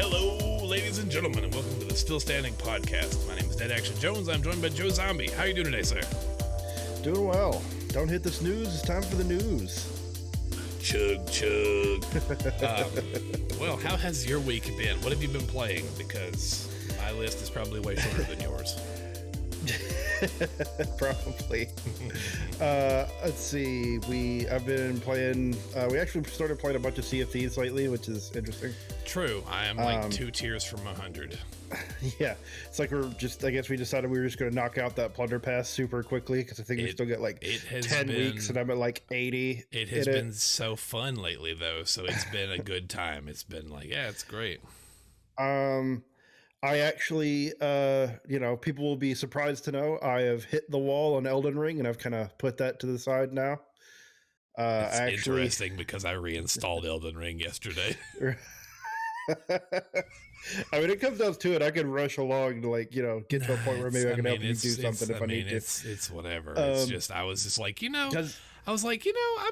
Hello, ladies and gentlemen, and welcome to the Still Standing Podcast. My name is Dead Action Jones. I'm joined by Joe Zombie. How are you doing today, sir? Doing well. Don't hit the snooze. It's time for the news. Chug, chug. Well, how has your week been? What have you been playing? Because my list is probably way shorter than yours. Probably. Let's see. I've been playing. We actually started playing a bunch of Sea of Thieves lately, which is interesting. True. I am like 2 tiers from 100. Yeah, it's like I guess we decided we were just going to knock out that plunder pass super quickly because I think we still get like 10 weeks and I'm at like 80. It has been so fun lately though, so it's been a good time. It's been like, yeah, it's great. I actually, people will be surprised to know I have hit the wall on Elden Ring and I've kind of put that to the side now. It's interesting because I reinstalled Elden Ring yesterday. I mean, it comes down to it. I can rush along to get to a point where maybe I can help you do something if I need to. It's whatever. It's just, I was just like, I'm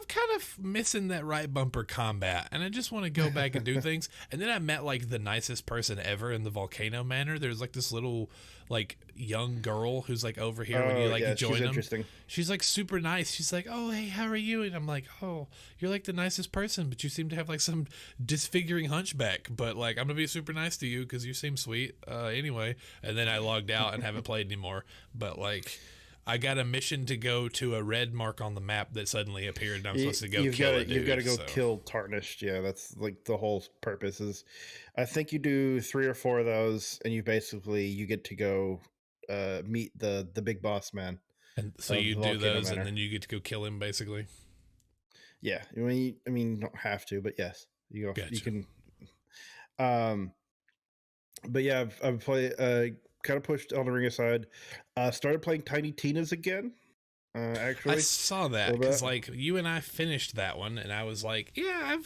kind of missing that right bumper combat and I just want to go back and do things. And then I met like the nicest person ever in the Volcano Manor. There's like this little like young girl who's like over here when you join them. Interesting. She's like super nice. She's like, oh, hey, how are you? And I'm like, oh, you're like the nicest person, but you seem to have like some disfiguring hunchback. But like, I'm gonna be super nice to you because you seem sweet. Anyway, and then I logged out and haven't played anymore. But like, I got a mission to go to a red mark on the map that suddenly appeared, and I'm supposed to go kill a dude. You've got to go kill Tarnished. Yeah, that's like the whole purpose is. I think you do 3 or 4 of those, and you get to go meet the big boss man. And so you do those, and then you get to go kill him, basically. Yeah, I mean, you don't have to, but yes, you go. Gotcha. You can. But yeah, I've played. Kind of pushed Elden Ring aside. Started playing Tiny Tina's again. Actually, I saw that because like you and I finished that one, and I was like, yeah,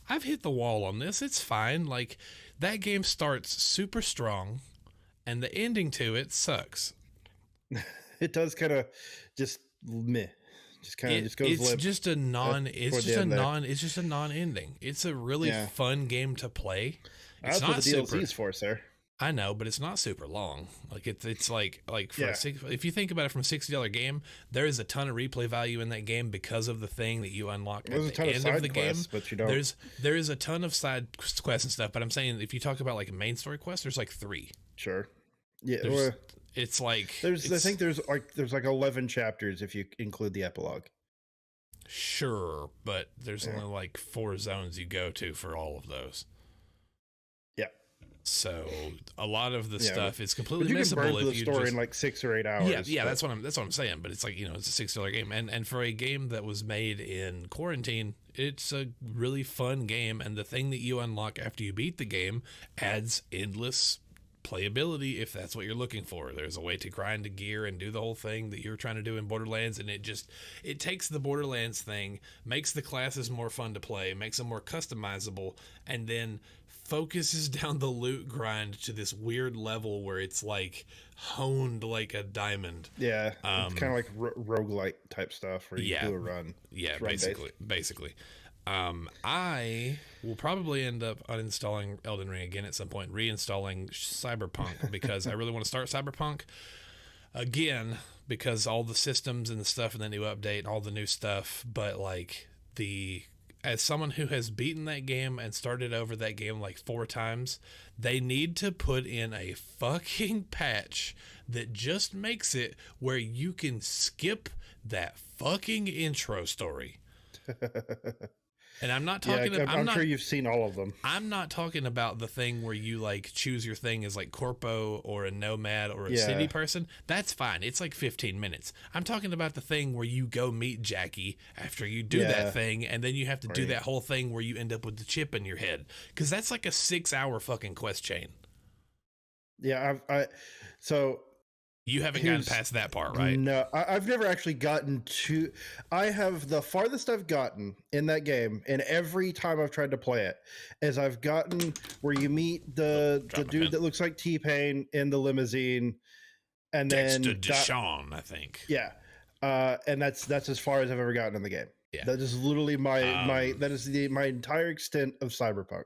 I've hit the wall on this. It's fine. Like that game starts super strong, and the ending to it sucks. It does kind of just meh. Just kind of just goes. It's just a non-ending. It's a really fun game to play. It's That's what the DLC's for, sir. I know, but it's not super long. Like it's like for if you think about it from a $60 game, there is a ton of replay value in that game because of the thing that you unlock at the end of the game. But you don't. There is a ton of side quests and stuff, but I'm saying if you talk about like a main story quest, there's like 3. Sure. Yeah. It's like I think there's like 11 chapters if you include the epilogue. Sure, but there's only like 4 zones you go to for all of those. So a lot of the stuff is completely missable if you story in like 6 or 8 hours. Yeah, that's what I'm saying. But it's like, it's a $6 game, and for a game that was made in quarantine, it's a really fun game. And the thing that you unlock after you beat the game adds endless playability if that's what you're looking for. There's a way to grind the gear and do the whole thing that you're trying to do in Borderlands, and it takes the Borderlands thing, makes the classes more fun to play, makes them more customizable, and then focuses down the loot grind to this weird level where it's like honed like a diamond. Yeah, it's kind of like roguelike type stuff where you do a run. Yeah, basically. I will probably end up uninstalling Elden Ring again at some point, reinstalling Cyberpunk because I really want to start Cyberpunk again because all the systems and the stuff and the new update and all the new stuff, but like as someone who has beaten that game and started over that game like 4 times, they need to put in a fucking patch that just makes it where you can skip that fucking intro story. And I'm not talking about... I'm sure you've seen all of them. I'm not talking about the thing where you like choose your thing as like corpo or a nomad or a city person. That's fine. It's like 15 minutes. I'm talking about the thing where you go meet Jackie after you do that thing, and then you have to do that whole thing where you end up with the chip in your head. Because that's like a 6-hour fucking quest chain. Yeah, so... You haven't gotten past that part, right? No, I've never actually gotten to... I have the farthest I've gotten in that game, and every time I've tried to play it, is I've gotten where you meet the dude that looks like T-Pain in the limousine, and Dexter Deshawn, I think. Yeah, and that's as far as I've ever gotten in the game. Yeah. That is literally my entire extent of Cyberpunk.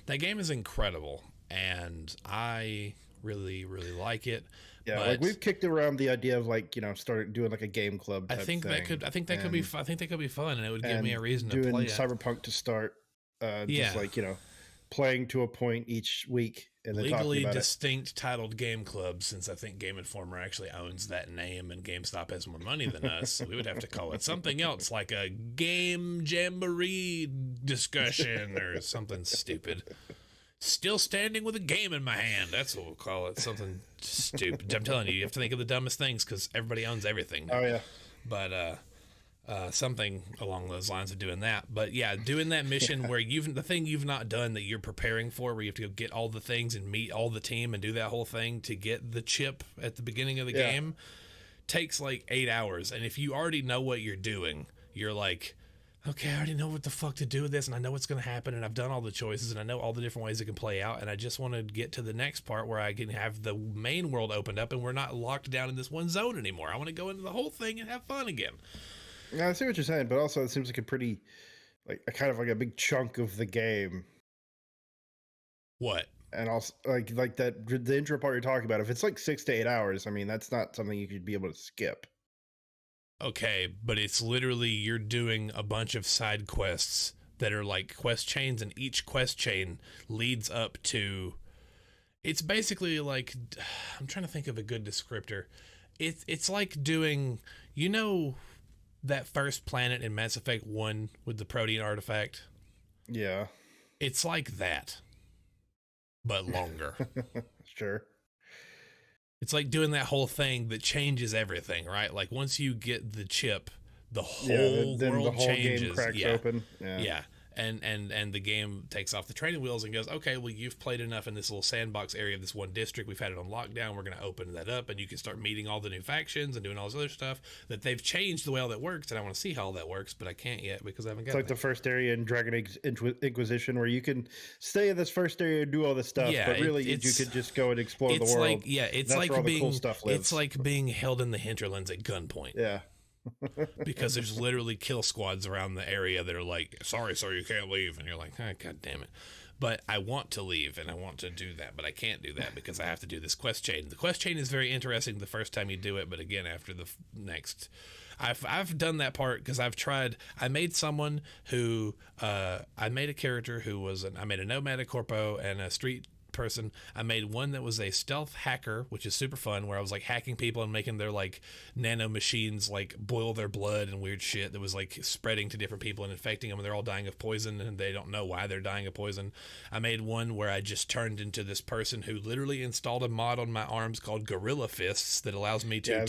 That game is incredible, and I really, really like it. Yeah, like we've kicked around the idea of like, start doing like a game club type thing. I think that could be fun, and it would give me a reason to play Cyberpunk to start. Just like, playing to a point each week and then legally talking about distinct titled game club, since I think Game Informer actually owns that name and GameStop has more money than us. So we would have to call it something else, like a game jamboree discussion or something stupid. Still standing with a game in my hand. That's what we'll call it. Something stupid. I'm telling you have to think of the dumbest things because everybody owns everything now. Oh yeah. But something along those lines of doing that. But yeah, doing that mission where the thing you've not done that you're preparing for, where you have to go get all the things and meet all the team and do that whole thing to get the chip at the beginning of the game, takes like 8 hours. And if you already know what you're doing, you're like, okay, I already know what the fuck to do with this, and I know what's going to happen, and I've done all the choices, and I know all the different ways it can play out, and I just want to get to the next part where I can have the main world opened up and we're not locked down in this one zone anymore. I want to go into the whole thing and have fun again. Yeah, I see what you're saying, but also it seems like a pretty, like a kind of like a big chunk of the game. What? And also like that the intro part you're talking about. If it's like 6 to 8 hours, I mean that's not something you could be able to skip. Okay, but it's literally you're doing a bunch of side quests that are like quest chains, and each quest chain leads up to. It's basically like, I'm trying to think of a good descriptor. It's like doing, that first planet in Mass Effect 1 with the protein artifact? Yeah. It's like that, but longer. Sure. It's like doing that whole thing that changes everything, right? Like once you get the chip, the whole world changes. Game cracks open. Yeah. And the game takes off the training wheels and goes, okay, well, you've played enough in this little sandbox area of this one district. We've had it on lockdown. We're going to open that up, and you can start meeting all the new factions and doing all this other stuff that they've changed the way all that works. And I want to see how all that works, but I can't yet because I haven't got it. It's like the first area in Dragon Inquisition where you can stay in this first area and do all this stuff, but really you could just go and explore the world. It's like being cool stuff lives. It's like being held in the hinterlands at gunpoint. Yeah. Because there's literally kill squads around the area that are like, sorry, sir, you can't leave. And you're like, oh, God damn it. But I want to leave and I want to do that, but I can't do that because I have to do this quest chain. The quest chain is very interesting the first time you do it, but again, after the next... I've done that part because I've tried. I made someone who... I made a character who was... I made a nomad, a corpo, and a street person. I made one that was a stealth hacker, which is super fun, where I was like hacking people and making their like nano machines like boil their blood and weird shit that was like spreading to different people and infecting them, and they're all dying of poison and they don't know why they're dying of poison. I made one where I just turned into this person who literally installed a mod on my arms called Gorilla Fists that allows me to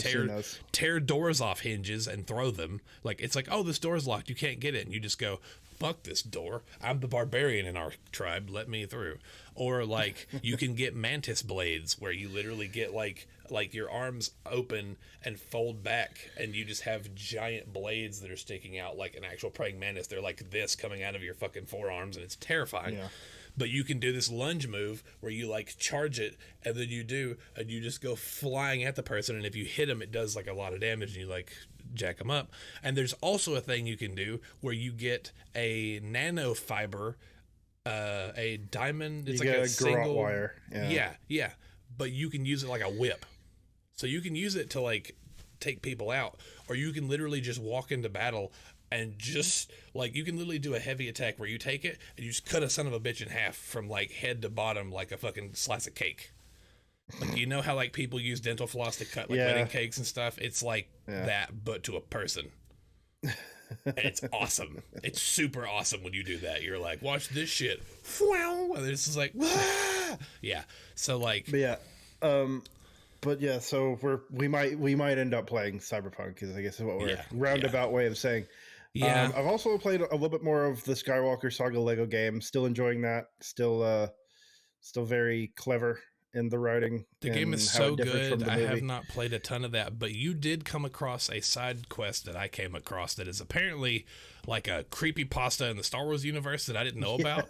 tear doors off hinges and throw them. Like it's like, oh, this door's locked, you can't get it, and you just go, fuck this door, I'm the barbarian in our tribe, let me through. Or like you can get mantis blades where you literally get like your arms open and fold back and you just have giant blades that are sticking out like an actual praying mantis. They're like this coming out of your fucking forearms, and it's terrifying. Yeah. But you can do this lunge move where you like charge it and then you just go flying at the person, and if you hit them it does like a lot of damage and you like jack them up. And there's also a thing you can do where you get a nanofiber, a diamond. It's like a single wire. Yeah. But you can use it like a whip, so you can use it to like take people out, or you can literally just walk into battle and just like you can literally do a heavy attack where you take it and you just cut a son of a bitch in half from like head to bottom like a fucking slice of cake. Like, you know how like people use dental floss to cut like wedding cakes and stuff? It's like that, but to a person. And it's awesome. It's super awesome when you do that. You're like, watch this shit. And this is like, ah! Yeah. So like, but yeah, so we might end up playing Cyberpunk, because I guess is what we're roundabout way of saying. Yeah. I've also played a little bit more of the Skywalker Saga Lego game. Still enjoying that. Still very clever in the writing. The game is so good. I have not played a ton of that, but you did come across a side quest that I came across that is apparently like a creepypasta in the Star Wars universe that I didn't know about.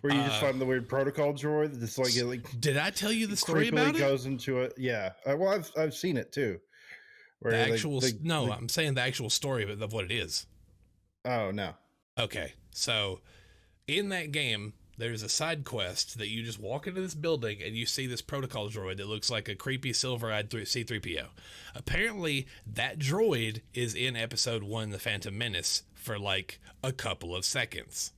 Where you just find the weird protocol drawer that's like did I tell you the story about it? Goes into it. Yeah. Well, I've seen it too. Where I'm saying the actual story of what it is. Oh no. Okay, so in that game, there's a side quest that you just walk into this building and you see this protocol droid that looks like a creepy silver-eyed C-3PO. Apparently, that droid is in episode 1, The Phantom Menace, for like a couple of seconds.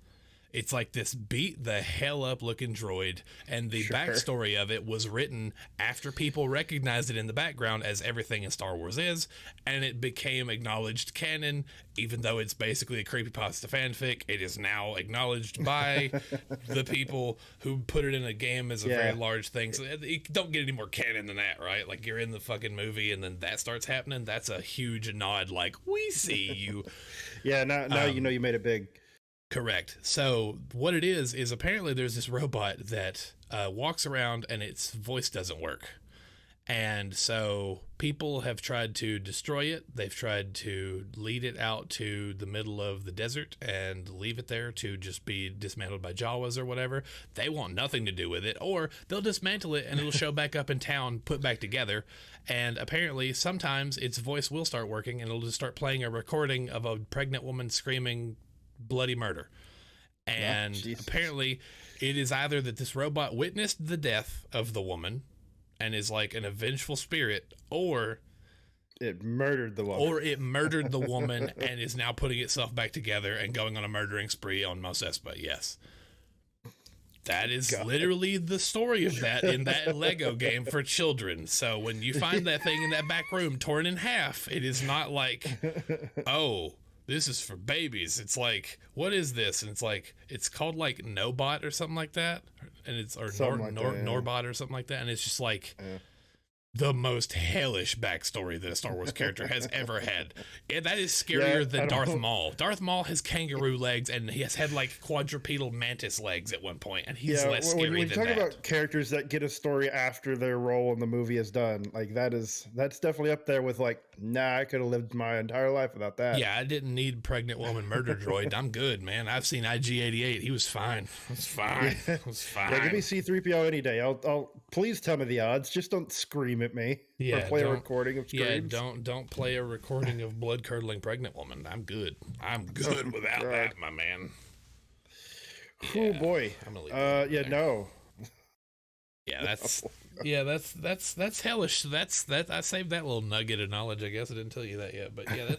It's like this beat the hell up looking droid, and the backstory of it was written after people recognized it in the background, as everything in Star Wars is, and it became acknowledged canon. Even though it's basically a creepypasta fanfic, it is now acknowledged by the people who put it in a game as a very large thing. So you don't get any more canon than that, right? Like, you're in the fucking movie and then that starts happening. That's a huge nod, like, we see you. Yeah, now you know you made it big. Correct. So what it is apparently there's this robot that walks around and its voice doesn't work. And so people have tried to destroy it. They've tried to lead it out to the middle of the desert and leave it there to just be dismantled by Jawas or whatever. They want nothing to do with it, or they'll dismantle it and it'll show back up in town, put back together. And apparently sometimes its voice will start working and it'll just start playing a recording of a pregnant woman screaming bloody murder. And apparently it is either that this robot witnessed the death of the woman and is like an vengeful spirit, or it murdered the woman, and is now putting itself back together and going on a murdering spree on Mos Espa. Yes, that is literally the story of that in that Lego game for children. So when you find that thing in that back room torn in half, it is not like, oh, this is for babies. It's like, what is this? And it's like, it's called like Nobot or something like that. And it's, or Norbot or something like that. And it's just like the most hellish backstory that a Star Wars character has ever had. Yeah, that is scarier than Darth Maul. Darth Maul has kangaroo legs, and he has had like quadrupedal mantis legs at one point, and he's less scary than that. When you talk about characters that get a story after their role in the movie is done, like that's definitely up there with like, nah, I could have lived my entire life without that. Yeah, I didn't need pregnant woman murder droid. I'm good, man. I've seen IG-88. He was fine. It was fine. It was fine. Yeah, give me C-3PO any day. I'll please tell me the odds. Just don't scream at me. Yeah, or play a recording of screams. Yeah, don't play a recording of blood curdling pregnant woman. I'm good. I'm good without that, my man. Oh boy. I'm gonna leave yeah, no. Yeah, that's hellish. That I saved that little nugget of knowledge. I guess I didn't tell you that yet, but yeah,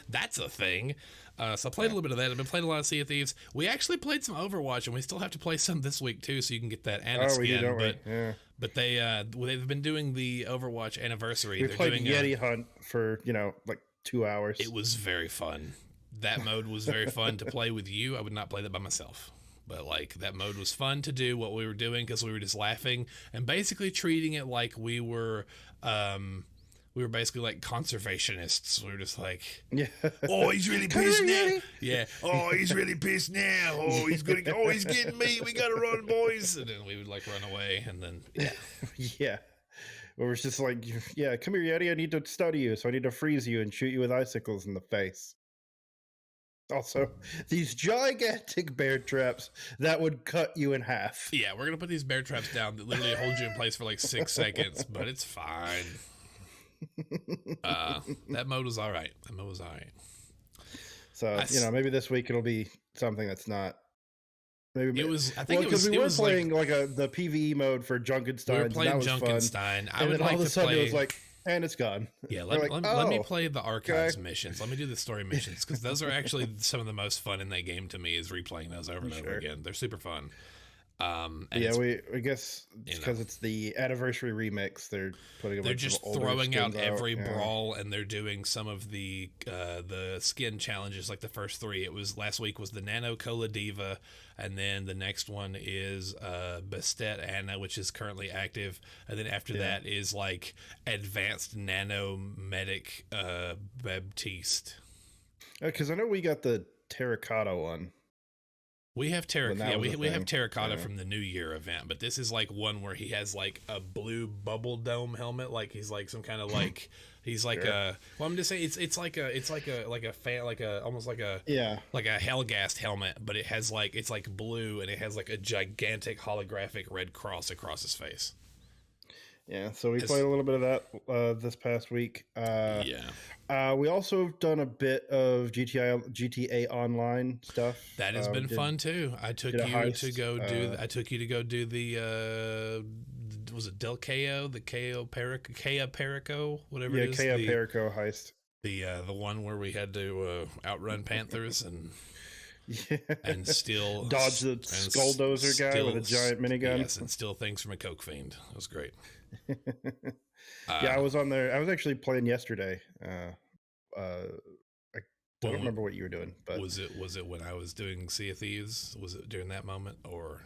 that's a thing. So I played a little bit of that. I've been playing a lot of Sea of Thieves. We actually played some Overwatch, and we still have to play some this week too, so you can get that Anna skin. We do, don't we? Yeah. But they've been doing the Overwatch anniversary. We played Yeti Hunt for like 2 hours. It was very fun. That mode was very fun to play with you. I would not play that by myself. But like, that mode was fun to do what we were doing, because we were just laughing and basically treating it like we were basically like conservationists. We were just like, oh, he's really pissed now. Yeah. Oh, he's really pissed now. Oh, he's getting me. We gotta run, boys. And then we would like run away, and then yeah. It was just like, yeah, come here, Yeti. I need to study you, so I need to freeze you and shoot you with icicles in the face. Also, these gigantic bear traps that would cut you in half. Yeah, we're going to put these bear traps down that literally hold you in place for like 6 seconds, but it's fine. That mode was all right. So, maybe this week it'll be something that's not. Maybe it was. I think because we were playing like the PvE mode for Junkenstein. We were playing Junkenstein. I would like to play. It was like, and it's gone. Yeah, let me play the archives missions. Let me do the story missions, because those are actually some of the most fun in that game to me, is replaying those over and over again. They're super fun. I guess because it's the anniversary remix, they're putting. They're just throwing out every brawl, and they're doing some of the skin challenges, like the first 3. It was last week was the Nano Cola Diva, and then the next one is Bastet Anna, which is currently active, and then after that is like Advanced Nano Medic Baptiste. Because I know we got the Terracotta one. We have Terracotta. We have Terracotta from the New Year event, but this is like one where he has like a blue bubble dome helmet, like he's like some kind of like he's like a. Well, I'm just saying it's like a almost like a Hellgast helmet, but it has like it's like blue, and it has like a gigantic holographic red cross across his face. Yeah, so we played a little bit of that this past week. We also have done a bit of GTA Online stuff. That has been fun too. I took you to go do the was it Del Cayo, the Cayo Perico, whatever it is. Yeah, Cayo Perico heist. The one where we had to outrun panthers and and steal dodge the skulldozer guy with a giant minigun. Yes, and steal things from a coke fiend. It was great. I was on there. I was actually playing yesterday. I don't remember what you were doing, but was it when I was doing Sea of Thieves? Was it during that moment, or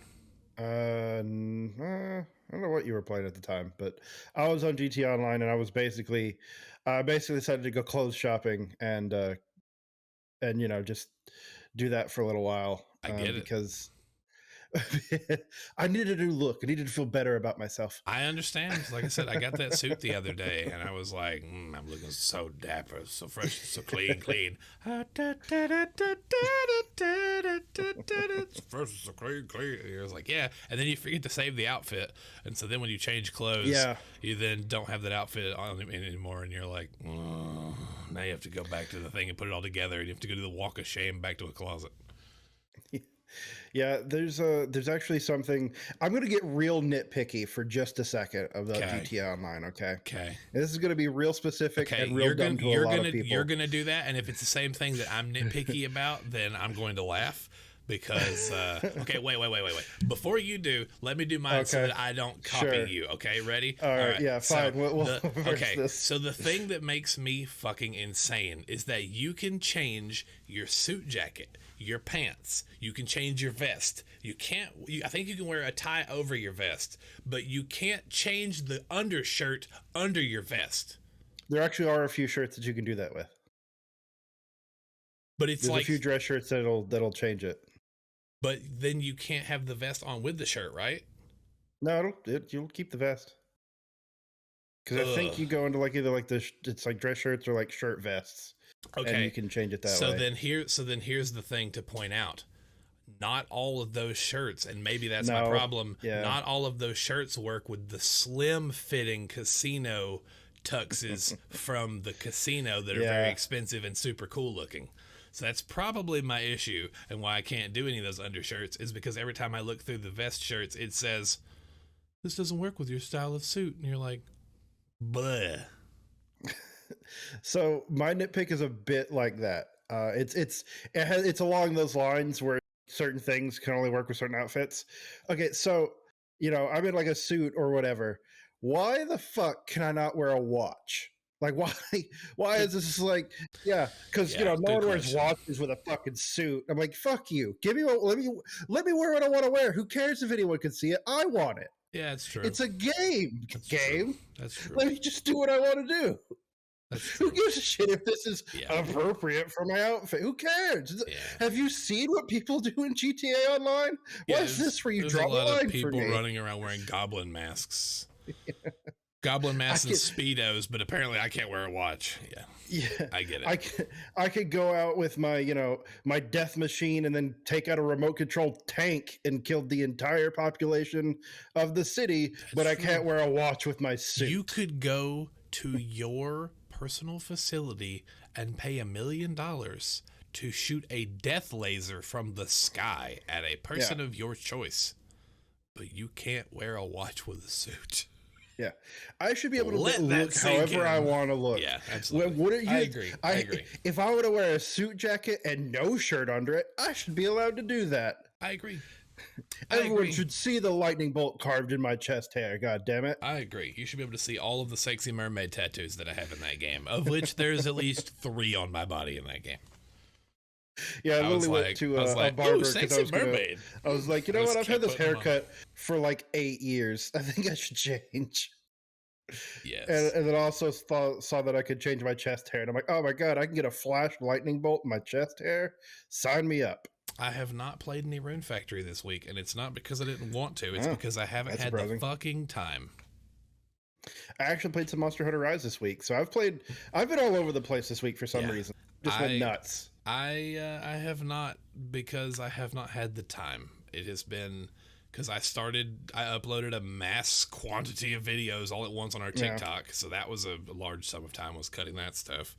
I don't know what you were playing at the time, but I was on GTA Online, and I was basically decided to go clothes shopping and just do that for a little while. I get it, because I needed a new look. I needed to feel better about myself. I understand. Like I said, I got that suit the other day, and I was like, I'm looking so dapper, so fresh, so clean. Fresh, so clean. And I was like, yeah. And then you forget to save the outfit, and so then when you change clothes, you then don't have that outfit on anymore, and you're like, oh, now you have to go back to the thing and put it all together, and you have to go do the walk of shame back to a closet. Yeah, there's actually something. I'm going to get real nitpicky for just a second of the GTA Online, okay? Okay. And this is going to be real specific and real dumb to a lot of people. You're going to do that, and if it's the same thing that I'm nitpicky about, then I'm going to laugh because, okay, wait. Before you do, let me do mine so that I don't copy you, okay? Ready? All right, yeah, fine. Okay, so the thing that makes me fucking insane is that you can change your suit jacket, your pants, you can change your vest. I think you can wear a tie over your vest, but you can't change the undershirt under your vest. There actually are a few shirts that you can do that with. But there's a few dress shirts that'll change it. But then you can't have the vest on with the shirt, right? No, you'll keep the vest. Because I think you go into either it's like dress shirts or like shirt vests. Okay, and you can change it that way. Then here's the thing to point out: not all of those shirts, and maybe that's my problem. Yeah. Not all of those shirts work with the slim fitting casino tuxes from the casino that are very expensive and super cool looking. So that's probably my issue, and why I can't do any of those undershirts is because every time I look through the vest shirts, it says, "This doesn't work with your style of suit," and you're like, "Bleh." So my nitpick is a bit like that. It's along those lines where certain things can only work with certain outfits. Okay, so I'm in like a suit or whatever. Why the fuck can I not wear a watch? Like why is this like because no one wears watches with a fucking suit. I'm like, fuck you. Let me wear what I want to wear. Who cares if anyone can see it? I want it. Yeah, it's true. It's a game. That's true. Let me just do what I want to do. Who gives a shit if this is appropriate for my outfit? Who cares? Yeah. Have you seen what people do in GTA Online? What is this where you draw the line for me? There's a lot of people running around wearing goblin masks. Goblin masks and Speedos, but apparently I can't wear a watch. Yeah, I get it. I could go out with my, my death machine and then take out a remote controlled tank and kill the entire population of the city, but I can't wear a watch with my suit. You could go to your personal facility and pay $1 million to shoot a death laser from the sky at a person of your choice, but you can't wear a watch with a suit. Yeah, I should be able to look however I want to look. Yeah, absolutely. I agree. If I were to wear a suit jacket and no shirt under it, I should be allowed to do that. I agree. Everyone should see the lightning bolt carved in my chest hair. God damn it. I agree. You should be able to see all of the sexy mermaid tattoos that I have in that game, of which there's at least 3 on my body in that game. Yeah, I literally went to a barber because I was like, you know what? I've had this haircut for like 8 years. I think I should change. Yes. And then also saw that I could change my chest hair. And I'm like, oh my God, I can get a flash lightning bolt in my chest hair. Sign me up. I have not played any Rune Factory this week, and it's not because I didn't want to. It's because I haven't had the fucking time. I actually played some Monster Hunter Rise this week. So I've been all over the place this week for some reason. Just went nuts. I have not, because I have not had the time. It has been because I uploaded a mass quantity of videos all at once on our TikTok. Yeah. So that was a large sum of time was cutting that stuff.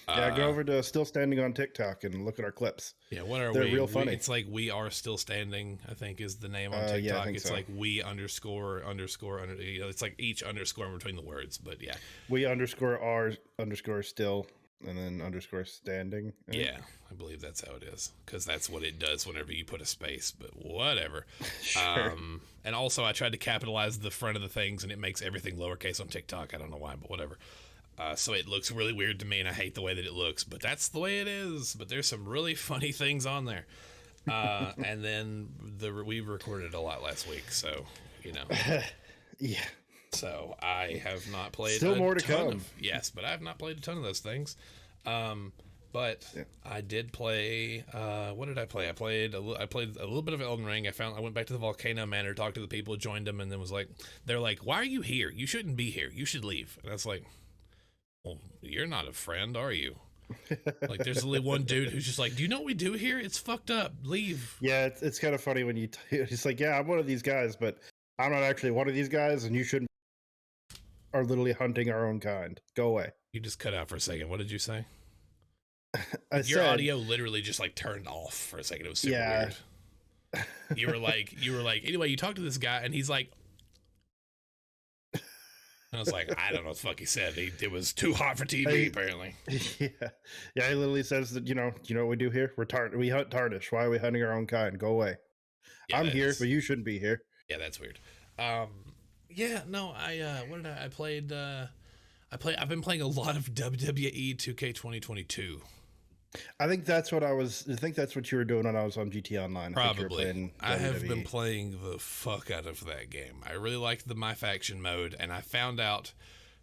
Yeah, go over to Still Standing on TikTok and look at our clips. Yeah, what are They're real funny. It's like We Are Still Standing, I think is the name on TikTok. Yeah, I think it's so. like we underscore, it's like each underscore in between the words, but yeah. We underscore are underscore still and then underscore standing. Yeah, I believe that's how it is, because that's what it does whenever you put a space, but whatever. Sure. And also I tried to capitalize the front of the things and it makes everything lowercase on TikTok. I don't know why, but whatever. So it looks really weird to me, and I hate the way that it looks, but that's the way it is. But there's some really funny things on there. And then we recorded a lot last week, so, you know. Yeah. So I have not played Still more to come. Yes, but I have not played a ton of those things. But yeah. I did play. What did I play? I played a little bit of Elden Ring. I went back to the Volcano Manor, talked to the people, joined them, and then was like, they're like, "Why are you here? You shouldn't be here. You should leave." And I was like, well, you're not a friend, are you? Like, there's only one dude who's just like, do you know what we do here? It's fucked up. Leave. Yeah, it's kind of funny when it's like, yeah, I'm one of these guys, but I'm not actually one of these guys, and you shouldn't. Are literally hunting our own kind. Go away. You just cut out for a second. What did you say? Your said, audio literally just like turned off for a second. It was super weird. You were like, anyway, you talk to this guy, and he's like. I was like, I don't know what the fuck he said. It was too hot for TV, apparently. Yeah. He literally says that, you know what we do here? We hunt tarnish. Why are we hunting our own kind? Go away. Yeah, I'm here, but you shouldn't be here. Yeah, that's weird. Yeah, no, I played. I've been playing a lot of WWE 2K 2022. I think that's what you were doing when I was on GT Online. Probably. I have been playing the fuck out of that game. I really liked the My Faction mode, and I found out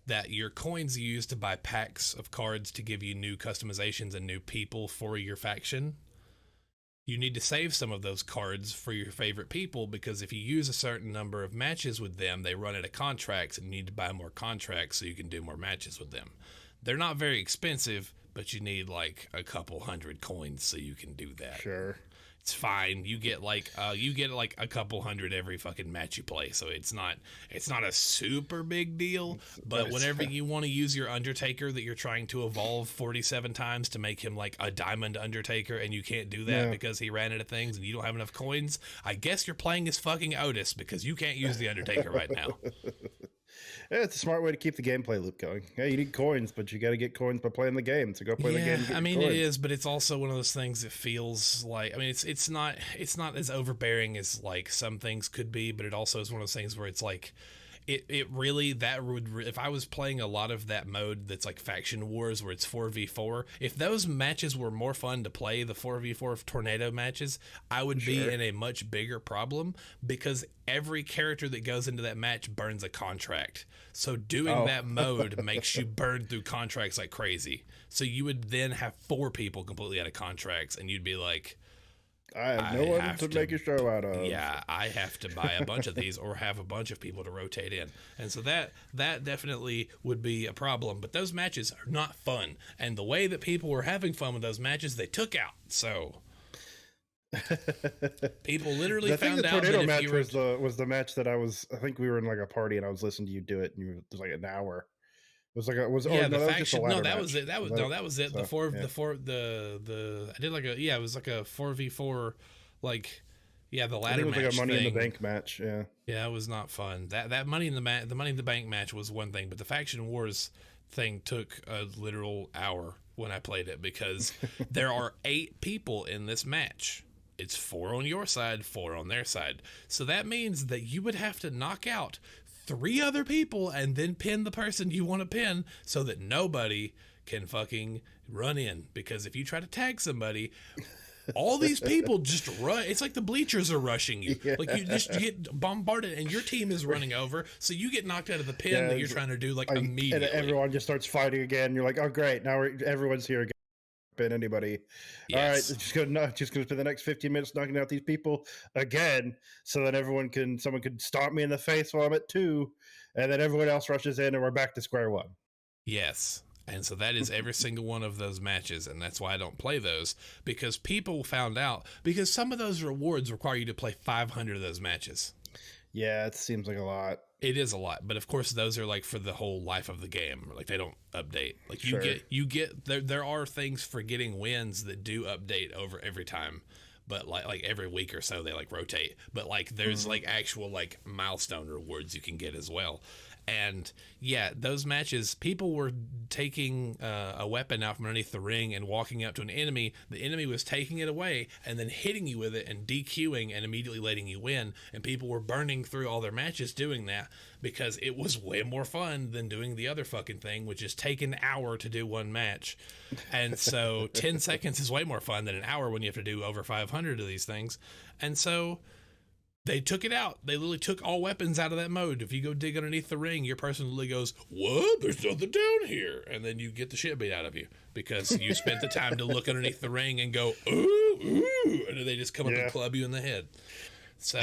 that your coins you use to buy packs of cards to give you new customizations and new people for your faction, you need to save some of those cards for your favorite people, because if you use a certain number of matches with them, they run out of contracts, and you need to buy more contracts so you can do more matches with them. They're not very expensive, but you need like a couple hundred coins so you can do that. Sure. It's fine. You get like a couple hundred every fucking match you play, so it's not a super big deal. But whenever you want to use your Undertaker that you're trying to evolve 47 times to make him like a Diamond Undertaker, and you can't do that because he ran out of things and you don't have enough coins, I guess you're playing as fucking Otis, because you can't use the Undertaker right now. Yeah, it's a smart way to keep the gameplay loop going. Yeah, you need coins, but you got to get coins by playing the game. So go play the game. I mean, it is, but it's also one of those things that feels like, I mean, it's not as overbearing as like some things could be, but it also is one of those things where it's like, it really, that would, if I was playing a lot of that mode that's like Faction Wars where it's 4v4, if those matches were more fun to play, the 4v4 tornado matches, I would be in a much bigger problem, because every character that goes into that match burns a contract. So doing that mode makes you burn through contracts like crazy. So you would then have 4 people completely out of contracts, and you'd be like, I have no one to make a show out of. Yeah, I have to buy a bunch of these or have a bunch of people to rotate in. And so that definitely would be a problem. But those matches are not fun. And the way that people were having fun with those matches, they took out. So people literally found out that the tornado match was the match that I think we were in like a party and I was listening to you do it, and it was like an hour. It was like the faction. That was it. That was it. So, I did like it was like a 4v4, like the ladder match. It was like a Money in the Bank match. Yeah, it was not fun. That Money in the Bank match was one thing, but the Faction Wars thing took a literal hour when I played it, because there are 8 people in this match. It's 4 on your side, 4 on their side. So that means that you would have to knock out 3 other people and then pin the person you want to pin, so that nobody can fucking run in. Because if you try to tag somebody, all these people just run. It's like the bleachers are rushing you. Yeah. Like you just get bombarded and your team is running over, so you get knocked out of the pin that you're trying to do immediately. And everyone just starts fighting again. You're like, oh great, now everyone's here again. Pin anybody. Yes. All right, just gonna spend the next 15 minutes knocking out these people again, so that someone can stomp me in the face while I'm at 2, and then everyone else rushes in and we're back to square one. Yes. And so that is every single one of those matches, and that's why I don't play those, because people found out, because some of those rewards require you to play 500 of those matches. Yeah, it seems like a lot. It is a lot, but of course those are like for the whole life of the game. Like they don't update. Like Sure. you get there are things for getting wins that do update over every time, but like every week or so they like rotate. But like there's like actual like milestone rewards you can get as well. And yeah, those matches, people were taking a weapon out from underneath the ring and walking up to an enemy. The enemy was taking it away and then hitting you with it and DQing and immediately letting you win. And people were burning through all their matches doing that because it was way more fun than doing the other fucking thing, which is take an hour to do one match. And so 10 seconds is way more fun than an hour when you have to do over 500 of these things. And so they took it out. They literally took all weapons out of that mode. If you go dig underneath the ring, your person literally goes, "What? There's nothing down here." And then you get the shit beat out of you because you spent the time to look underneath the ring and go, "Ooh, ooh," and then they just come up and club you in the head. So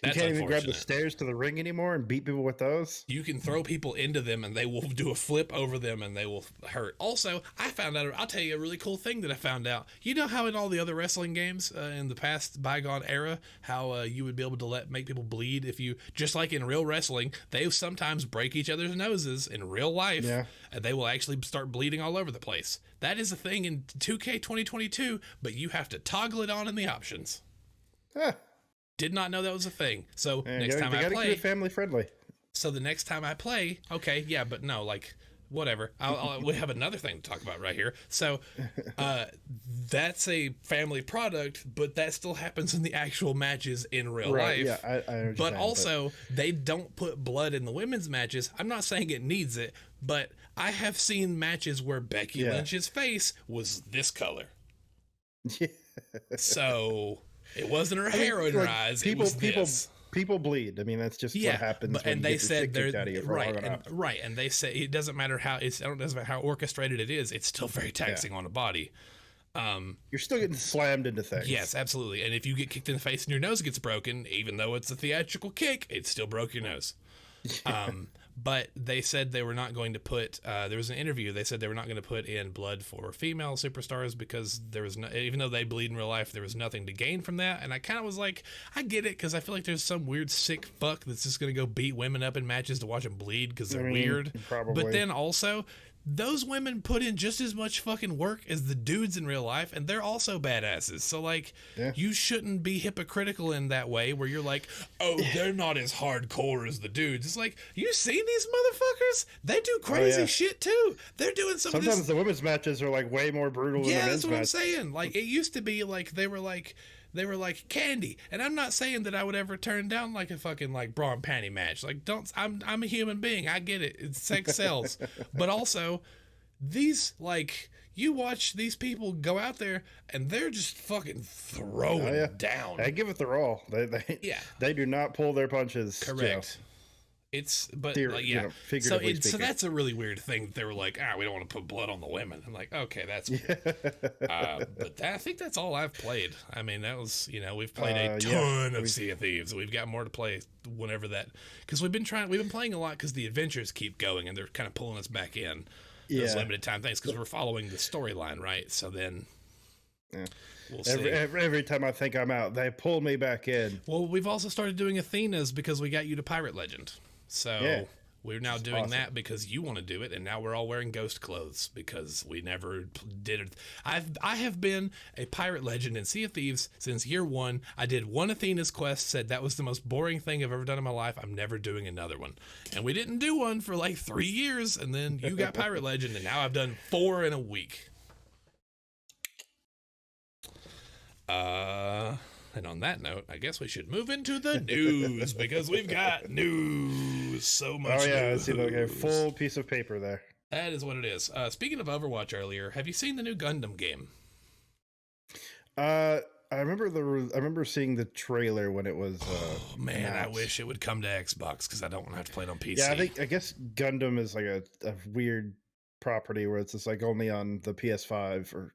you can't even grab the stairs to the ring anymore and beat people with those. You can throw people into them and they will do a flip over them and they will hurt. Also, I found out, I'll tell you a really cool thing that I found out. You know how in all the other wrestling games in the past bygone era, how you would be able to make people bleed if you, just like in real wrestling, they sometimes break each other's noses in real life and they will actually start bleeding all over the place. That is a thing in 2K 2022, but you have to toggle it on in the options. Huh. Did not know that was a thing. So next time I play, keep it family friendly. So the next time I play, okay, yeah, but no, like whatever. We have another thing to talk about right here. So that's a family product, but that still happens in the actual matches in real life. Yeah, I understand. But also, they don't put blood in the women's matches. I'm not saying it needs it, but I have seen matches where Becky Lynch's face was this color. Yeah. So it wasn't her hair in her eyes. People bleed. I mean, that's just what happens. And they said they're right. And they say it doesn't matter how it doesn't matter how orchestrated it is. It's still very taxing on a body. You're still getting slammed into things. Yes, absolutely. And if you get kicked in the face and your nose gets broken, even though it's a theatrical kick, it still broke your nose. But they said they were not going to put, there was an interview, they said they were not going to put in blood for female superstars because there was no, even though they bleed in real life, there was nothing to gain from that. And I kind of was like, I get it, because I feel like there's some weird sick fuck that's just going to go beat women up in matches to watch them bleed because they're weird. Probably. But then also, those women put in just as much fucking work as the dudes in real life, and they're also badasses. So, like, you shouldn't be hypocritical in that way where you're like, oh, they're not as hardcore as the dudes. It's like, you seen these motherfuckers? They do crazy shit, too. They're doing Sometimes the women's matches are, like, way more brutal than the men's matches. Yeah, that's what I'm saying. Like, it used to be, like, they were like candy. And I'm not saying that I would ever turn down like a fucking like bra and panty match. Like, I'm a human being. I get it. It's sex sells. But also, these, like, you watch these people go out there and they're just fucking throwing down. They give it their all. They do not pull their punches. Correct. So that's a really weird thing. They were like, we don't want to put blood on the women. I'm like, okay, that's weird. But I think that's all I've played. I mean, that was, we've played a ton of Sea of Thieves. We've got more to play whenever that, because we've been playing a lot because the adventures keep going and they're kind of pulling us back in those limited time things because we're following the storyline, right? So then we'll see. Every time I think I'm out, they pull me back in. Well, we've also started doing Athena's because we got you to Pirate Legend. So we're now doing that because you want to do it, and now we're all wearing ghost clothes because we never did it. I have been a Pirate Legend in Sea of Thieves since year one. I did one Athena's quest, said that was the most boring thing I've ever done in my life. I'm never doing another one. And we didn't do one for like 3 years, and then you got Pirate Legend, and now I've done 4 in a week. And on that note, I guess we should move into the news because we've got news. So much. Oh yeah, news. I see like a full piece of paper there. That is what it is. Speaking of Overwatch earlier, have you seen the new Gundam game? I remember seeing the trailer when it was. Oh man, announced. I wish it would come to Xbox because I don't want to have to play it on PC. Yeah, I guess Gundam is like a weird property where it's just like only on the PS5 or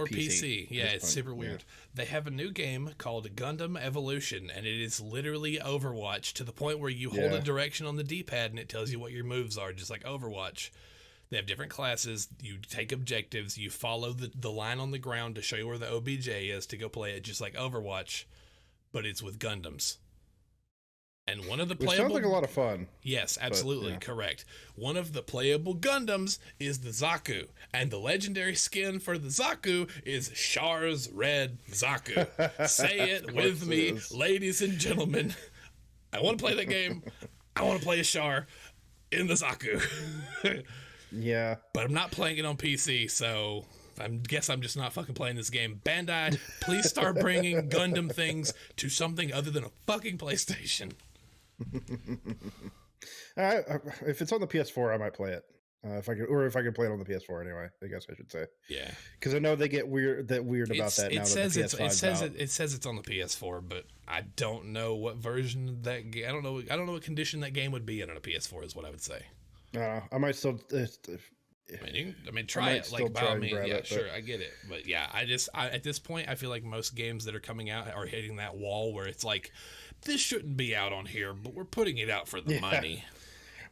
PC. Yeah, it's super weird. They have a new game called Gundam Evolution, and it is literally Overwatch to the point where you hold a direction on the D-pad and it tells you what your moves are, just like Overwatch. They have different classes. You take objectives. You follow the line on the ground to show you where the OBJ is to go play it, just like Overwatch, but it's with Gundams. And one of the playable... It sounds like a lot of fun. Yes, absolutely, correct. One of the playable Gundams is the Zaku, and the legendary skin for the Zaku is Char's Red Zaku. Say it with me, ladies and gentlemen. I want to play that game. I want to play a Char in the Zaku. Yeah. But I'm not playing it on PC, so I guess I'm just not fucking playing this game. Bandai, please start bringing Gundam things to something other than a fucking PlayStation. If it's on the PS4, I might play it. If I could play it on the PS4 anyway. I guess I should say. Yeah, because I know they get weird about that. Now it says it's on the PS4, but I don't know what version that game. I don't know what condition that game would be in on a PS4. Is what I would say. I might still. Try it. Like by all means, yeah, sure, I get it. But yeah, I at this point, I feel like most games that are coming out are hitting that wall where it's like, this shouldn't be out on here, but we're putting it out for the money.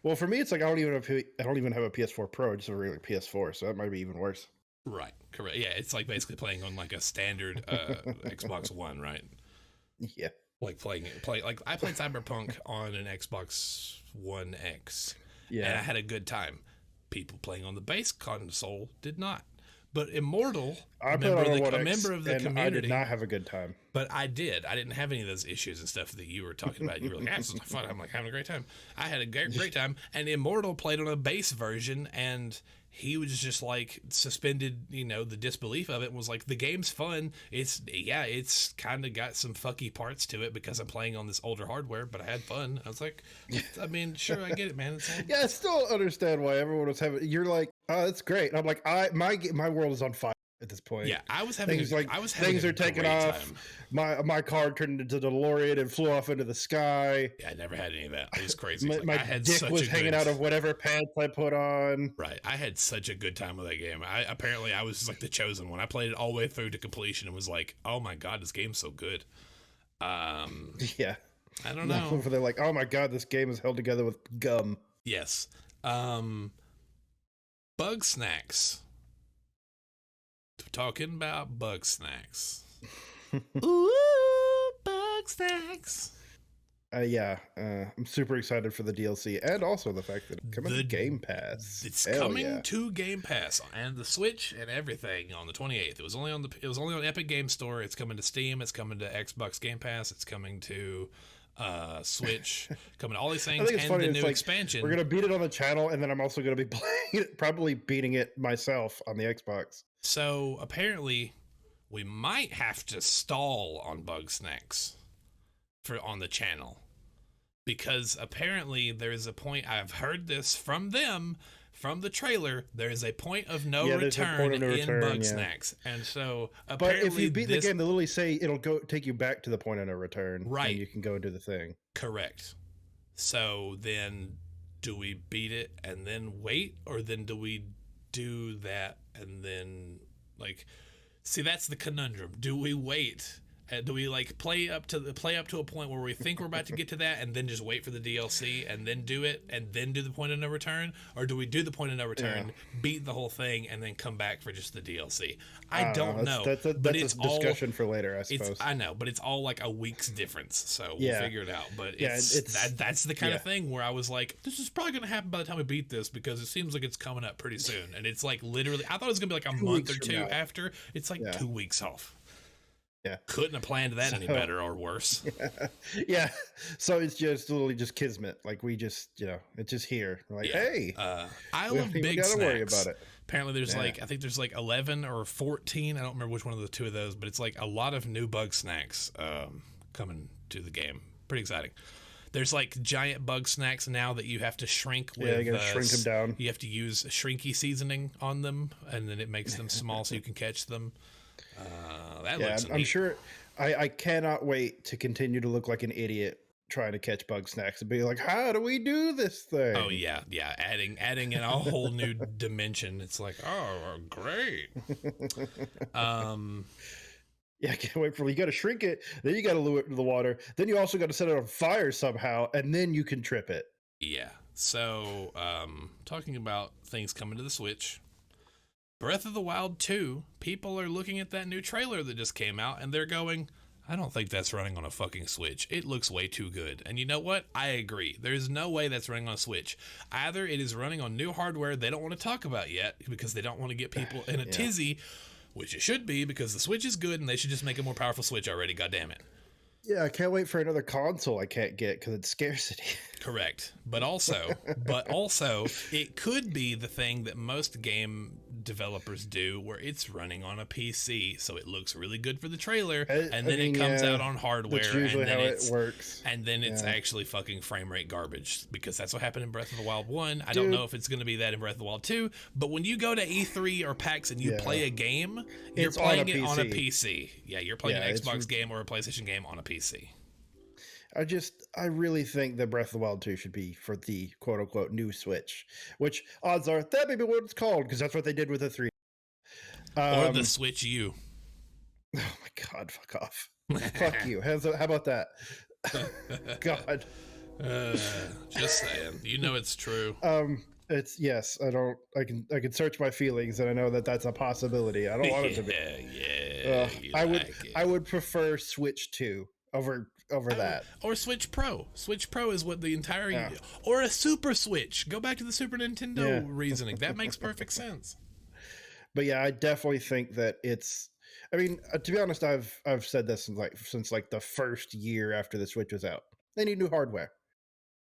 Well, for me, it's like I don't even have a PS4 Pro, just a regular PS4, so that might be even worse. Right. Correct. Yeah, it's like basically playing on like a standard Xbox One, right? Yeah. Like like I played Cyberpunk on an Xbox One X. Yeah. And I had a good time. People playing on the base console did not. But Immortal, a member of the community, I did not have a good time. But I did. I didn't have any of those issues and stuff that you were talking about. You were like, "This is fun." I'm like, having a great time. I had a great time. And Immortal played on a base version, and he was just like suspended, the disbelief of it, and was like, the game's fun. It's kind of got some fucky parts to it because I'm playing on this older hardware, but I had fun. I was like, sure, I get it, man. Yeah, I still understand why everyone was having. You're like, oh, that's great. And I'm like, my world is on fire at this point. Yeah, I was having things are taking off. Time. My car turned into the DeLorean and flew off into the sky. Yeah, I never had any of that. It was crazy. my dick was hanging out of whatever pants I put on. Right. I had such a good time with that game. I was just like the chosen one. I played it all the way through to completion and was like, oh my god, this game's so good. Yeah. I don't know. They're like, oh my god, this game is held together with gum. Yes. Bug snacks. Talking about bug snacks. Ooh, bug snacks. I'm super excited for the DLC and also the fact that it's coming to Game Pass. It's coming to Game Pass and the Switch and everything on the 28th. It was only on Epic Game Store. It's coming to Steam. It's coming to Xbox Game Pass. It's coming to Switch, coming to all these things, and the new expansion. We're gonna beat it on the channel, and then I'm also gonna be playing it, probably beating it myself on the Xbox. So apparently, we might have to stall on bug snacks on the channel, because apparently there's a point. I've heard this from them. From the trailer, there is a point of no return in bug snacks, and so apparently, but if you beat the game, they literally say it'll take you back to the point of no return, right? And you can go and do the thing. Correct. So then, do we beat it and then wait, or then do we do that and then see? That's the conundrum. Do we wait? Do we play up to a point where we think we're about to get to that and then just wait for the DLC and then do it and then do the point of no return? Or do we do the point of no return, beat the whole thing, and then come back for just the DLC? I don't know. That's a discussion for later, I suppose. I know, but it's all like a week's difference, so we'll figure it out. But that's the kind of thing where I was like, this is probably going to happen by the time we beat this, because it seems like it's coming up pretty soon. And it's like literally, I thought it was going to be like a month or two after. It's like 2 weeks off. Yeah, couldn't have planned that any better or worse. Yeah. So it's just literally just kismet. Like we just, it's just here. Like, hey, I love big snacks. Worry about it. Apparently, there's I think there's 11 or 14. I don't remember which one of the two of those, but it's like a lot of new bug snacks coming to the game. Pretty exciting. There's giant bug snacks now that you have to shrink with. Yeah, you gotta shrink them down. You have to use shrinky seasoning on them, and then it makes them small so you can catch them. I'm sure. I cannot wait to continue to look like an idiot trying to catch bug snacks and be like, how do we do this thing? Oh yeah, adding in a whole new dimension. It's like, oh, great. Yeah, I can't wait for you. Got to shrink it, then you got to lure it into the water, then you also got to set it on fire somehow, and then you can trip it. Yeah. So, talking about things coming to the Switch, Breath of the Wild 2, people are looking at that new trailer that just came out and they're going, I don't think that's running on a fucking Switch. It looks way too good. And you know what? I agree. There's no way that's running on a Switch. Either it is running on new hardware they don't want to talk about yet because they don't want to get people in a tizzy, which it should be because the Switch is good and they should just make a more powerful Switch already. God damn it. Yeah, I can't wait for another console I can't get because it's scarcity. Correct. But also, it could be the thing that most game developers do where it's running on a PC, so it looks really good for the trailer, and then it comes out on hardware, that's usually and then how it works. And then it's actually fucking frame rate garbage, because that's what happened in Breath of the Wild 1. I don't know if it's going to be that in Breath of the Wild 2, but when you go to E3 or PAX and you play a game, you're playing it on a PC. Yeah, you're playing an Xbox game or a PlayStation game on a PC. I really think that Breath of the Wild 2 should be for the quote unquote new Switch, which odds are that may be what it's called because that's what they did with the 3. Or the Switch U. Oh my God, fuck off. Fuck you. How about that? God. Just saying. You know it's true. It's yes. I can search my feelings and I know that that's a possibility. I don't want it to be. I would prefer Switch 2 over that, or Switch Pro. Switch Pro is what the entire or a Super Switch. Go back to the Super Nintendo reasoning. That makes perfect sense. But yeah, I definitely think that it's. I mean, to be honest, I've said this since the first year after the Switch was out. They need new hardware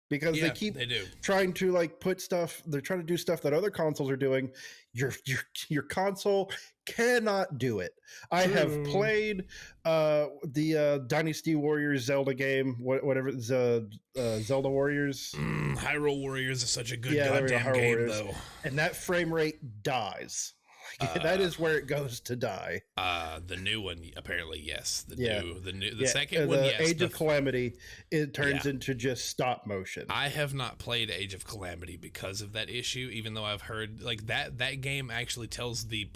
because they keep trying to put stuff. They're trying to do stuff that other consoles are doing. Your console cannot do it. I have played the Dynasty Warriors Zelda game, whatever Zelda Warriors. Hyrule Warriors is such a good goddamn game, though, and that frame rate dies. That is where it goes to die. The new one, apparently, yes. The second one, yes. Age of Calamity, it turns into just stop motion. I have not played Age of Calamity because of that issue, even though I've heard that game actually tells the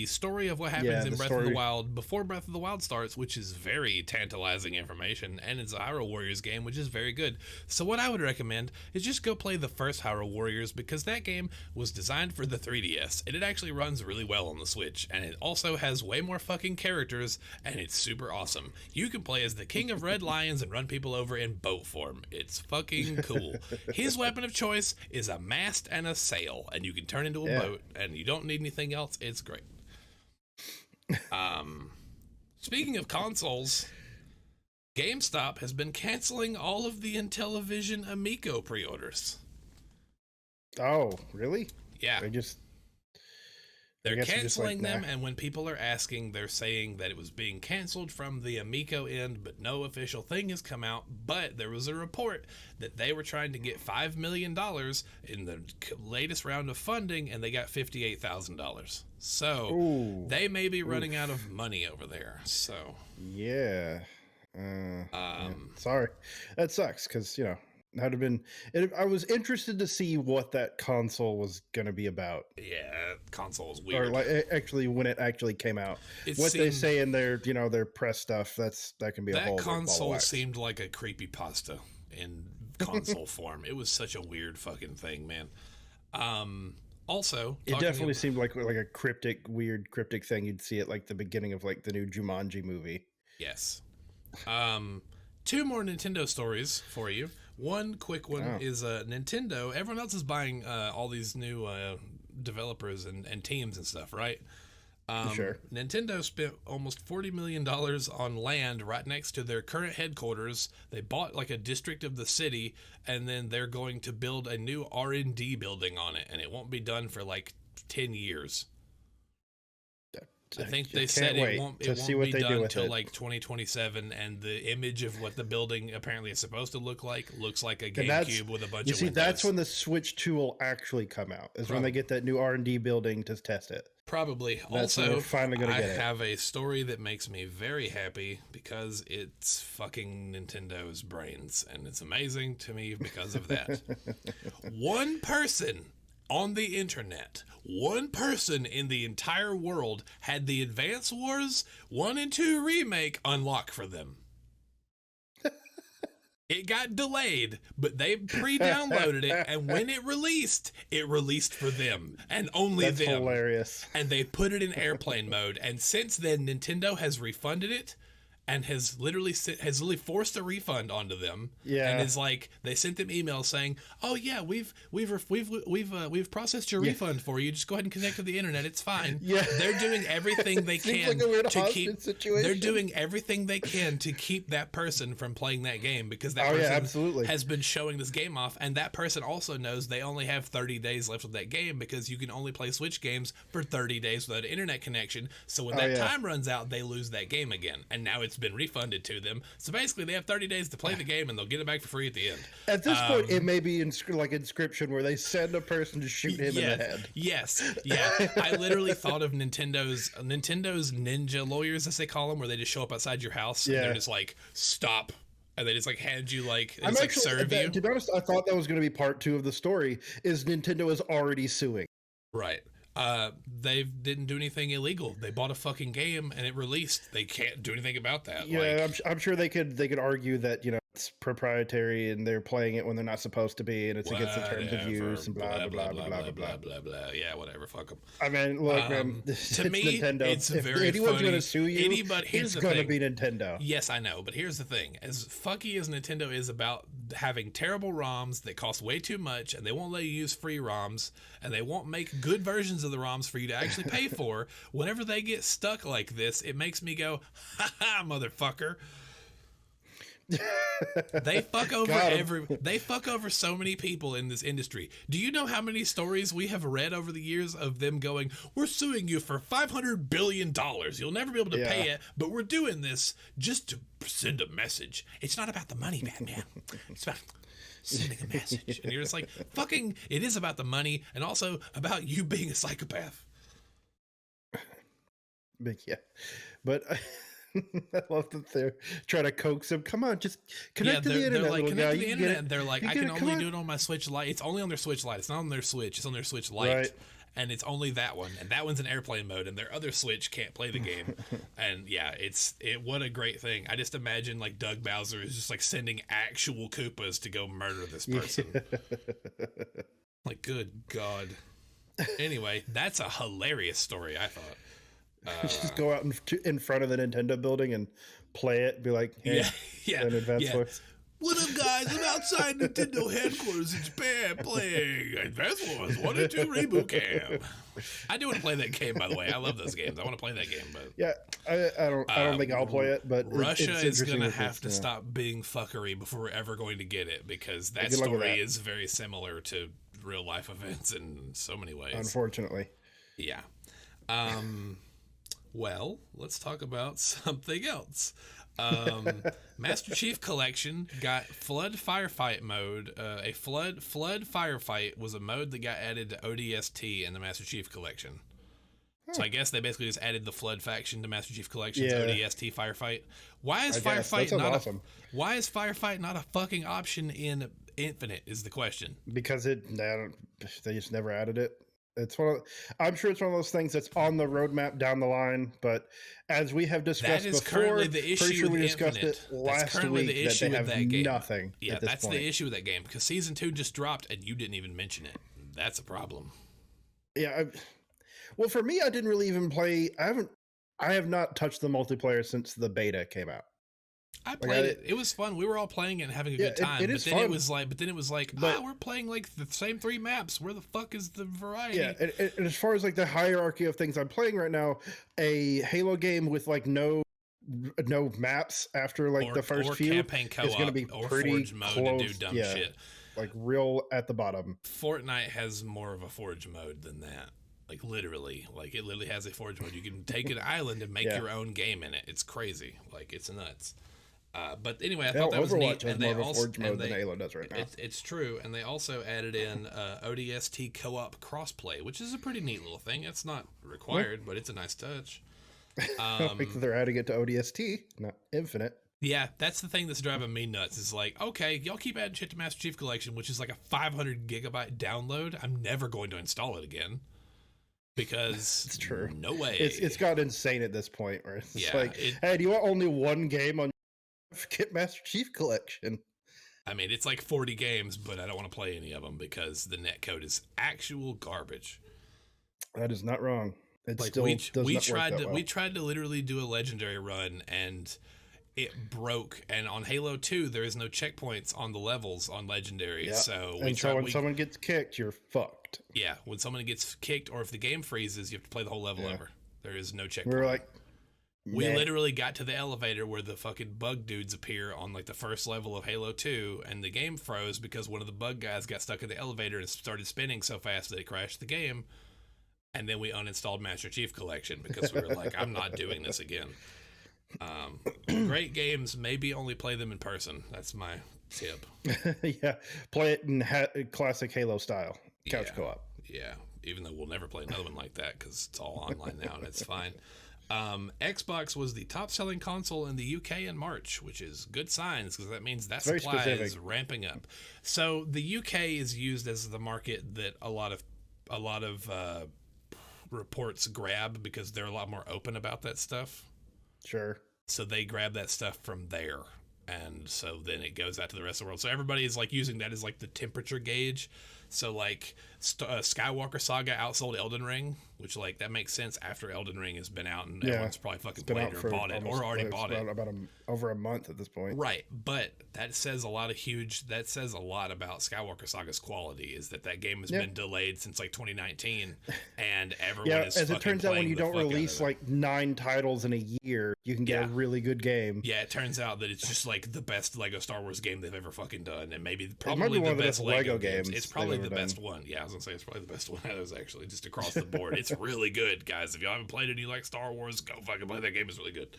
story of what happens in Breath of the Wild before Breath of the Wild starts, which is very tantalizing information, and it's a Hyrule Warriors game, which is very good. So what I would recommend is just go play the first Hyrule Warriors, because that game was designed for the 3DS, and it actually runs really well on the Switch, and it also has way more fucking characters, and it's super awesome. You can play as the King of Red Lions and run people over in boat form. It's fucking cool. His weapon of choice is a mast and a sail, and you can turn into a boat, and you don't need anything else. It's great. Speaking of consoles, GameStop has been canceling all of the Intellivision Amico pre-orders. Oh, really? Yeah. They're canceling them, and when people are asking, they're saying that it was being canceled from the Amico end, but no official thing has come out. But there was a report that they were trying to get $5 million in the latest round of funding, and they got $58,000. So they may be running out of money over there. So yeah. Sorry, that sucks because I'd have been. I was interested to see what that console was going to be about. Yeah, console is weird. Or actually, when it actually came out, they say in their their press stuff, that can be a whole. That console seemed like a creepypasta in console form. It was such a weird fucking thing, man. Also, it definitely seemed like a weird cryptic thing. You'd see it the beginning of the new Jumanji movie. Yes. Two more Nintendo stories for you. One quick one is Nintendo. Everyone else is buying all these new developers and teams and stuff, right? Sure. Nintendo spent almost $40 million on land right next to their current headquarters. They bought a district of the city, and then they're going to build a new R&D building on it, and it won't be done for 10 years. I think they said it won't be done until 2027, and the image of what the building apparently is supposed to look like looks like a GameCube with a bunch of windows. That's when the Switch 2 will actually come out, when they get that new R&D building to test it. Probably. Also, we're finally gonna get it. I have a story that makes me very happy because it's fucking Nintendo's brains, and it's amazing to me because of that. One person on the internet, one person in the entire world had the Advance Wars 1 and 2 remake unlock for them. It got delayed, but they pre-downloaded it, and when it released for them and only That's them. hilarious. And they put it in airplane mode, and since then Nintendo has refunded it and has literally forced a refund onto them. Yeah, and is like, they sent them emails saying, "Oh yeah, we've processed your refund for you. Just go ahead and connect to the internet. It's fine." Yeah, they're doing everything they can like a weird to keep. situation. They're doing everything they can to keep that person from playing that game, because that person has been showing this game off, and that person also knows they only have 30 days left of that game, because you can only play Switch games for 30 days without an internet connection. So when that time runs out, they lose that game again, and now it's been refunded to them. So basically, they have 30 days to play the game, and they'll get it back for free at the end. At this point, it may be like Inscription, where they send a person to shoot him in the head. Yes, yeah. I literally thought of Nintendo's ninja lawyers, as they call them, where they just show up outside your house and they're just like, "Stop." And they just like hand you like, it's like serve you. To be honest, I thought that was going to be part 2 of the story. Is Nintendo is already suing? Right. They didn't do anything illegal. They bought a fucking game and it released. They can't do anything about that. Yeah, I'm sure they could argue that, you know, it's proprietary and they're playing it when they're not supposed to be, and it's against the terms of use and blah blah blah. Yeah, whatever. Fuck them. I mean, look, man. To me, Nintendo. it's if very anyone's funny. Going to sue you, Here's it's going to be Nintendo. Yes, I know, but here's the thing: as fucky as Nintendo is about having terrible ROMs that cost way too much, and they won't let you use free ROMs, and they won't make good versions of the ROMs for you to actually pay for. Whenever they get stuck like this, it makes me go, "Ha ha, motherfucker." They fuck over so many people in this industry. Do you know how many stories we have read over the years of them going, "We're suing you for $500 billion. You'll never be able to pay it, but we're doing this just to send a message. It's not about the money, Batman. It's about sending a message." And you're just like, fucking, it is about the money, and also about you being a psychopath. But I love that they're trying to coax him. Come on, just connect to the internet. They're like, connect to the internet. They're like, I can only do it on my Switch Lite. It's only on their Switch Lite. It's not on their Switch. It's on their Switch Lite. Right. And it's only that one. And that one's in airplane mode. And their other Switch can't play the game. And yeah, what a great thing. I just imagine like Doug Bowser is just like sending actual Koopas to go murder this person. Like, good God. Anyway, that's a hilarious story, I thought. Just go out in front of the Nintendo building and play it. Be like, hey, an advanced voice. What up, guys? I'm outside Nintendo headquarters in Japan playing Advance Wars 1 and 2 Reboot Camp. I do want to play that game, by the way. I love those games. I want to play that game, but yeah, I don't think I'll play it. But Russia is going to have to stop being fuckery before we're ever going to get it, because that story is very similar to real life events in so many ways. Unfortunately, yeah. Well, let's talk about something else. Master Chief Collection got Flood Firefight mode. A Flood Firefight was a mode that got added to ODST in the Master Chief Collection. So I guess they basically just added the Flood faction to Master Chief Collection's ODST Firefight. Why is Firefight not a fucking option in Infinite? Is the question. Because they just never added it. I'm sure it's one of those things that's on the roadmap down the line, but as we have discussed before, the issue pretty sure we with discussed Infinite. it last week the issue that they have that game. Nothing. Yeah, that's the issue with that game, because Season 2 just dropped and you didn't even mention it. That's a problem. Yeah. Well, for me, I didn't really even play. I have not touched the multiplayer since the beta came out. I played it. It was fun. We were all playing it and having a good time. But then it was like, we're playing like the same 3 maps. Where the fuck is the variety? Yeah, and as far as like the hierarchy of things I'm playing right now, a Halo game with like no maps after like the first few campaign co-op, is going to be pretty Forge mode close. To do dumb shit. Like real at the bottom. Fortnite has more of a Forge mode than that. Like literally, it literally has a Forge mode. You can take an island and make your own game in it. It's crazy. Like, it's nuts. But anyway, I thought that was neat. And they also Forge mode than Halo does right now. It's true, and they also added in ODST co-op crossplay, which is a pretty neat little thing. It's not required, but it's a nice touch. They're adding it to ODST, not Infinite. Yeah, that's the thing that's driving me nuts. Is like, okay, y'all keep adding shit to Master Chief Collection, which is like a 500 gigabyte download. I'm never going to install it again. Because it's true. No way. It's gotten insane at this point. Where it's like, hey, do you want only one game on get Master Chief Collection? I mean, it's like 40 games, but I don't want to play any of them because the netcode is actual garbage. That is not wrong. It Like still does not work that well. We tried to literally do a legendary run, and it broke. And on Halo 2, there is no checkpoints on the levels on legendary. Yeah. So when someone gets kicked, you're fucked. Yeah, when someone gets kicked, or if the game freezes, you have to play the whole level over. There is no checkpoint. We're like, we literally got to the elevator where the fucking bug dudes appear on like the first level of Halo 2, and the game froze because one of the bug guys got stuck in the elevator and started spinning so fast that it crashed the game. And then we uninstalled Master Chief Collection because we were like, I'm not doing this again. Great games, maybe only play them in person. That's my tip. Yeah, play it in classic Halo style, couch co-op. Yeah, even though we'll never play another one like that because it's all online now and it's fine. Xbox was the top-selling console in the UK in March, which is good signs because that means that supply is ramping up. So the UK is used as the market that a lot of reports grab because they're a lot more open about that stuff. Sure. So they grab that stuff from there, and so then it goes out to the rest of the world. So everybody is like using that as like the temperature gauge. So like Skywalker Saga outsold Elden Ring, which like that makes sense after Elden Ring has been out and everyone's probably fucking played it or bought it or already bought it. About over a month at this point. Right, but that says a lot about Skywalker Saga's quality is that game has been delayed since like 2019 and everyone is as it turns out, when you don't release like 9 titles in a year, you can get a really good game. Yeah, it turns out that it's just like the best Lego Star Wars game they've ever fucking done, and probably the best Lego games. It's probably the best one. Yeah, I was gonna say it's probably the best one out of those, actually, just across the board. It's really good, guys. If y'all haven't played it and you like Star Wars, go fucking play that game. It's really good.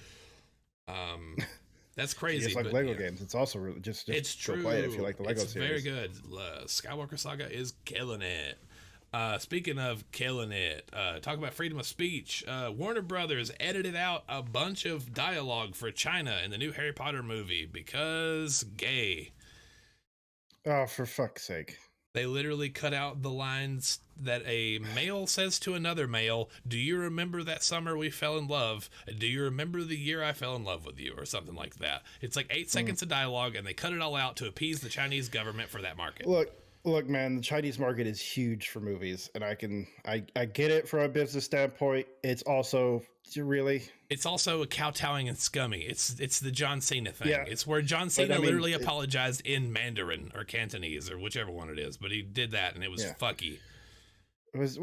That's crazy. It's like Lego games. It's also really just it's true. Play it if you like the Lego series. Very good. Skywalker Saga is killing it. Speaking of killing it, talk about freedom of speech. Warner Brothers edited out a bunch of dialogue for China in the new Harry Potter movie because gay. Oh, for fuck's sake. They literally cut out the lines that a male says to another male, "Do you remember that summer we fell in love? Do you remember the year I fell in love with you?" Or something like that. It's like 8 seconds of dialogue, and they cut it all out to appease the Chinese government for that market. Look, man, the Chinese market is huge for movies, and I get it from a business standpoint. It's also a kowtowing and scummy. It's the John Cena thing. Yeah. It's where John Cena literally apologized in Mandarin or Cantonese or whichever one it is, but he did that and it was fucky. It's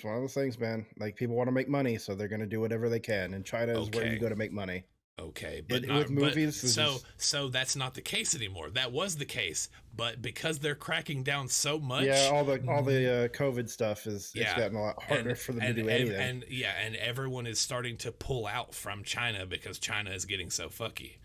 one of those things, man. Like, people want to make money, so they're going to do whatever they can, and China is where you go to make money. Okay, but with movies, so that's not the case anymore. That was the case, but because they're cracking down so much, all the COVID stuff it's gotten a lot harder for them to do anything. And everyone is starting to pull out from China because China is getting so fucky.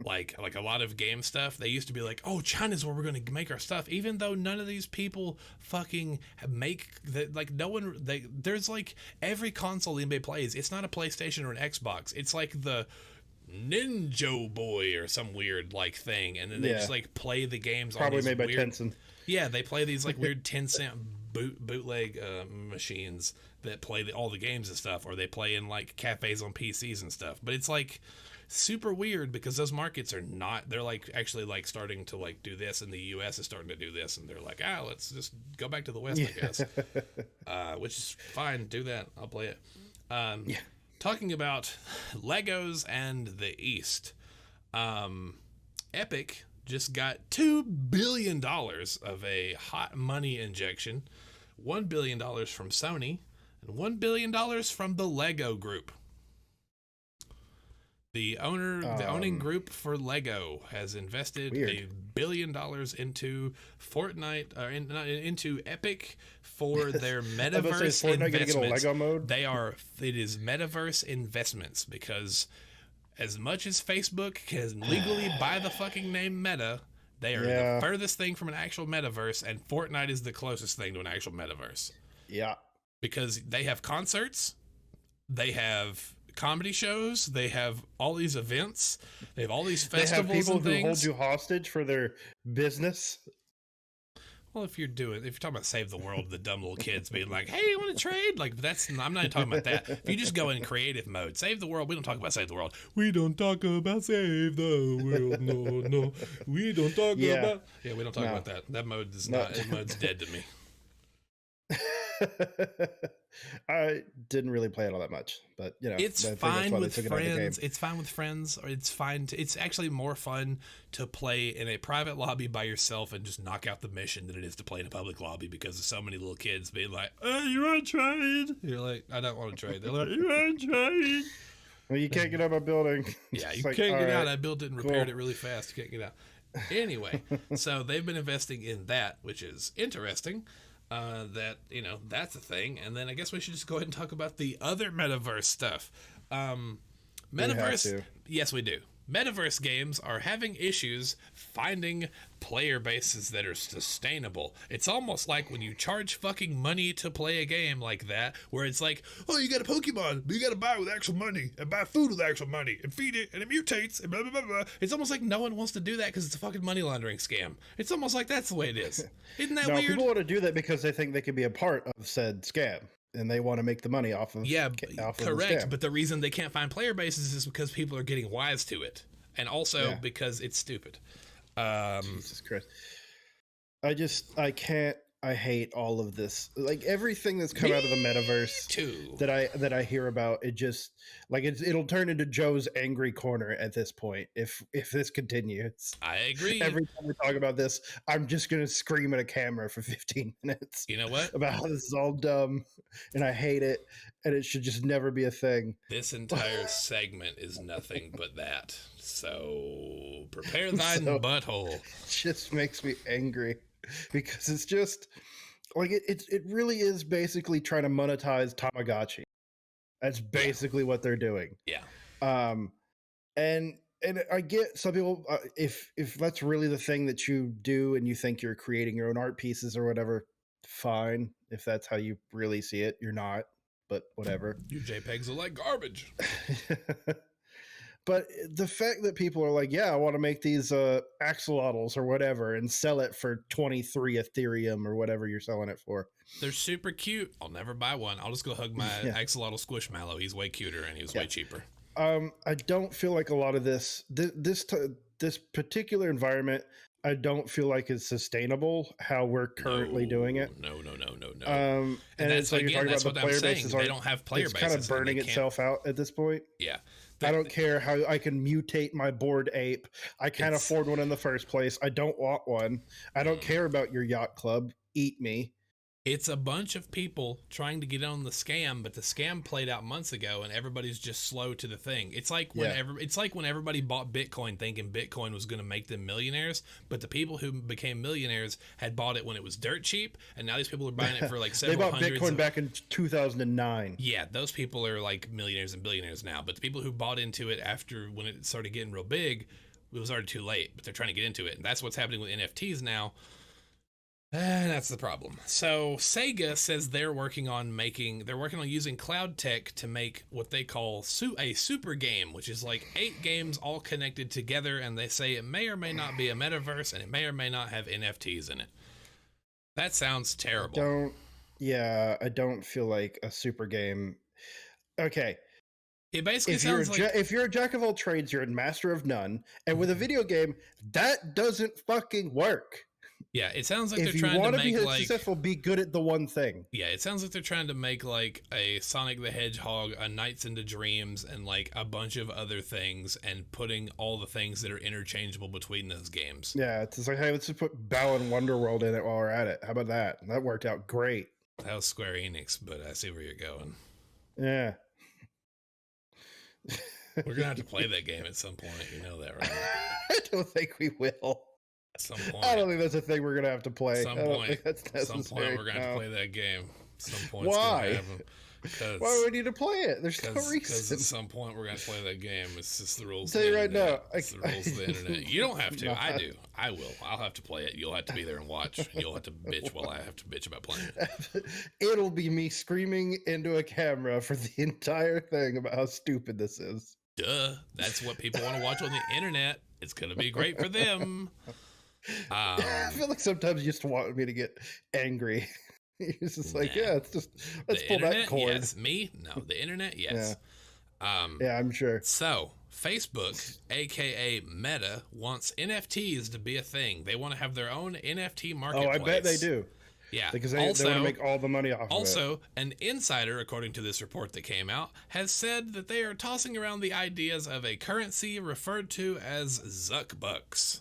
like a lot of game stuff, they used to be like, oh, China's where we're going to make our stuff, even though none of these people fucking make like no one there's like every console the NBA plays, it's not a PlayStation or an Xbox, it's like the Ninja Boy or some weird like thing, and then they just like play the games probably on made by Tencent. Yeah, they play these like weird 10-cent bootleg machines that play all the games and stuff, or they play in like cafes on PCs and stuff, but it's like super weird because those markets are not, they're like actually like starting to like do this, and the US is starting to do this, and they're like, let's just go back to the West, I guess. Which is fine, do that, I'll play it. Talking about Legos and the East, Epic just got $2 billion of a hot money injection, $1 billion from Sony, and $1 billion from the Lego Group. The owning group for Lego has invested $1 billion into Fortnite, into Epic for their metaverse investments. Get a Lego mode? It is metaverse investments, because as much as Facebook can legally buy the fucking name Meta, they are the furthest thing from an actual metaverse, and Fortnite is the closest thing to an actual metaverse. Yeah. Because they have concerts, they have comedy shows, they have all these events, they have all these festivals. They have people and things. Who hold you hostage for their business. Well, if you're talking about save the world, the dumb little kids being like, "Hey, you want to trade?" Like I'm not even talking about that. If you just go in creative mode, save the world. We don't talk about save the world. We don't talk about save the world. No, we don't talk about. Yeah, we don't talk about that. That mode is not. That mode's dead to me. I didn't really play it all that much, but it's fine with friends. It's fine with friends, or it's fine. It's actually more fun to play in a private lobby by yourself and just knock out the mission than it is to play in a public lobby because of so many little kids being like, "Oh, you want to trade?" You're like, "I don't want to trade." They're like, "You want to trade?" Well, you can't get out my building. Yeah, you can't get out. I built it and repaired it really fast. You can't get out. Anyway, so they've been investing in that, which is interesting. That's a thing. And then I guess we should just go ahead and talk about the other metaverse stuff. Metaverse, yes, we do. Metaverse games are having issues finding player bases that are sustainable. It's almost like when you charge fucking money to play a game like that, where it's like, oh, you got a Pokemon, but you got to buy it with actual money and buy food with actual money and feed it and it mutates and blah, blah, blah, blah. It's almost like no one wants to do that because it's a fucking money laundering scam. It's almost like that's the way it is. Isn't that weird? People want to do that because they think they can be a part of said scam. And they want to make the money off of correct. But the reason they can't find player bases is because people are getting wise to it, and also because it's stupid. Jesus Christ! I can't. I hate all of this. Like everything that's come out of the metaverse too. that I hear about, it just like it'll turn into Joe's angry corner at this point if this continues. I agree. Every time we talk about this, I'm just gonna scream at a camera for 15 minutes. You know what? About how this is all dumb, and I hate it, and it should just never be a thing. This entire segment is nothing but that. So prepare thine butthole. It just makes me angry. Because it's just like it really is basically trying to monetize Tamagotchi. That's basically what they're doing. Yeah. And I get some people if that's really the thing that you do and you think you're creating your own art pieces or whatever, fine. If that's how you really see it, you're not. But whatever. Your JPEGs are like garbage. But the fact that people are like, yeah, I want to make these axolotls or whatever and sell it for 23 Ethereum or whatever you're selling it for. They're super cute. I'll never buy one. I'll just go hug my axolotl squishmallow. He's way cuter and he's way cheaper. I don't feel like a lot of this particular environment, I don't feel like it's sustainable how we're currently doing it. No. And that's like you're talking about the player bases. They don't have player bases. It's kind of burning itself out at this point. Yeah. I don't care how I can mutate my Bored Ape. I can't afford one in the first place. I don't want one. I don't care about your yacht club. Eat me. It's a bunch of people trying to get on the scam, but the scam played out months ago, and everybody's just slow to the thing. It's like when everybody bought Bitcoin, thinking Bitcoin was going to make them millionaires, but the people who became millionaires had bought it when it was dirt cheap, and now these people are buying it for like several hundreds. They bought Bitcoin back in 2009. Yeah, those people are like millionaires and billionaires now, but the people who bought into it after when it started getting real big, it was already too late. But they're trying to get into it, and that's what's happening with NFTs now. And that's the problem. So Sega says they're working on using cloud tech to make what they call a super game, which is like 8 games all connected together, and they say it may or may not be a metaverse, and it may or may not have NFTs in it. That sounds terrible. I don't feel like a super game. Okay. It basically sounds like if you're a jack of all trades, you're a master of none, and with a video game, that doesn't fucking work. Yeah, it sounds like they're trying to make be successful, be good at the one thing. Yeah, it sounds like they're trying to make like a Sonic the Hedgehog, a Nights into Dreams, and like a bunch of other things, and putting all the things that are interchangeable between those games. Yeah, it's like, hey, let's just put Balan Wonderworld in it while we're at it. How about that? That worked out great. That was Square Enix, but I see where you're going. Yeah. We're gonna have to play that game at some point. You know that, right? I don't think we will. Some point. I don't think that's a thing we're gonna have to play. Some point we're gonna have to play that game. Some point. Why? Why would we need to play it? There's no reason. Because at some point we're gonna play that game. It's just the rules. I'll tell you right now. It's the rules of the internet. You don't have to. I do. I will. I'll have to play it. You'll have to be there and watch. And you'll have to bitch while I have to bitch about playing it. It'll be me screaming into a camera for the entire thing about how stupid this is. Duh. That's what people want to watch on the internet. It's gonna be great for them. I feel like sometimes you just want me to get angry. It's just like, yeah, it's just let's pull internet, that cord. Yes. Me? No. The internet? Yes. Yeah, I'm sure. So, Facebook, aka Meta, wants NFTs to be a thing. They want to have their own NFT marketplace. Oh, I bet they do. Yeah. Because they want to make all the money off of it. Also, an insider, according to this report that came out, has said that they are tossing around the ideas of a currency referred to as Zuckbucks.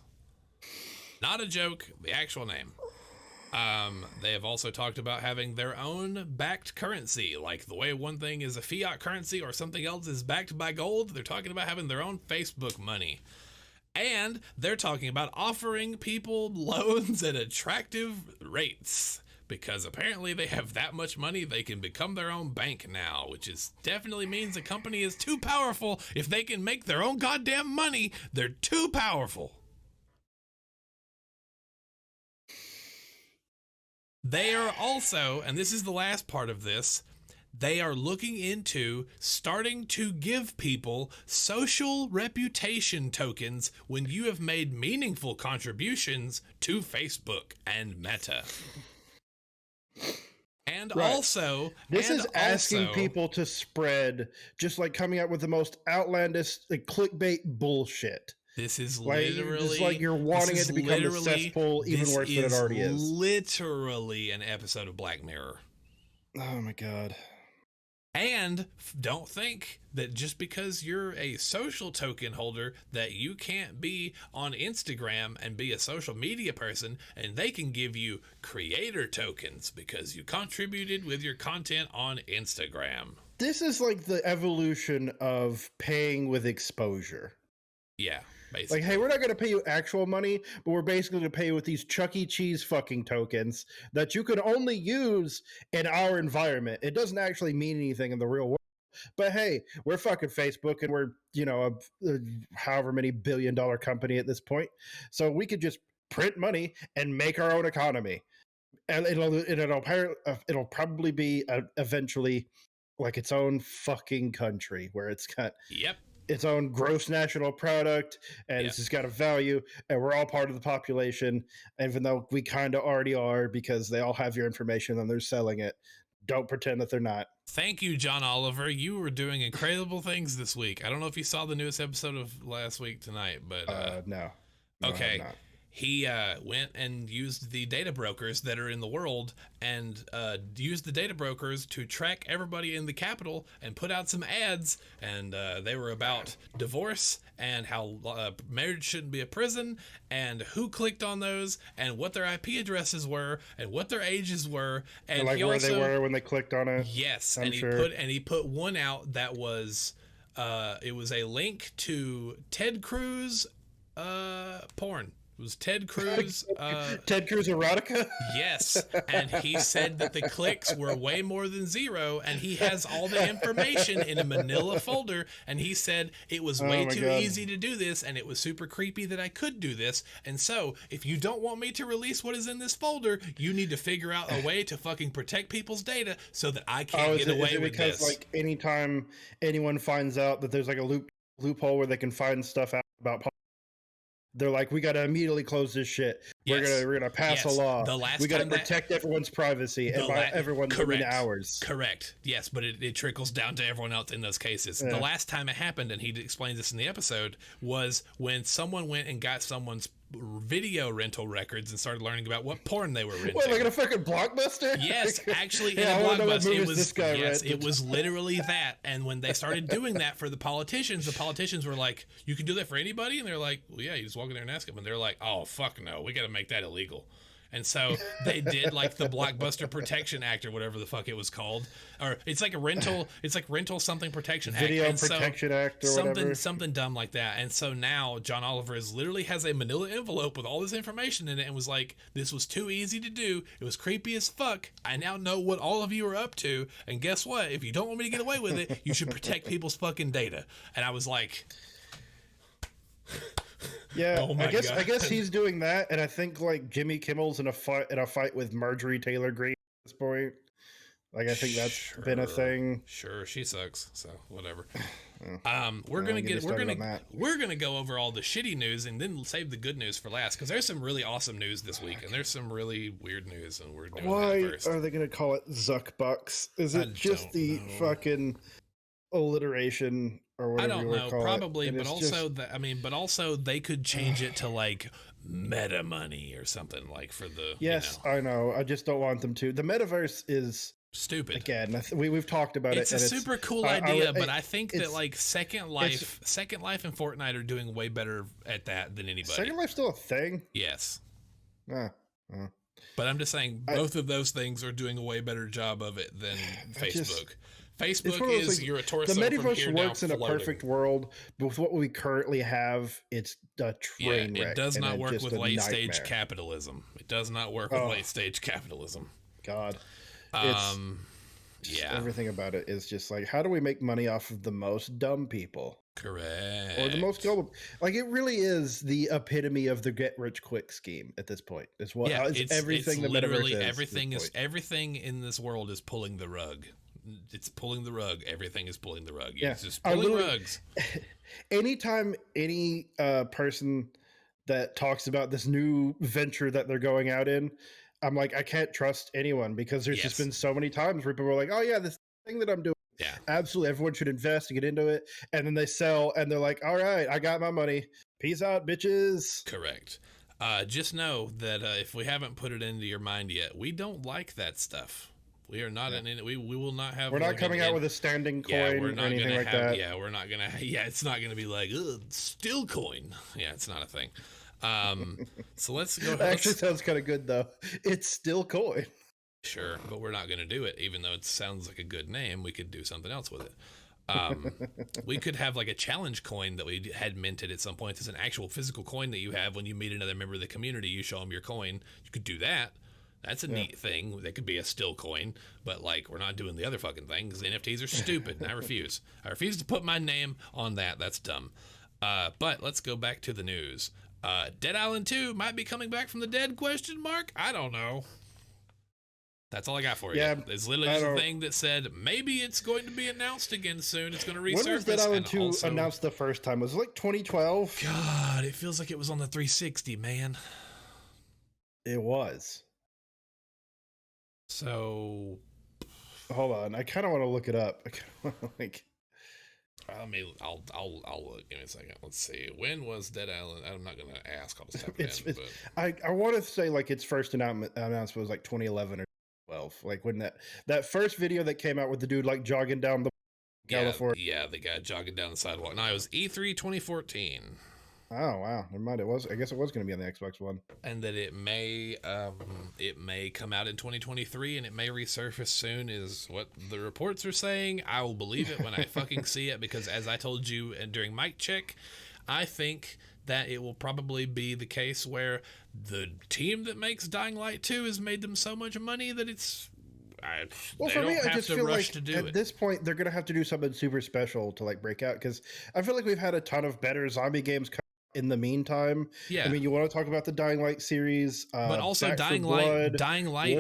Not a joke, the actual name. They have also talked about having their own backed currency, like the way one thing is a fiat currency or something else is backed by gold. They're talking about having their own Facebook money. And they're talking about offering people loans at attractive rates, because apparently they have that much money they can become their own bank now, which is definitely means a company is too powerful. If they can make their own goddamn money, they're too powerful. They are also, and this is the last part of this, they are looking into starting to give people social reputation tokens when you have made meaningful contributions to Facebook and Meta. And right. Also, this is asking people to spread, just like coming out with the most outlandish like, clickbait bullshit. This is literally just like you're wanting it to become a cesspool even worse than it already is. Literally an episode of Black Mirror. Oh my god. And don't think that just because you're a social token holder that you can't be on Instagram and be a social media person and they can give you creator tokens because you contributed with your content on Instagram. This is like the evolution of paying with exposure. Yeah. Basically. Like, hey, we're not going to pay you actual money, but we're basically going to pay you with these Chuck E. Cheese fucking tokens that you can only use in our environment. It doesn't actually mean anything in the real world. But hey, we're fucking Facebook and we're, you know, a however many billion-dollar company at this point. So we could just print money and make our own economy. And it'll probably be eventually like its own fucking country where it's got its own gross national product and it's just got a value and we're all part of the population, even though we kind of already are because they all have your information and they're selling it. Don't pretend that they're not. Thank you, John Oliver. You were doing incredible things this week. I don't know if you saw the newest episode of last week tonight, but no. Okay. He went and used the data brokers that are in the world and used the data brokers to track everybody in the Capitol and put out some ads. And they were about divorce and how marriage shouldn't be a prison and who clicked on those and what their IP addresses were and what their ages were. And like where they were when they clicked on it. Yes. And he put one out that was, it was a link to Ted Cruz porn. It was Ted Cruz. Ted Cruz erotica? Yes. And he said that the clicks were way more than zero. And he has all the information in a manila folder. And he said it was way too easy to do this. And it was super creepy that I could do this. And so if you don't want me to release what is in this folder, you need to figure out a way to fucking protect people's data so that I can't get away with this. Because like anytime anyone finds out that there's like a loophole where they can find stuff out about they're like, we got to immediately close this shit. We're gonna pass a law. We got to protect everyone's privacy, and by everyone, mean ours. Correct. Yes, but it trickles down to everyone else in those cases. Yeah. The last time it happened, and he explains this in the episode, was when someone went and got someone's video rental records and started learning about what porn they were renting. What, like in a fucking Blockbuster? Yes, actually in a Blockbuster. It was literally that. And when they started doing that for the politicians were like, you can do that for anybody? And they're like, well, yeah, you just walk in there and ask them. And they're like, oh, fuck no, we got to make that illegal. And so they did like the Blockbuster Protection Act or whatever the fuck it was called, or it's like rental something protection act, Video Protection Act or whatever, something dumb like that. And so now John Oliver literally has a manila envelope with all this information in it and was like, this was too easy to do. It was creepy as fuck. I now know what all of you are up to. And guess what? If you don't want me to get away with it, you should protect people's fucking data. And I was like, yeah, oh I guess he's doing that, and I think like Jimmy Kimmel's in a fight with Marjorie Taylor Greene at this point. Like, I think that's been a thing. Sure, she sucks. So whatever. We're gonna go over all the shitty news and then save the good news for last, because there's some really awesome news this week and there's some really weird news, and we're doing Why that first. Are they gonna call it Zuckbucks? Is it just the fucking alliteration or whatever? I don't know, probably, but also but also they could change it to like meta money or something, like for the I know. I just don't want them to. The metaverse is stupid. Again, we've talked about it. It's a super cool idea, but I think that like Second Life and Fortnite are doing way better at that than anybody. Second Life's still a thing? Yes. But I'm just saying both of those things are doing a way better job of it than Facebook. Facebook is you're a torso. The metaverse works in a perfect world, but with what we currently have, it's a train wreck. It does not work with late stage capitalism. It does not work with late stage capitalism. God. Everything about it is just like, how do we make money off of the most dumb people? Correct. Or the most gullible. Like, it really is the epitome of the get rich quick scheme at this point. It's what it's everything. It's the metaverse is. Everything in this world is pulling the rug. It's pulling the rug. Everything is pulling the rug. Yeah. It's just pulling rugs. Anytime any person that talks about this new venture that they're going out in, I'm like, I can't trust anyone, because there's just been so many times where people are like, oh yeah, this thing that I'm doing, absolutely everyone should invest and get into it, and then they sell and they're like, all right, I got my money, peace out, bitches. Correct. Just know that if we haven't put it into your mind yet, we don't like that stuff. We are not we will not have. We're not coming out with a standing coin or anything like that. Yeah, we're not gonna. Yeah, it's not gonna be like still coin. Yeah, it's not a thing. So let's go. That actually sounds kind of good though. It's still coin. Sure, but we're not gonna do it. Even though it sounds like a good name, we could do something else with it. We could have like a challenge coin that we had minted at some point. It's an actual physical coin that you have when you meet another member of the community. You show them your coin. You could do that. That's a neat thing. That could be a still coin, but like, we're not doing the other fucking thing because NFTs are stupid, and I refuse. I refuse to put my name on that. That's dumb. But let's go back to the news. Dead Island 2 might be coming back from the dead, ? I don't know. That's all I got for you. It's literally just a thing that said maybe it's going to be announced again soon. It's going to resurface. When was Dead Island 2 announced the first time? Was it like 2012? God, it feels like it was on the 360, man. It was. So, hold on. I kind of want to look it up. Like, I'll look. Give me a second. Let's see. When was Dead Island? I'm not gonna ask. I'll just type it in. I want to say like its first announcement was like 2011 or 12. Like when that first video that came out with the dude like jogging down the California. Yeah, the guy jogging down the sidewalk. No, it was E3 2014. Oh wow, never mind. I guess it was going to be on the Xbox One. And that it may come out in 2023, and it may resurface soon, is what the reports are saying. I will believe it when I fucking see it, because as I told you during mic check, I think that it will probably be the case where the team that makes Dying Light 2 has made them so much money that it's. For me, I just feel like at this point they're going to have to do something super special to like break out, because I feel like we've had a ton of better zombie games in the meantime. Yeah, I mean, you want to talk about the Dying Light series, but also Dying Light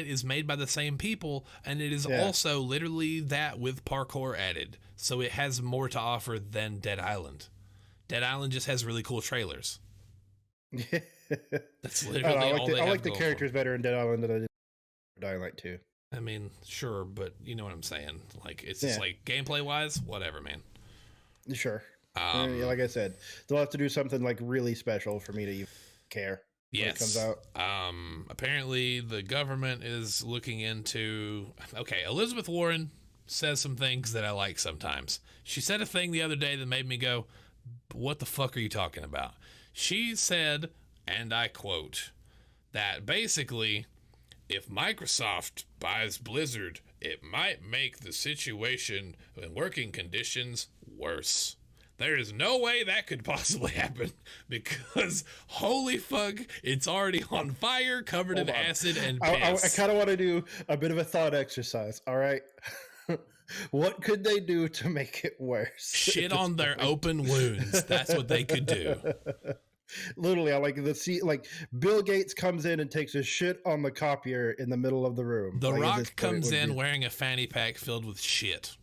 is made by the same people, and it is also literally that with parkour added, so it has more to offer than Dead Island. Dead Island just has really cool trailers. That's literally I like the characters better in Dead Island than I did in Dying Light 2. I mean, sure, but you know what I'm saying. Like, it's just like gameplay wise, whatever, man. Sure. Like I said, they'll have to do something like really special for me to even care when it comes out. Apparently the government is looking into. Okay, Elizabeth Warren says some things that I like sometimes. She said a thing the other day that made me go, "What the fuck are you talking about?" She said, and I quote, that basically, if Microsoft buys Blizzard, it might make the situation and working conditions worse. There is no way that could possibly happen, because holy fuck, it's already on fire, covered in acid and piss. I kind of want to do a bit of a thought exercise. All right. What could they do to make it worse? Shit on their open wounds. That's what they could do. Literally, I like like Bill Gates comes in and takes a shit on the copier in the middle of the room. The like, Rock comes in wearing a fanny pack filled with shit.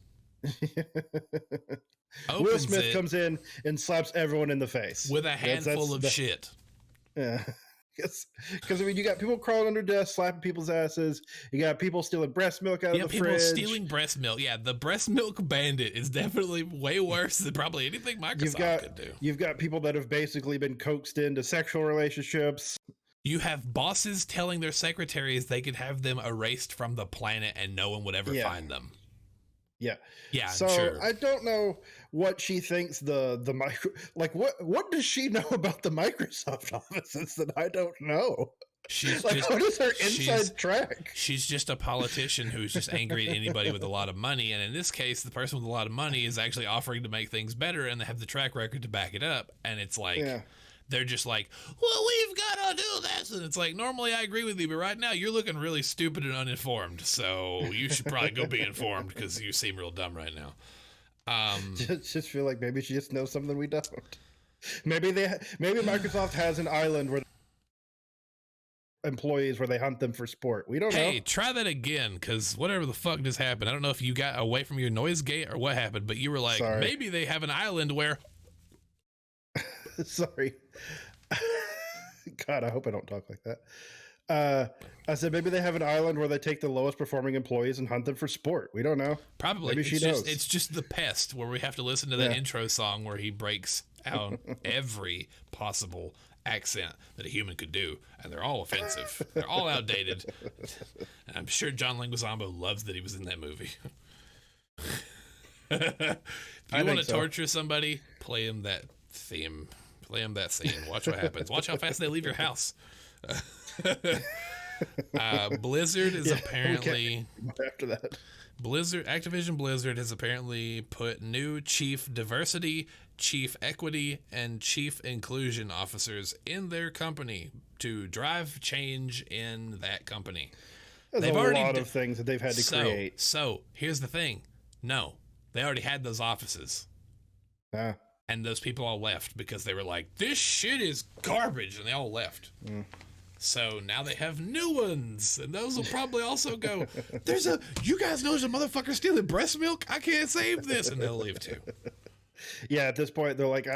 Will Smith comes in and slaps everyone in the face with a handful of shit. Yeah. Because I mean, you got people crawling under desks, slapping people's asses. You got people stealing breast milk out of the fridge. Yeah, people stealing breast milk. Yeah, the breast milk bandit is definitely way worse than probably anything Microsoft could do. You've got people that have basically been coaxed into sexual relationships. You have bosses telling their secretaries they could have them erased from the planet and no one would ever find them. Yeah. So I don't know what she thinks the micro, like what does she know about the Microsoft offices that I don't know? She's like, what is her inside track? She's just a politician who's just angry at anybody with a lot of money, and in this case, the person with a lot of money is actually offering to make things better, and they have the track record to back it up. And it's like they're just like, well, we've got to do this, and it's like, normally I agree with you, but right now you're looking really stupid and uninformed, so you should probably go be informed because you seem real dumb right now. Just feel like maybe she just knows something we don't. Maybe Microsoft has an island where employees where they hunt them for sport. We don't know. Hey, try that again, because whatever the fuck just happened, I don't know if you got away from your noise gate or what happened, but you were like, maybe they have an island where... Sorry. God, I hope I don't talk like that. I said maybe they have an island where they take the lowest performing employees and hunt them for sport. We don't know. Probably. Maybe she knows. It's just The Pest, where we have to listen to that intro song where he breaks out every possible accent that a human could do, and they're all offensive. They're all outdated. And I'm sure John Leguizamo loves that he was in that movie. If you want to torture somebody, play him that theme. Play him that scene. Watch what happens. Watch how fast they leave your house. Blizzard is apparently after that. Activision Blizzard has apparently put new chief diversity, chief equity, and chief inclusion officers in their company to drive change in that company. There's a lot of things that they've had to create. So here's the thing. No, they already had those offices. And those people all left because they were like, this shit is garbage, and they all left. So now they have new ones, and those will probably also go, you guys know there's a motherfucker stealing breast milk? I can't save this, and they'll leave too. Yeah, at this point, they're like,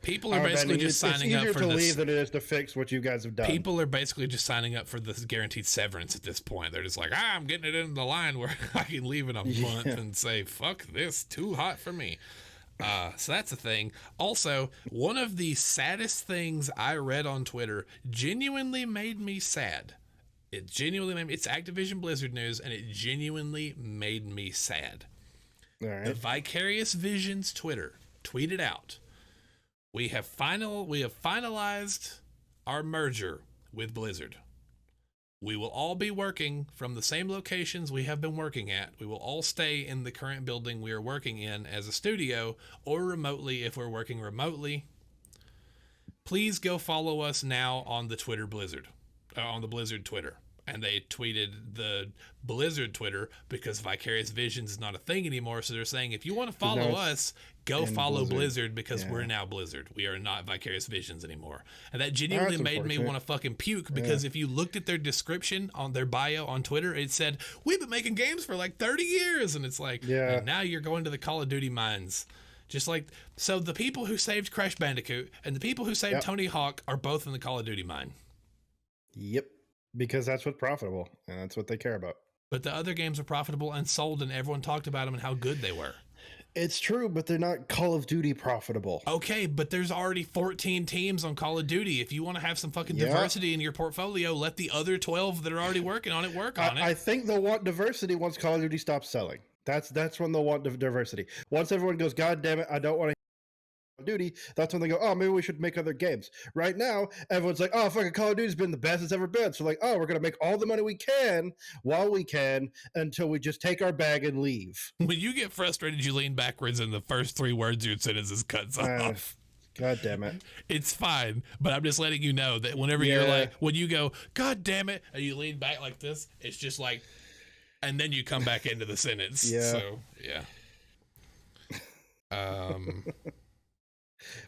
people are basically just signing up for this. It's easier to leave than it is to fix what you guys have done. People are basically just signing up for this guaranteed severance at this point. They're just like, I'm getting it in the line where I can leave in a month and say, fuck this, too hot for me. So that's a thing. Also, one of the saddest things I read on Twitter genuinely made me sad. It's Activision Blizzard news, and it genuinely made me sad. All right. The Vicarious Visions Twitter tweeted out, we have finalized our merger with Blizzard. We will all be working from the same locations we have been working at. We will all stay in the current building we are working in as a studio, or remotely if we're working remotely. Please go follow us now on the on the Blizzard Twitter. And they tweeted the Blizzard Twitter because Vicarious Visions is not a thing anymore. So they're saying, if you want to follow us, go follow Blizzard because we're now Blizzard. We are not Vicarious Visions anymore. And that genuinely made me want to fucking puke because if you looked at their description on their bio on Twitter, it said, we've been making games for like 30 years. And it's like, and now you're going to the Call of Duty mines. Just like, so the people who saved Crash Bandicoot and the people who saved Tony Hawk are both in the Call of Duty mine. Yep. Because that's what's profitable, and that's what they care about. But the other games are profitable and sold, and everyone talked about them and how good they were. It's true, but they're not Call of Duty profitable. Okay, but there's already 14 teams on Call of Duty. If you want to have some fucking diversity in your portfolio, let the other 12 that are already working on it work on it. I think they'll want diversity once Call of Duty stops selling. That's when they'll want diversity. Once everyone goes, God damn it, I don't want to Duty, that's when they go, oh, maybe we should make other games. Right now, everyone's like, oh, fucking Call of Duty's been the best it's ever been. So like, oh, we're going to make all the money we can while we can until we just take our bag and leave. When you get frustrated, you lean backwards and the first 3 words of your sentences cuts off. God damn it. It's fine, but I'm just letting you know that whenever you're like, when you go, God damn it, and you lean back like this, it's just like, and then you come back into the sentence. So, yeah.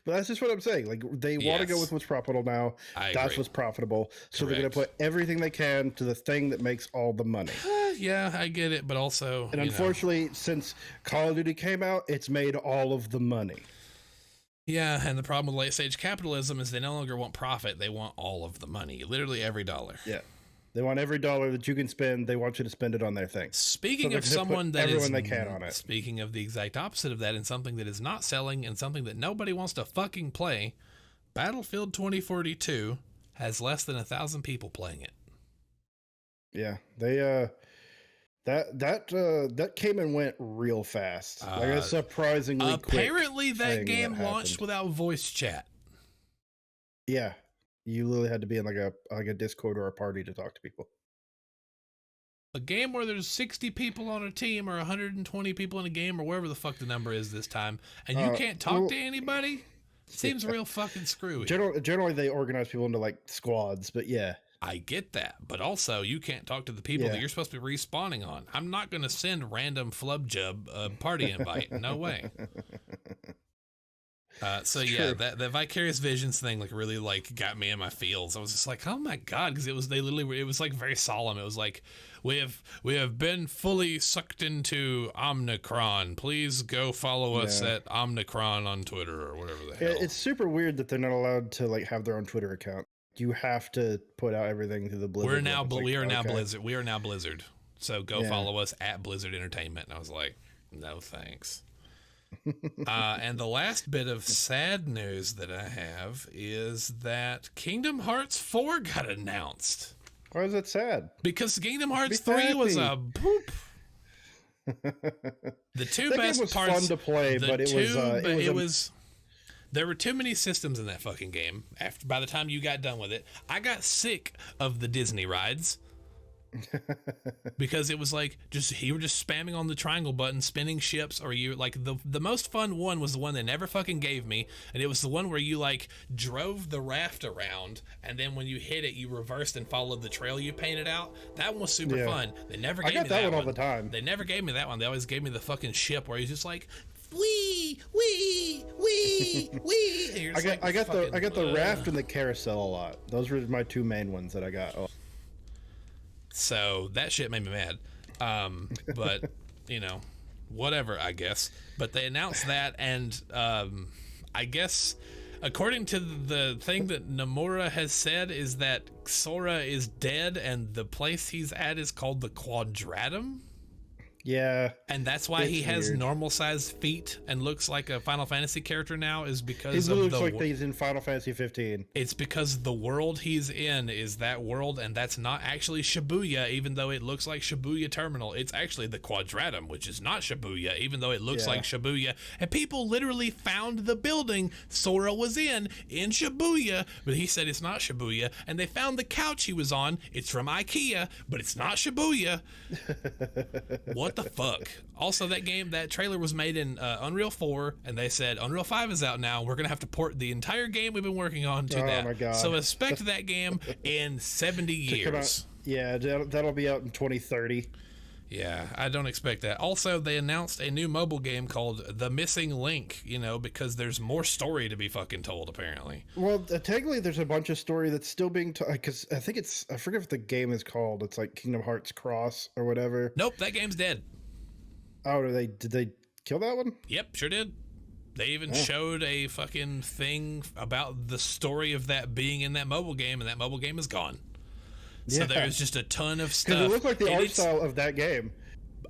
But that's just what I'm saying. Like they want to go with what's profitable now. That's what's profitable. So they're going to put everything they can to the thing that makes all the money. Yeah, I get it. But also, and unfortunately, since Call of Duty came out, it's made all of the money. Yeah, and the problem with late stage capitalism is they no longer want profit. They want all of the money, literally every dollar. Yeah. They want every dollar that you can spend. They want you to spend it on their thing. Speaking of someone that everyone they can on it. Speaking of the exact opposite of that, and something that is not selling, and something that nobody wants to fucking play, Battlefield 2042 has less than 1,000 people playing it. Yeah, they that came and went real fast. Like a surprisingly apparently that game launched without voice chat. Yeah. You literally had to be in like a Discord or a party to talk to people. A game where there's 60 people on a team or 120 people in a game or wherever the fuck the number is this time, and you can't talk to anybody? Seems real fucking screwy. Generally, they organize people into like squads, but yeah. I get that, but also you can't talk to the people that you're supposed to be respawning on. I'm not going to send random flubjub a party invite. No way. So yeah, that Vicarious Visions thing like really like got me in my feels. I was just like, oh my god, because it was like very solemn. It was like we have been fully sucked into Omnicron. Please go follow us at Omnicron on Twitter or whatever the hell. It's super weird that they're not allowed to like have their own Twitter account. You have to put out everything through the Blizzard. We are now Blizzard. We are now Blizzard. So go follow us at Blizzard Entertainment. And I was like, no thanks. And the last bit of sad news that I have is that Kingdom Hearts 4 got announced. Why is that sad? Because Kingdom Hearts 3 was a poop. The two best game was parts fun to play, but it was there were too many systems in that fucking game. By the time you got done with it, I got sick of the Disney rides. Because it was like you were just spamming on the triangle button, spinning ships, or you like the most fun one was the one they never fucking gave me, and it was the one where you like drove the raft around, and then when you hit it, you reversed and followed the trail you painted out. That one was super fun. They never gave me that one all the time. They never gave me that one. They always gave me the fucking ship where he's just like wee wee wee wee. I got the raft and the carousel a lot. Those were my two main ones that I got. So that shit made me mad. But, you know, whatever, I guess. But they announced that, and I guess, according to the thing that Nomura has said, is that Sora is dead, and the place he's at is called the Quadratum. Yeah. And that's why he has normal sized feet and looks like a Final Fantasy character now, is because he looks like he's in Final Fantasy 15. It's because the world he's in is that world, and that's not actually Shibuya, even though it looks like Shibuya Terminal. It's actually the Quadratum, which is not Shibuya, even though it looks like Shibuya. And people literally found the building Sora was in Shibuya, but he said it's not Shibuya. And they found the couch he was on. It's from IKEA, but it's not Shibuya. What the fuck? Also, that trailer was made in Unreal 4, and they said Unreal 5 is out now. We're gonna have to port the entire game we've been working on to that. My God. So expect that game in 70 years. Yeah, that'll be out in 2030. Yeah, I don't expect that. Also, they announced a new mobile game called The Missing Link, because there's more story to be fucking told, apparently. Well, technically, there's a bunch of story that's still being told, because I think I forget what the game is called. It's like Kingdom Hearts Cross or whatever. Nope, that game's dead. Oh, did they kill that one? Yep, sure did. They even showed a fucking thing about the story of that being in that mobile game, and that mobile game is gone. So there's just a ton of stuff. Because it looked like the art style of that game.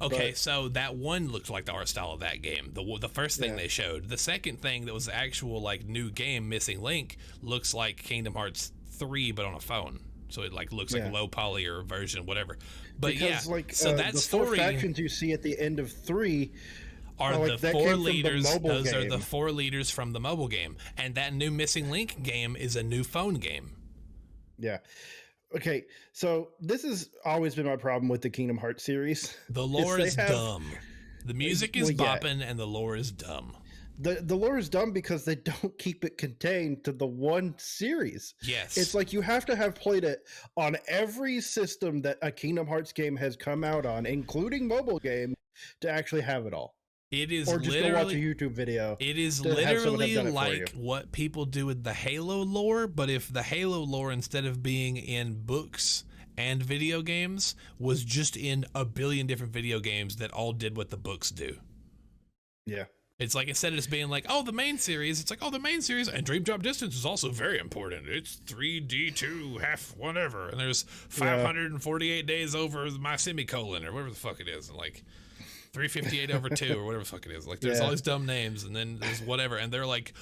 Okay, so that one looked like the art style of that game. The first thing they showed. The second thing that was the actual like new game, Missing Link, looks like Kingdom Hearts 3 but on a phone. So it like looks like a low poly or version, whatever. But because, so that the story, four factions you see at the end of 3 are the four leaders. Those are the four leaders from the mobile game, and that new Missing Link game is a new phone game. Yeah. Okay, so this has always been my problem with the Kingdom Hearts series. The lore is dumb. The music is bopping, and the lore is dumb. The lore is dumb because they don't keep it contained to the one series. Yes. It's like you have to have played it on every system that a Kingdom Hearts game has come out on, including mobile game, to actually have it all. It is or just literally, go watch a YouTube video. It is literally like what people do with the Halo lore, but if the Halo lore, instead of being in books and video games, was just in a billion different video games that all did what the books do. Yeah. It's like, instead of just being like, oh, the main series, it's like, oh, the main series and Dream Drop Distance is also very important. It's 3D2 half whatever. And there's 548 days over my semicolon or whatever the fuck it is. And like 358 over 2 or whatever the fuck it is. Like, there's all these dumb names, and then there's whatever. And they're like,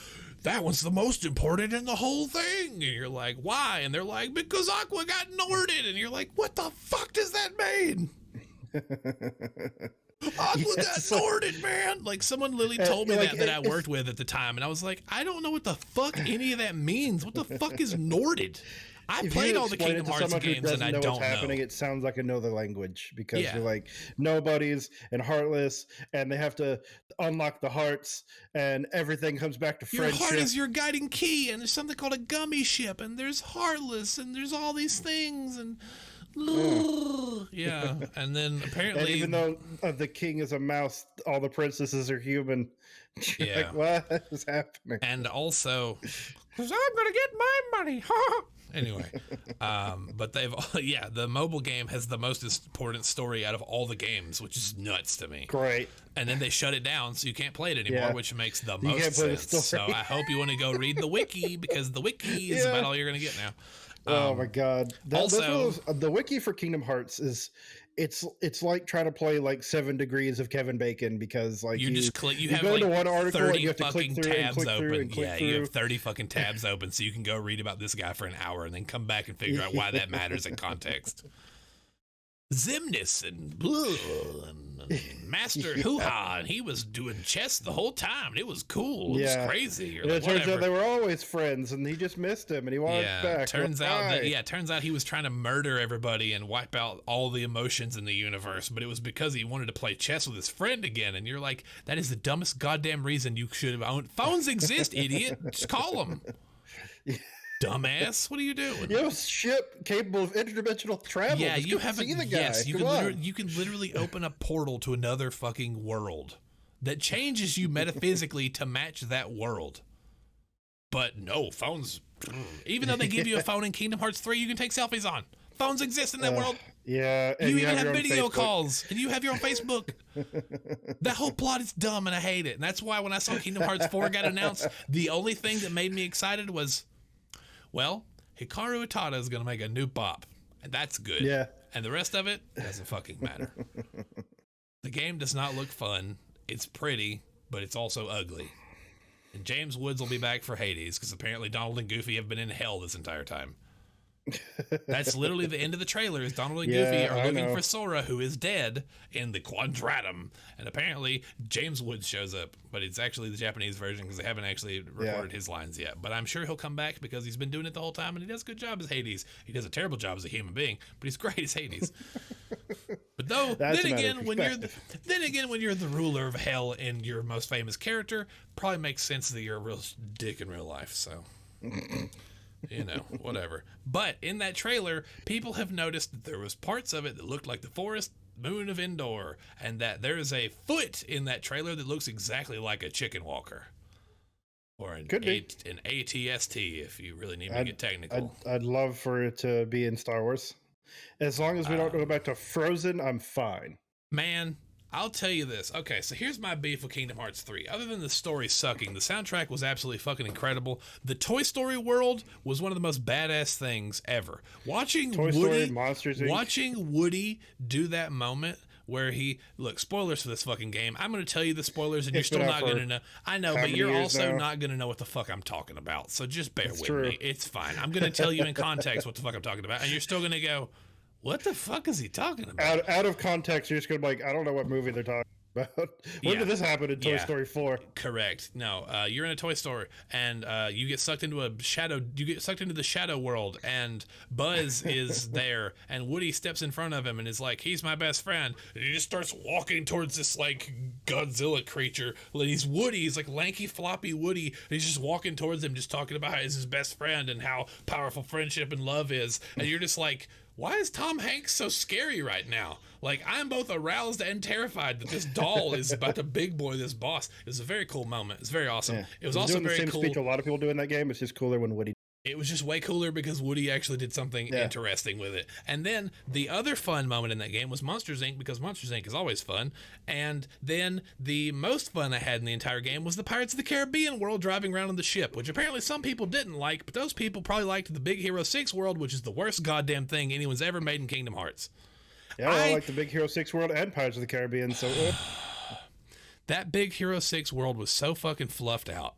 that one's the most important in the whole thing. And you're like, why? And they're like, because Aqua got Norded. And you're like, what the fuck does that mean? Aqua got Norded, man. Like, someone literally told me that I worked with at the time, and I was like, I don't know what the fuck any of that means. What the fuck is Norded? I played all the Kingdom Hearts games, and I don't know. It sounds like another language, because they're like nobodies and heartless, and they have to unlock the hearts, and everything comes back to friendship. Your heart is your guiding key, and there's something called a gummy ship, and there's heartless, and there's all these things, and yeah. And then apparently, and even though the king is a mouse, all the princesses are human. Yeah. Like, what is happening? And also, because I'm gonna get my money. Anyway, but the mobile game has the most important story out of all the games, which is nuts to me. Great. And then they shut it down, so you can't play it anymore, which makes the most sense. So I hope you want to go read the wiki, because the wiki is about all you're gonna get now. Oh my god! The wiki for Kingdom Hearts is it's like trying to play like 7 Degrees of Kevin Bacon, because like you just click, you have go like to one article 30 and you have to fucking click through tabs and click open. through and click through. You have 30 fucking tabs open, so you can go read about this guy for an hour and then come back and figure out why that matters in context. Zimnis and Master Hoo-Ha, and he was doing chess the whole time, and it was cool. It was crazy. It turns out they were always friends, and he just missed him, and he wanted back. Turns out he was trying to murder everybody and wipe out all the emotions in the universe, but it was because he wanted to play chess with his friend again. And you're like, that is the dumbest goddamn reason you should have owned. Phones exist, idiot. Just call them. Dumbass, what are you doing? You have a ship capable of interdimensional travel. Yeah, you have the guy. Yes, you can literally open a portal to another fucking world that changes you metaphysically to match that world. But no, phones, even though they give you a phone in Kingdom Hearts 3 you can take selfies on. Phones exist in that world. Yeah. And you even have video calls, and you have your own Facebook. That whole plot is dumb, and I hate it. And that's why when I saw Kingdom Hearts 4 got announced, the only thing that made me excited was, well, Hikaru Utada is going to make a new bop, and that's good. Yeah. And the rest of it doesn't fucking matter. The game does not look fun. It's pretty, but it's also ugly. And James Woods will be back for Hades, because apparently Donald and Goofy have been in hell this entire time. That's literally the end of the trailer, is Donald and Goofy are looking for Sora, who is dead, in the Quadratum. And apparently James Woods shows up, but it's actually the Japanese version, because they haven't actually recorded his lines yet. But I'm sure he'll come back, because he's been doing it the whole time, and he does a good job as Hades. He does a terrible job as a human being, but he's great as Hades. But then again, when you're the ruler of hell and your most famous character, probably makes sense that you're a real dick in real life. So you know, whatever. But in that trailer, people have noticed that there was parts of it that looked like the forest moon of Endor, and that there is a foot in that trailer that looks exactly like a chicken walker. Or an ATST, if you really need me to get technical. I'd love for it to be in Star Wars. As long as we don't go back to Frozen, I'm fine. Man, I'll tell you this. Okay, so here's my beef with Kingdom Hearts 3. Other than the story sucking, the soundtrack was absolutely fucking incredible. The Toy Story world was one of the most badass things ever. Watching Woody do that moment where look, spoilers for this fucking game. I'm going to tell you the spoilers, and you're still not going to know. I know, but you're also not going to know what the fuck I'm talking about. So just bear with me. It's fine. I'm going to tell you in context what the fuck I'm talking about, and you're still going to go, what the fuck is he talking about? Out of context, you're just going to be like, I don't know what movie they're talking about. When did this happen in Toy Story 4? Correct. No, you're in a toy store, and you get sucked into the shadow world, and Buzz is there, and Woody steps in front of him and is like, he's my best friend. And he just starts walking towards this like Godzilla creature. He's Woody. He's like lanky, floppy Woody. And he's just walking towards him, just talking about how he's his best friend and how powerful friendship and love is. And you're just like, why is Tom Hanks so scary right now? Like, I'm both aroused and terrified that this doll is about to big boy this boss. It was a very cool moment. It's very awesome. Yeah. It was also very doing the cool. same speech a lot of people do in that game. It's just cooler when Woody. It was just way cooler because Woody actually did something interesting with it. And then the other fun moment in that game was Monsters Inc. because Monsters Inc. is always fun. And then the most fun I had in the entire game was the Pirates of the Caribbean world driving around on the ship, which apparently some people didn't like, but those people probably liked the Big Hero 6 world, which is the worst goddamn thing anyone's ever made in Kingdom Hearts. Yeah, I like the Big Hero 6 world and Pirates of the Caribbean, so... That Big Hero 6 world was so fucking fluffed out.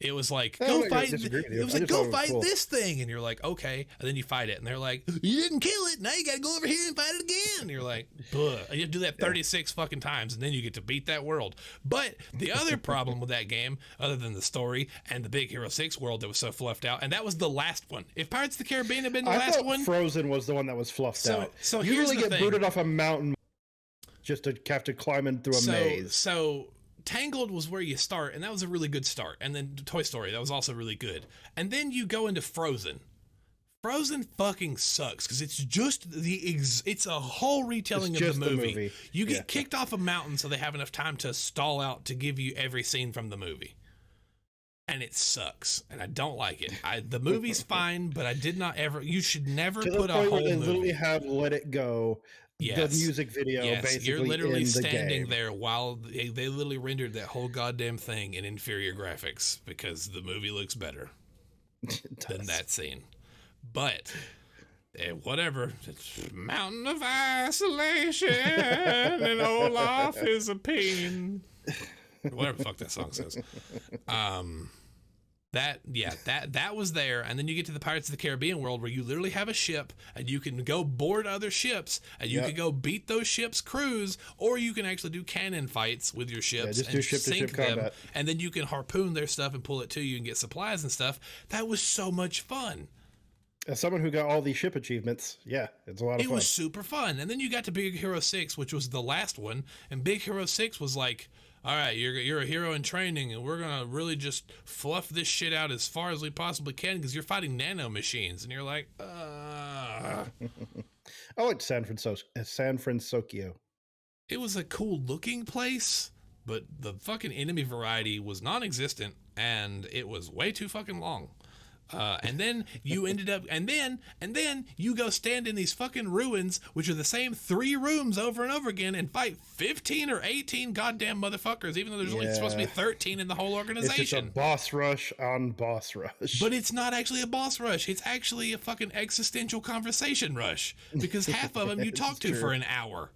It was like, go fight this thing. And you're like, okay. And then you fight it. And they're like, you didn't kill it. Now you got to go over here and fight it again. And you're like, buh. And you have to do that 36 fucking times. And then you get to beat that world. But the other problem with that game, other than the story and the Big Hero 6 world that was so fluffed out, and that was the last one. If Pirates of the Caribbean had been the last one. Frozen was the one that was fluffed out. So you really get booted off a mountain just to have to climb in through a maze. So Tangled was where you start, and that was a really good start. And then Toy Story, that was also really good. And then you go into Frozen. Frozen fucking sucks because it's just it's a whole retelling of the movie. You get kicked off a mountain so they have enough time to stall out to give you every scene from the movie. And it sucks, and I don't like it. The movie's fine, but I did not ever. You should never put a whole movie. They literally have Let It Go. Yes. The music video, basically. You're literally in standing the there while they literally rendered that whole goddamn thing in inferior graphics because the movie looks better than that scene. But whatever, it's Mountain of Isolation and Olaf is a pain. Whatever the fuck that song says. That was there, and then you get to the Pirates of the Caribbean world where you literally have a ship and you can go board other ships and you can go beat those ships' crews, or you can actually do cannon fights with your ships and sink them, combat. And then you can harpoon their stuff and pull it to you and get supplies and stuff. That was so much fun. As someone who got all these ship achievements, it's a lot of fun. It was super fun. And then you got to Big Hero 6, which was the last one, and Big Hero 6 was like, all right, you're a hero in training, and we're going to really just fluff this shit out as far as we possibly can because you're fighting nano machines. And you're like, I liked San Francisco. It was a cool looking place, but the fucking enemy variety was non-existent, and it was way too fucking long. And then you ended up, and then you go stand in these fucking ruins, which are the same 3 rooms over and over again, and fight 15 or 18 goddamn motherfuckers, even though there's only supposed to be 13 in the whole organization. It's just a boss rush on boss rush. But it's not actually a boss rush. It's actually a fucking existential conversation rush, because half of them you talk to for an hour.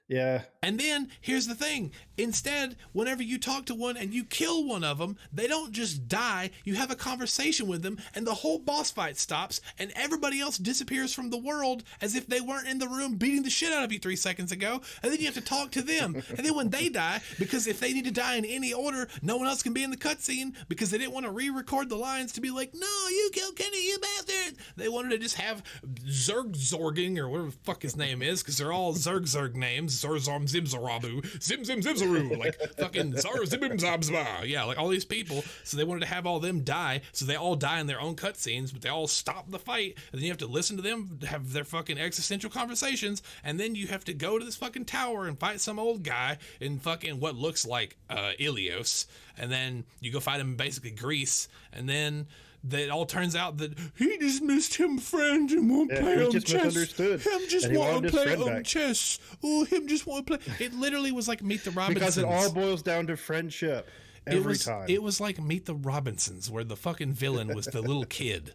Yeah. And then here's the thing. Instead, whenever you talk to one and you kill one of them, they don't just die. You have a conversation with them, and the whole boss fight stops, and everybody else disappears from the world as if they weren't in the room beating the shit out of you 3 seconds ago. And then you have to talk to them. And then when they die, because if they need to die in any order, no one else can be in the cutscene because they didn't want to re-record the lines to be like, no, you killed Kenny, you bastard. They wanted to just have Zorging, or whatever the fuck his name is, because they're all Zerg names. Zorzom Zimzarabu, Zim Zim Zimzaru, like fucking Zar Zibim Zabzba. Yeah, like all these people. So they wanted to have all of them die. So they all die in their own cutscenes, but they all stop the fight. And then you have to listen to them have their fucking existential conversations. And then you have to go to this fucking tower and fight some old guy in fucking what looks like Ilios. And then you go fight him in basically Greece. And then it all turns out that he just missed him friend and won't play on chess. Him just want to play on chess. Oh, him just want to play. It literally was like Meet the Robinsons. Because it all boils down to friendship every time. It was like Meet the Robinsons, where the fucking villain was the little kid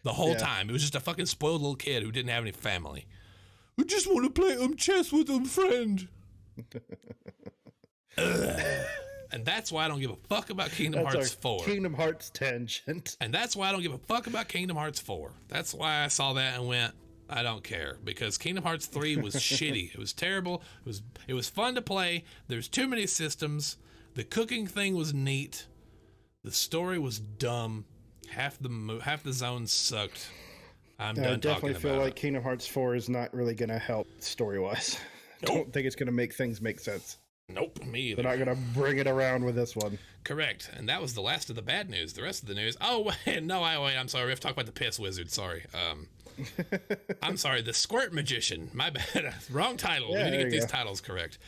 the whole time. It was just a fucking spoiled little kid who didn't have any family. I just want to play chess with him friend. And that's why I don't give a fuck about Kingdom Hearts 4. Kingdom Hearts tangent. And that's why I don't give a fuck about Kingdom Hearts 4. That's why I saw that and went, I don't care. Because Kingdom Hearts 3 was shitty. It was terrible. It was fun to play. There's too many systems. The cooking thing was neat. The story was dumb. Half the zones sucked. I'm done talking about it. I definitely feel like Kingdom Hearts 4 is not really going to help story-wise. Nope. I don't think it's going to make things make sense. Nope, me either. They're not going to bring it around with this one. Correct. And that was the last of the bad news. The rest of the news... Oh, wait, I'm sorry. We have to talk about the Piss Wizard. Sorry. I'm sorry, the Squirt Magician. My bad. Wrong title. Yeah, We need to get these go. titles correct.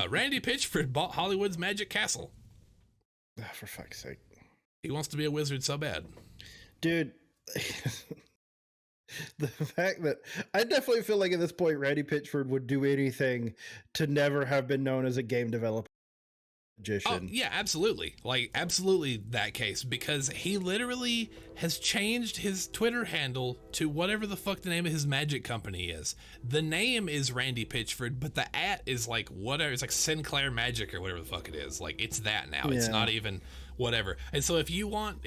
Randy Pitchford bought Hollywood's Magic Castle. Oh, for fuck's sake. He wants to be a wizard so bad. Dude, the fact that I definitely feel like at this point, Randy Pitchford would do anything to never have been known as a game developer. Oh, yeah, absolutely. Like, absolutely that case, because he literally has changed his Twitter handle to whatever the fuck the name of his magic company is. The name is Randy Pitchford, but the @ is like whatever. It's like Sinclair Magic or whatever the fuck it is. Like, it's that now. Yeah. It's not even whatever. And so if you want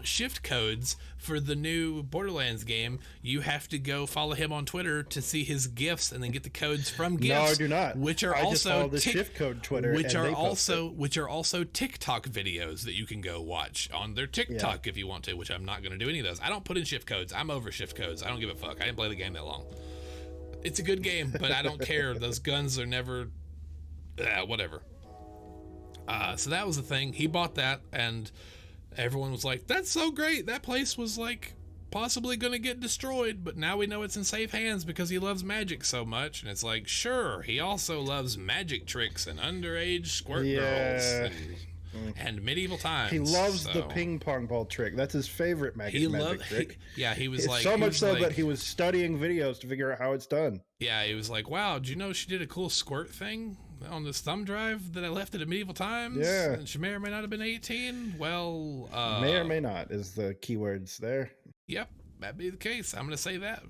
shift codes for the new Borderlands game, you have to go follow him on Twitter to see his gifts and then get the codes from gifts. No, I do not. Which are I also just follow the shift code Twitter, which are also TikTok videos that you can go watch on their TikTok if you want to, which I'm not going to do any of those. I don't put in shift codes. I'm over shift codes. I don't give a fuck. I didn't play the game that long. It's a good game, but I don't care. Those guns are never whatever. So that was the thing. He bought that, and everyone was like, that's so great. That place was like possibly going to get destroyed, but now we know it's in safe hands because he loves magic so much. And it's like, sure, he also loves magic tricks and underage squirt girls and medieval times. He loves the ping pong ball trick. That's his favorite magic trick. He was like... So much so that he was studying videos to figure out how it's done. Yeah, he was like, wow, did you know she did a cool squirt thing on this thumb drive that I left at medieval times? Yeah. And she may or may not have been 18. Well, may or may not is the keywords there. Yep, that'd be the case. I'm going to say that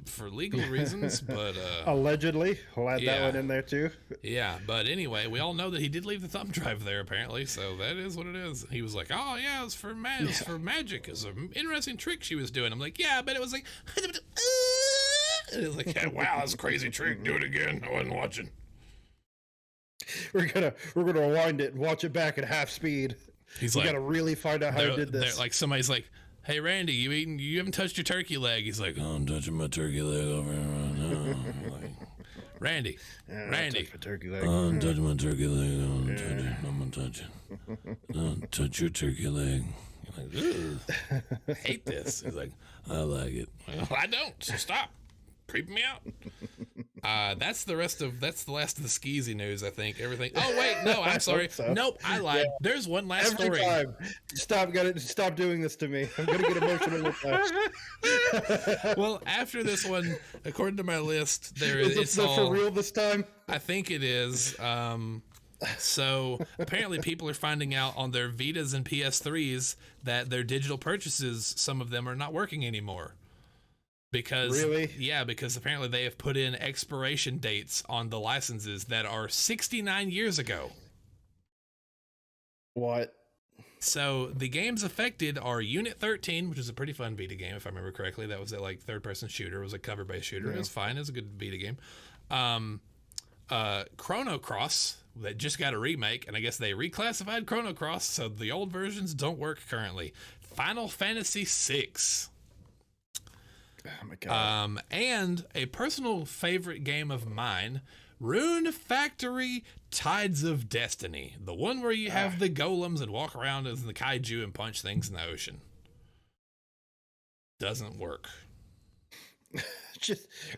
for legal reasons, but... allegedly. We'll add that one in there, too. Yeah, but anyway, we all know that he did leave the thumb drive there, apparently, so that is what it is. He was like, oh, yeah, it was for magic. It was an interesting trick she was doing. I'm like, yeah, but it was like... And it was like, yeah, wow, that's a crazy trick. Do it again. I wasn't watching. We're gonna rewind it and watch it back at half speed. He's we like, gotta really find out how he did this. Like somebody's like, hey Randy, you haven't touched your turkey leg. He's like, oh, I'm touching my turkey leg over here right now. Like, Randy, touch my turkey leg. Oh, I'm touching my turkey leg. I'm gonna touch it. Don't touch your turkey leg. You're like, I hate this. He's like, I like it. Well, I don't. So stop. Creeping me out. That's the last of the skeezy news, I think. Everything. Oh wait, no, I'm sorry. So. Nope, I lied. Yeah. There's one last story. Time. Stop doing this to me. I'm gonna get emotional with that. Well, after this one, according to my list, it's for real this time. I think it is. So apparently people are finding out on their Vitas and PS3s that their digital purchases, some of them are not working anymore. Because apparently they have put in expiration dates on the licenses that are 69 years ago. What? So the games affected are Unit 13, which is a pretty fun Vita game, if I remember correctly. That was a like third-person shooter. It was a cover-based shooter. Yeah. It was fine. It was a good Vita game. Chrono Cross, that just got a remake, and I guess they reclassified Chrono Cross, so the old versions don't work currently. Final Fantasy VI. Oh my God. And a personal favorite game of mine, Rune Factory Tides of Destiny. The one where you have the golems and walk around as the kaiju and punch things in the ocean. Doesn't work. I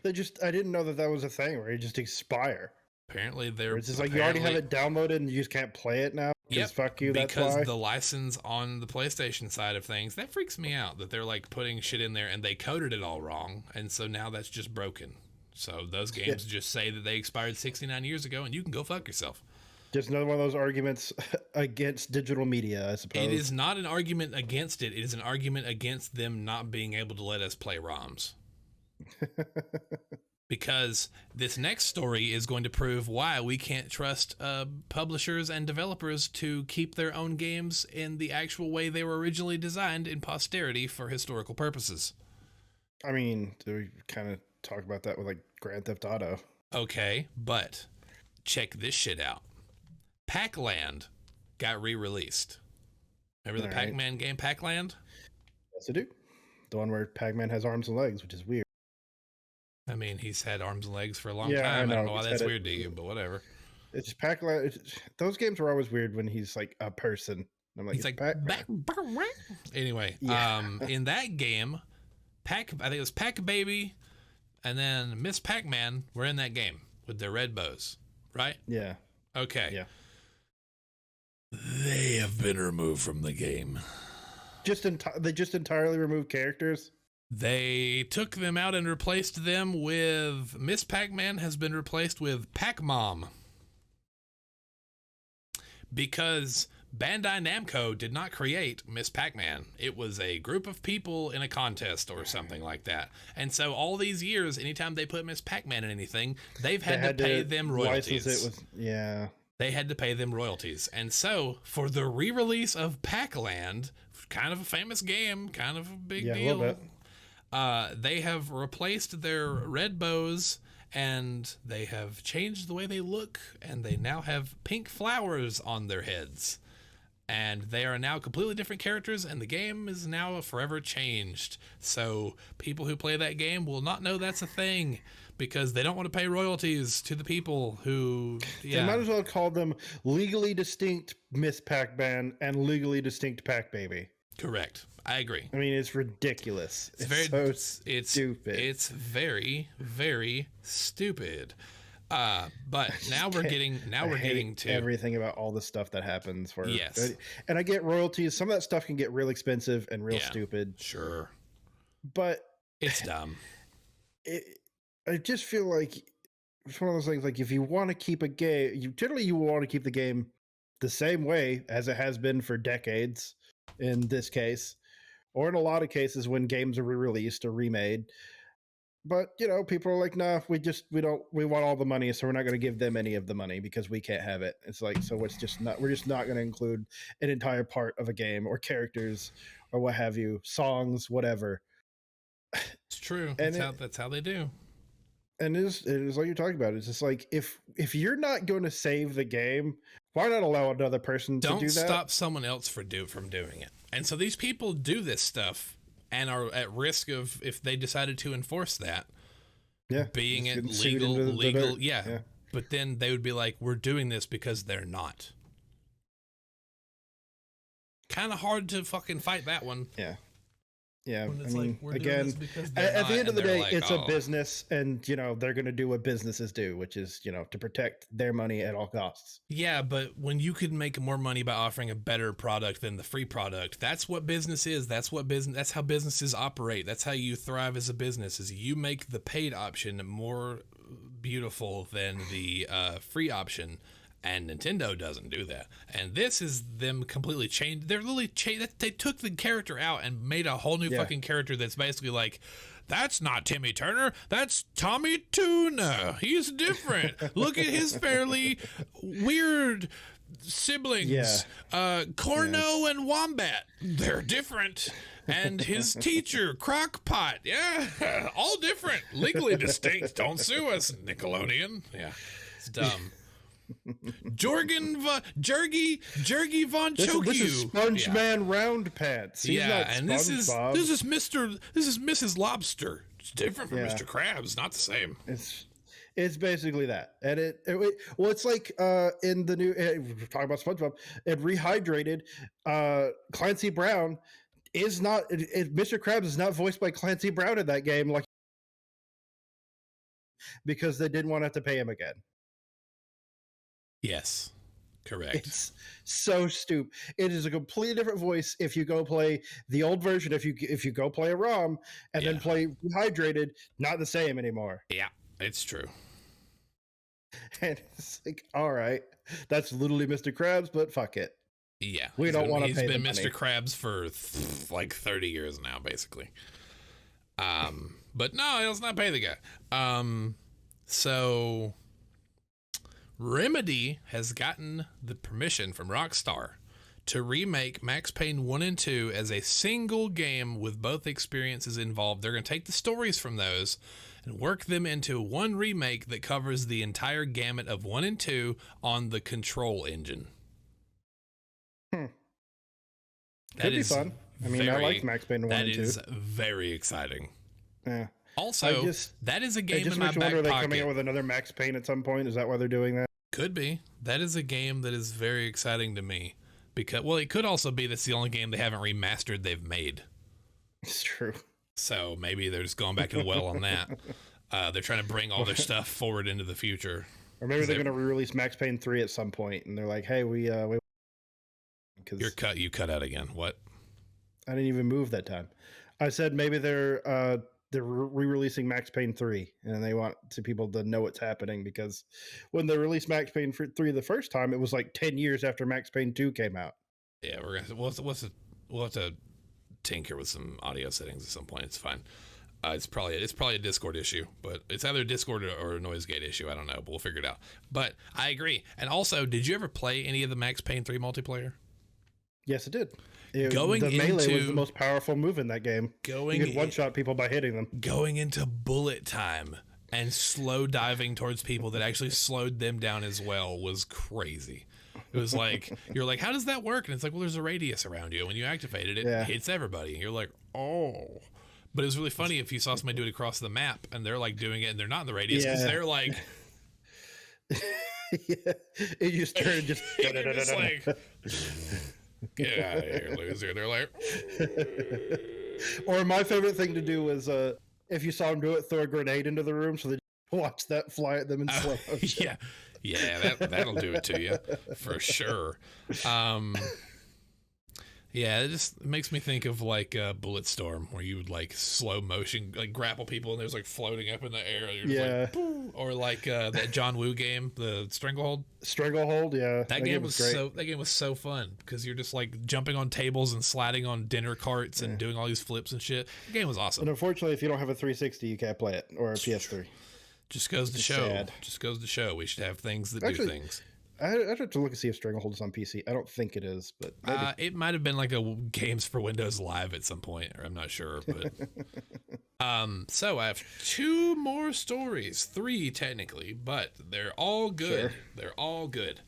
didn't know that was a thing where you just expire. Apparently it's just like you already have it downloaded and you just can't play it now. Yep, fuck you. Because the license on the PlayStation side of things, that freaks me out that they're like putting shit in there and they coded it all wrong, and so now that's just broken. So those games just say that they expired 69 years ago, and you can go fuck yourself. Just another one of those arguments against digital media, I suppose. It is not an argument against it. It is an argument against them not being able to let us play ROMs. Because this next story is going to prove why we can't trust publishers and developers to keep their own games in the actual way they were originally designed in posterity for historical purposes. I mean, we kind of talk about that with like Grand Theft Auto. Okay, but check this shit out. Pac-Land got re-released. Remember the Pac-Man game, Pac-Land? Yes, I do. The one where Pac-Man has arms and legs, which is weird. I mean, he's had arms and legs for a long time. I don't know why that's weird to you, but whatever. It's just Pac-Land. Those games were always weird when he's like a person. I'm like, he's like, anyway, in that game, I think it was Pac Baby, and then Miss Pac-Man were in that game with their red bows, right? Yeah. Okay. Yeah. They have been removed from the game. They just entirely removed characters? They took them out and replaced them with... Miss Pac-Man has been replaced with Pac-Mom. Because Bandai Namco did not create Miss Pac-Man. It was a group of people in a contest or something like that. And so all these years, anytime they put Miss Pac-Man in anything, they've had to pay them royalties. They had to pay them royalties. And so for the re-release of Pac-Land, kind of a famous game, kind of a big deal. A little bit. They have replaced their red bows, and they have changed the way they look, and they now have pink flowers on their heads. And they are now completely different characters, and the game is now forever changed. So people who play that game will not know that's a thing, because they don't want to pay royalties to the people who... Yeah. They might as well call them legally distinct Miss Pac-Man and legally distinct Pac-Baby. Correct. I agree. I mean, it's ridiculous. It's stupid. It's very, very stupid. But now we're getting to everything about all the stuff that happens for... Yes. And I get royalties. Some of that stuff can get real expensive and real stupid. Sure. But it's dumb. I just feel like it's one of those things, like, if you want to keep a game, you want to keep the game the same way as it has been for decades in this case, or in a lot of cases when games are re-released or remade. But, people are like, nah, we want all the money, so we're not going to give them any of the money because we can't have it. It's like, so we're just not going to include an entire part of a game or characters or what have you, songs, whatever. It's true. That's how they do. And it is like you're talking about. It's just like, if you're not going to save the game, why not allow another person to do that? Don't stop someone else from doing it. And so these people do this stuff and are at risk of, if they decided to enforce that, being it legal. Yeah. But then they would be like, we're doing this because they're not. Kind of hard to fucking fight that one. Yeah. Yeah, I mean, again, at the end of the day, it's a business, and, they're going to do what businesses do, which is, to protect their money at all costs. Yeah, but when you could make more money by offering a better product than the free product, that's what business is. That's how businesses operate. That's how you thrive as a business, is you make the paid option more beautiful than the free option. And Nintendo doesn't do that. And this is them completely changed. They're literally changed. They took the character out and made a whole new fucking character that's basically like, that's not Timmy Turner. That's Tommy Tuna. He's different. Look at his fairly weird siblings. Corno and Wombat. They're different. And his teacher, Crockpot. Yeah, all different. Legally distinct. Don't sue us, Nickelodeon. Yeah, it's dumb. Jergy Von Chokyu. This is Sponge Man Round Pants. He's not and this is Mrs. Lobster. It's different from Mr. Krabs, not the same. It's basically that, and it's like in the new, we're talking about SpongeBob, and Rehydrated, Clancy Brown is not. Mr. Krabs is not voiced by Clancy Brown in that game, like, because they didn't want to have to pay him again. Yes, correct. It's so stupid. It is a completely different voice if you go play the old version. If you go play a ROM and then play Rehydrated, not the same anymore. Yeah, it's true. And it's like, all right, that's literally Mr. Krabs, but fuck it. Yeah, we don't want to pay. He's been Mr. Krabs for like 30 years now, basically. But no, let's not pay the guy. So Remedy has gotten the permission from Rockstar to remake Max Payne 1 and 2 as a single game with both experiences involved. They're going to take the stories from those and work them into one remake that covers the entire gamut of 1 and 2 on the Control engine. Could be fun. I mean, I like Max Payne 1 and 2. That is very exciting. Yeah. Also, that is a game in my back pocket. Are they coming out with another Max Payne at some point? Is that why they're doing that? Could be. That is a game that is very exciting to me. Because, well, it could also be that's the only game they haven't remastered they've made. It's true. So maybe they're just going back to the well on that. They're trying to bring all their stuff forward into the future. Or maybe they're going to re-release Max Payne 3 at some point, and they're like, "Hey, we You cut out again. What? I didn't even move that time. I said maybe they're re-releasing Max Payne 3, and they want people to know what's happening, because when they released Max Payne 3 the first time, it was like 10 years after Max Payne 2 came out. Yeah, we'll have to tinker with some audio settings at some point. It's fine. It's probably a Discord issue, but it's either a Discord or a noise gate issue. I don't know, but we'll figure it out. But I agree. And also, did you ever play any of the Max Payne 3 multiplayer? Yes, it did. The melee was the most powerful move in that game. You could one-shot people by hitting them. Going into bullet time and slow diving towards people that actually slowed them down as well was crazy. It was like, you're like, how does that work? And it's like, well, there's a radius around you. When you activate it, it hits everybody. And you're like, oh. But it was really funny if you saw somebody do it across the map and they're like doing it and they're not in the radius because they're like... It just turned just... like, get out of here, loser. They're like... Or my favorite thing to do was, if you saw them do it, throw a grenade into the room so they watch that fly at them in slow motion. Yeah, that'll do it to you for sure. Yeah, it just makes me think of like Bulletstorm, where you would like slow motion, like grapple people, and there's like floating up in the air. You're like, or like that John Woo game, the Stranglehold. Yeah, that game was great. That game was so fun because you're just like jumping on tables and sliding on dinner carts and doing all these flips and shit. The game was awesome. And unfortunately, if you don't have a 360, you can't play it, or a PS3. Just goes to show. Sad. Just goes to show we should have things that do things. I'd have to look and see if Stranglehold is on PC. I don't think it is, but maybe. It might have been like a Games for Windows Live at some point, or I'm not sure. But so I have 2 more stories, 3 technically, but they're all good. Sure. They're all good.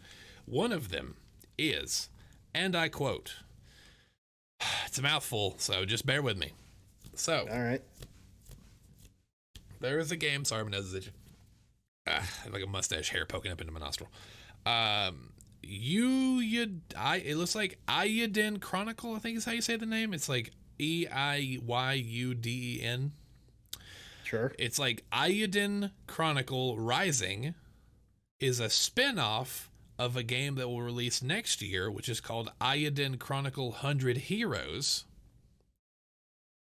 One of them is, and I quote, it's a mouthful, so just bear with me. So, all right. There is a game. Sorry, my nose is itching. I have like a mustache hair poking up into my nostril. It looks like Eiyuden Chronicle, I think is how you say the name. It's like Eiyuden. Sure. It's like Eiyuden Chronicle Rising is a spin-off of a game that will release next year, which is called Eiyuden Chronicle 100 Heroes.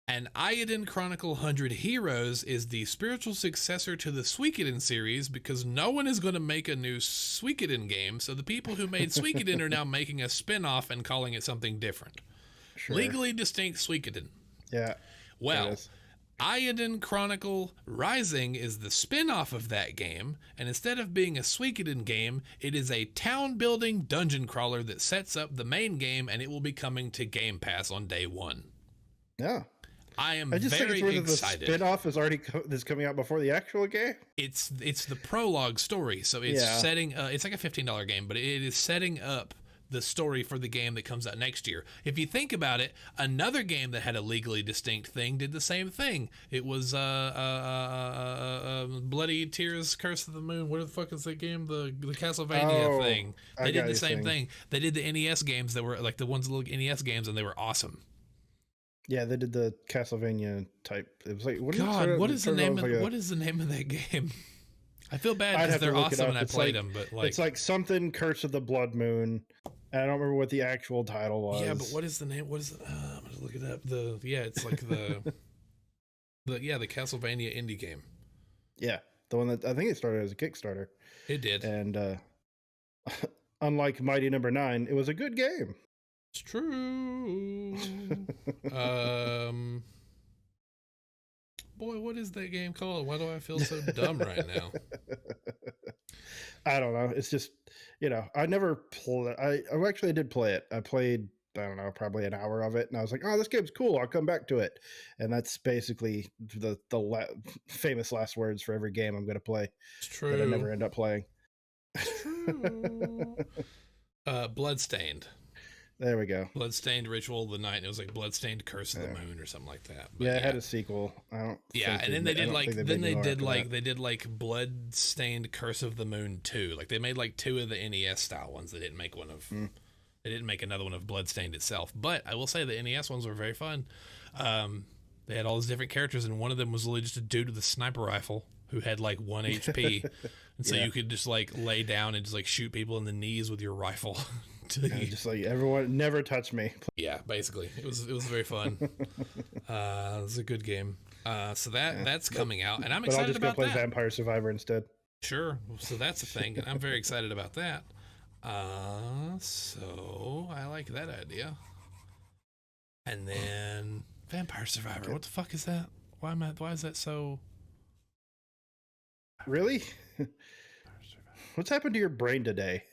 And Eiyuden Chronicle 100 Heroes is the spiritual successor to the Suikoden series, because no one is going to make a new Suikoden game, so the people who made Suikoden are now making a spin-off and calling it something different. Sure. Legally distinct Suikoden. Yeah. Well, Eiyuden Chronicle Rising is the spin-off of that game, and instead of being a Suikoden game, it is a town-building dungeon crawler that sets up the main game, and it will be coming to Game Pass on day 1. Yeah. I am very excited. The spin-off is already coming out before the actual game. It's the prologue story, so it's setting. It's like a $15 game, but it is setting up the story for the game that comes out next year. If you think about it, another game that had a legally distinct thing did the same thing. It was Bloody Tears, Curse of the Moon. What the fuck is that game? The Castlevania thing. They did the same thing. They did the NES games that were like the ones that look NES games, and they were awesome. Yeah, they did the Castlevania type. It was like, what is the name of that game? I feel bad because they're awesome and I played them, but like it's like something Curse of the Blood Moon. And I don't remember what the actual title was. Yeah, but what is the name? What is it? I'm gonna look it up. It's like the Castlevania indie game. Yeah, the one that I think it started as a Kickstarter. It did, and unlike Mighty Number 9, it was a good game. It's true. Boy, what is that game called? Why do I feel so dumb right now? I don't know. It's just, I never play. I actually did play it. I played, I don't know, probably an hour of it, and I was like, oh, this game's cool. I'll come back to it. And that's basically the famous last words for every game I'm going to play. It's true. That I never end up playing. It's true. Bloodstained. There we go. Bloodstained Ritual of the Night. And it was like Bloodstained Curse of the Moon or something like that. But it had a sequel. And then they did like Bloodstained Curse of the Moon 2. Like they made like 2 of the NES style ones. They didn't make one of. They didn't make another one of Bloodstained itself. But I will say the NES ones were very fun. They had all these different characters, and one of them was literally just a dude with a sniper rifle who had like 1 HP. And so you could just like lay down and just like shoot people in the knees with your rifle. Just like, everyone, never touch me. Yeah, basically. It was very fun. It was a good game. So that's coming out, and I'm excited about that. I'll just go play Vampire Survivor instead. Sure. So that's a thing, and I'm very excited about that. So I like that idea. And then Vampire Survivor. What the fuck is that? Why is that so? Really? What's happened to your brain today?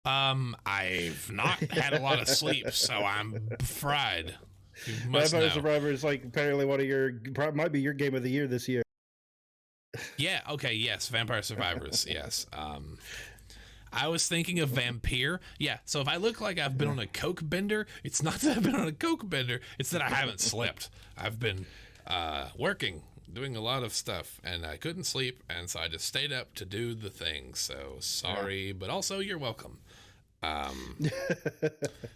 I've not had a lot of sleep, so I'm fried. Vampire Survivor is like apparently one of might be your game of the year this year. Yeah. Okay. Yes. Vampire Survivors. Yes. I was thinking of Vampire. Yeah. So if I look like I've been on a coke bender, it's not that I've been on a coke bender. It's that I haven't slept. I've been working, doing a lot of stuff, and I couldn't sleep, and so I just stayed up to do the thing. So sorry, but also you're welcome.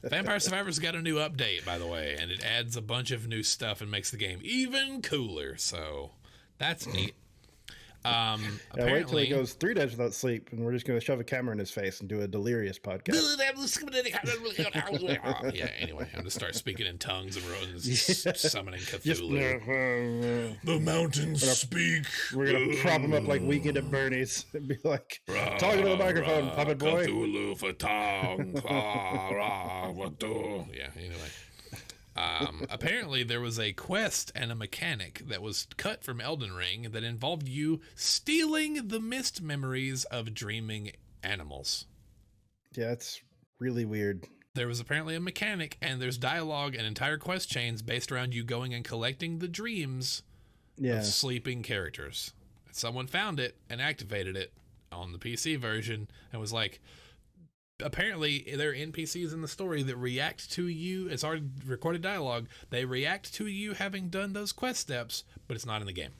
Vampire Survivors got a new update, by the way, and it adds a bunch of new stuff and makes the game even cooler. So that's neat. Apparently, wait till he goes 3 days without sleep, and we're just going to shove a camera in his face and do a delirious podcast. Yeah. Anyway, I'm gonna start speaking in tongues and summoning Cthulhu. The mountains speak. We're gonna prop him up like Weekend at Bernie's and be like, talking to the microphone, puppet boy. Cthulhu for tongue. Yeah. Anyway. Apparently there was a quest and a mechanic that was cut from Elden Ring that involved you stealing the mist memories of dreaming animals. Yeah, it's really weird. There was apparently a mechanic, and there's dialogue and entire quest chains based around you going and collecting the dreams of sleeping characters. Someone found it and activated it on the PC version and was like, apparently there are NPCs in the story that react to you. It's already recorded dialogue. They react to you having done those quest steps, but it's not in the game.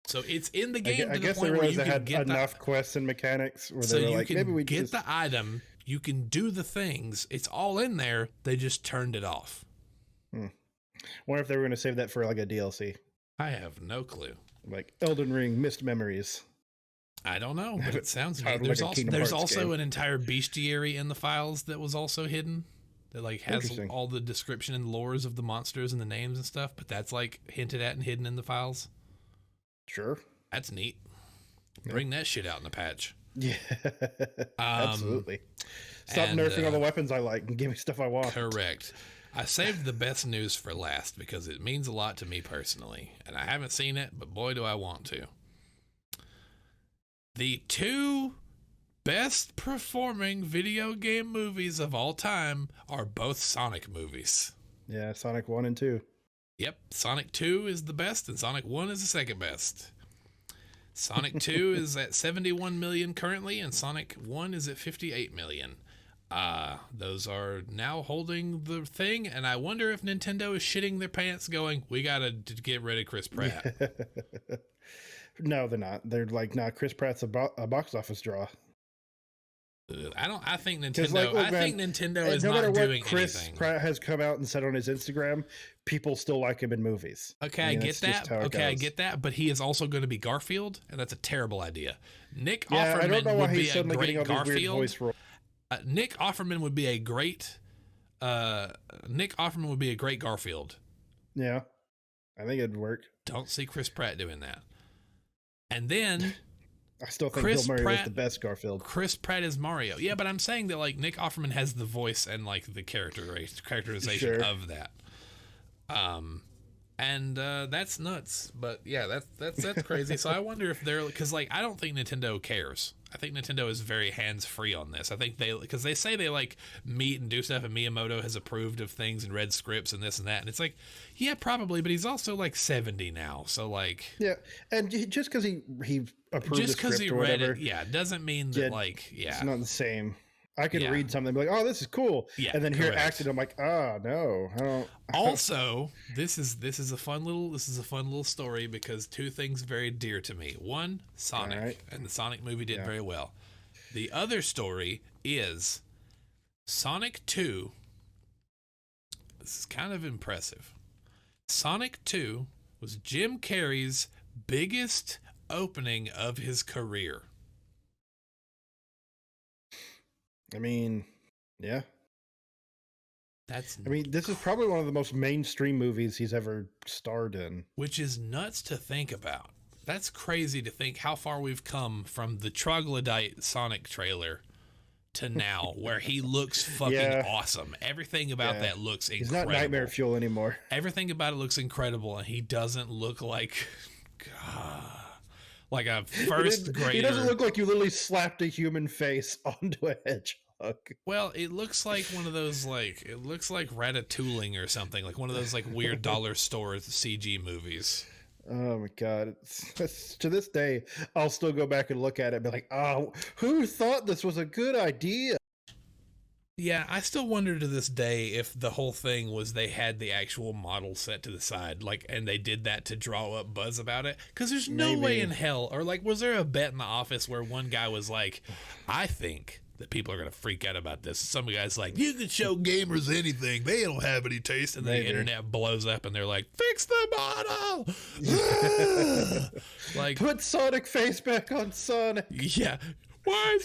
So it's in the game. I guess they realized they had enough quests and mechanics where they were like, maybe we get the item, you can do the things. It's all in there. They just turned it off. Wonder if they were going to save that for like a DLC. I have no clue. Like Elden Ring Mist Memories. I don't know, but it sounds neat. There's also an entire bestiary in the files that was also hidden. That like has all the description and lores of the monsters and the names and stuff, but that's like hinted at and hidden in the files. Sure. That's neat. Bring that shit out in the patch. Yeah. Absolutely. Stop nerfing all the weapons I like and give me stuff I want. Correct. I saved the best news for last because it means a lot to me personally, and I haven't seen it, but boy do I want to. The 2 best performing video game movies of all time are both Sonic movies. Yeah, Sonic 1 and 2. Yep, Sonic 2 is the best and Sonic 1 is the second best. Sonic 2 is at 71 million currently and Sonic 1 is at 58 million. Those are now holding the thing, and I wonder if Nintendo is shitting their pants going, we gotta get rid of Chris Pratt. No, they're not. They're like, nah, Chris Pratt's a box office draw. I think Nintendo. I think Nintendo is not doing Chris anything. Pratt has come out and said on his Instagram, people still like him in movies. Okay, I get that. Okay, I get that. But he is also going to be Garfield, and that's a terrible idea. Nick Offerman would be a great Garfield. Nick Offerman would be a great. Nick Offerman would be a great Garfield. Yeah, I think it'd work. Don't see Chris Pratt doing that. And then I still think Bill Murray was the best Garfield. Chris Pratt is Mario. Yeah, but I'm saying that like Nick Offerman has the voice and like the characterization of that. And that's nuts. But yeah, that's crazy. So I wonder if they're, because like I don't think Nintendo cares. I think Nintendo is very hands-free on this. I think because they say they like meet and do stuff, and Miyamoto has approved of things and read scripts and this and that. And it's like, yeah, probably, but he's also like 70 now. So like, yeah, and just because he approved just because he read whatever, it, yeah, doesn't mean that like, yeah, it's not the same. I can read something and be like, oh, this is cool. Yeah, and then hear it acted, I'm like, oh no, I don't. Also, this is a fun little story because 2 things very dear to me. One, Sonic, and the Sonic movie did very well. The other story is Sonic 2. This is kind of impressive. Sonic 2 was Jim Carrey's biggest opening of his career. I mean, yeah. That's I mean, this is probably one of the most mainstream movies he's ever starred in. Which is nuts to think about. That's crazy to think how far we've come from the troglodyte Sonic trailer to now, where he looks fucking awesome. Everything about that looks incredible. He's not nightmare fuel anymore. Everything about it looks incredible, and he doesn't look like... God, like a first grader. He doesn't look like you literally slapped a human face onto a hedgehog. Well, it looks like one of those, like, it looks like Ratatouille or something, like one of those, like, weird dollar store CG movies. Oh my God. It's, to this day, I'll still go back and look at it and be like, oh, who thought this was a good idea? Yeah, I still wonder to this day if the whole thing was they had the actual model set to the side, like, and they did that to draw up buzz about it. Because there's no way in hell, or like, was there a bet in the office where one guy was like, I think that people are going to freak out about this. Some guy's like, you can show gamers anything. They don't have any taste. And then the internet blows up and they're like, fix the model. Like, put Sonic face back on Sonic. Yeah. Why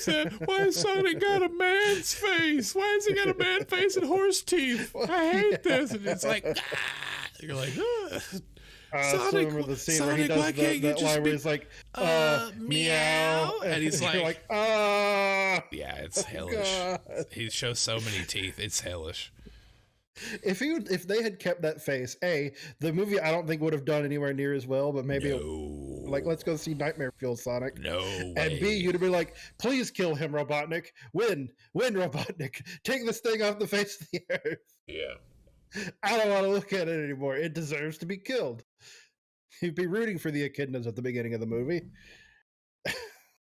has Sonic got a man's face? Why has he got a man face and horse teeth? I hate this. And it's like, you're like, Sonic, remember the scene Sonic, where he does that line where he's like, meow, and he's like, ah. Yeah, it's hellish. God. He shows so many teeth. It's hellish. If they had kept that face, the movie I don't think would have done anywhere near as well, but maybe like, let's go see Nightmare Fuel Sonic. No way. And B, you'd be like, please kill him, Robotnik. Win, Robotnik. Take this thing off the face of the earth. Yeah. I don't want to look at it anymore. It deserves to be killed. You'd be rooting for the echidnas at the beginning of the movie.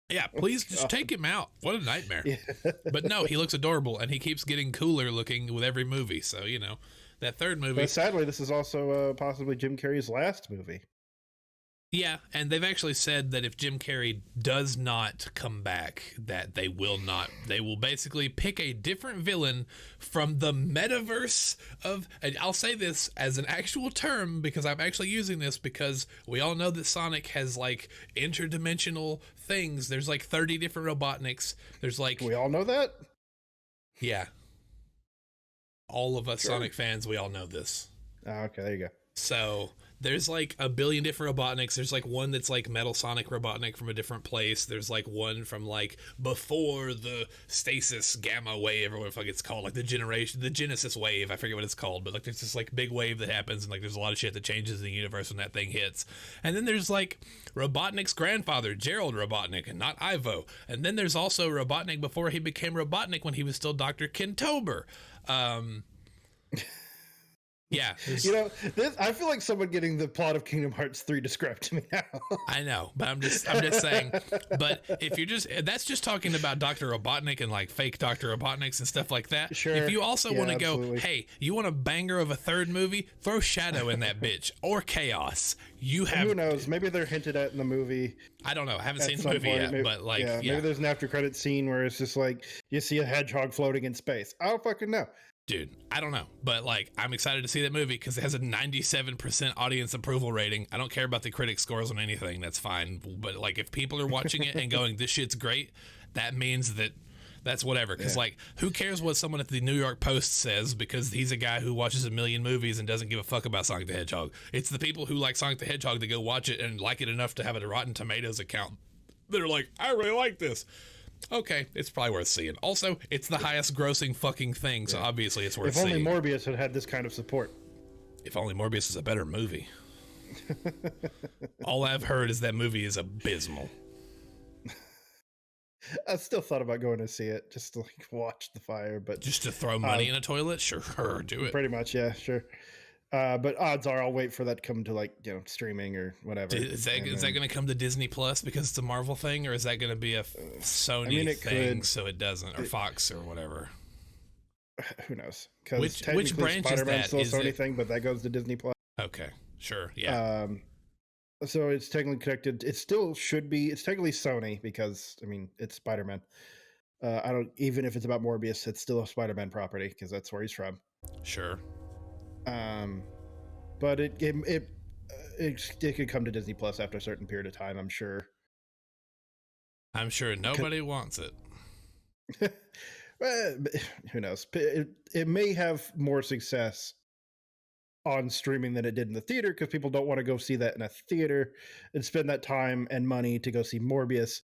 Yeah, please just take him out. What a nightmare. Yeah. But no, he looks adorable, and he keeps getting cooler looking with every movie. So, you know, that third movie... But sadly, this is also possibly Jim Carrey's last movie. Yeah, and they've actually said that if Jim Carrey does not come back, that they will basically pick a different villain from the metaverse of, and I'll say this as an actual term because I'm actually using this because we all know that Sonic has like interdimensional things. There's like 30 different Robotniks. There's like... We all know that? Yeah. All of us Sonic fans, we all know this. Oh, okay, there you go. So... there's like a billion different Robotniks. There's like one that's like Metal Sonic Robotnik from a different place. There's like one from like before the stasis gamma wave or what the fuck it's called, like the Genesis wave. I forget what it's called, but like there's this like big wave that happens and like there's a lot of shit that changes in the universe when that thing hits. And then there's like Robotnik's grandfather, Gerald Robotnik, and not Ivo. And then there's also Robotnik before he became Robotnik when he was still Dr. Kentober. Yeah, you know, I feel like someone getting the plot of Kingdom Hearts 3 described to me now. I know, but I'm just saying. But if you're that's just talking about Dr. Robotnik and like fake Dr. Robotniks and stuff like that. Sure. If you also want to go, hey, you want a banger of a third movie? Throw Shadow in that bitch or Chaos. You have. Who knows? Maybe they're hinted at in the movie. I don't know. I haven't seen the movie yet, but like, maybe there's an after credit scene where it's just like you see a hedgehog floating in space. I don't fucking know. Dude, I don't know, but like I'm excited to see that movie because it has a 97% audience approval rating. I don't care about the critic scores on anything. That's fine. But like if people are watching it and going, this shit's great, that means that's whatever. Because like who cares what someone at the New York Post says because he's a guy who watches a million movies and doesn't give a fuck about Sonic the Hedgehog. It's the people who like Sonic the Hedgehog that go watch it and like it enough to have a Rotten Tomatoes account. They're like, I really like this. Okay, it's probably worth seeing. Also, it's the highest grossing fucking thing, so obviously it's worth seeing. If only Morbius had had this kind of support. If only Morbius is a better movie. All I've heard is that movie is abysmal. I still thought about going to see it, just to like watch the fire, but... Just to throw money in a toilet? Sure, do it. Pretty much, yeah, sure. But odds are I'll wait for that to come to like, you know, streaming or whatever. Is that going to come to Disney Plus because it's a Marvel thing, or is that going to be a Sony thing so it doesn't, or Fox or whatever? Who knows? Which branch Spider-Man's is that? Still a Sony thing, but that goes to Disney Plus. Okay, sure, yeah. So it's technically connected. It still should be. It's technically Sony because I mean it's Spider-Man. I don't even if it's about Morbius, it's still a Spider-Man property because that's where he's from. Sure. but it could come to Disney Plus after a certain period of time, I'm sure. I'm sure nobody wants it. Who knows? It may have more success on streaming than it did in the theater because people don't want to go see that in a theater and spend that time and money to go see Morbius.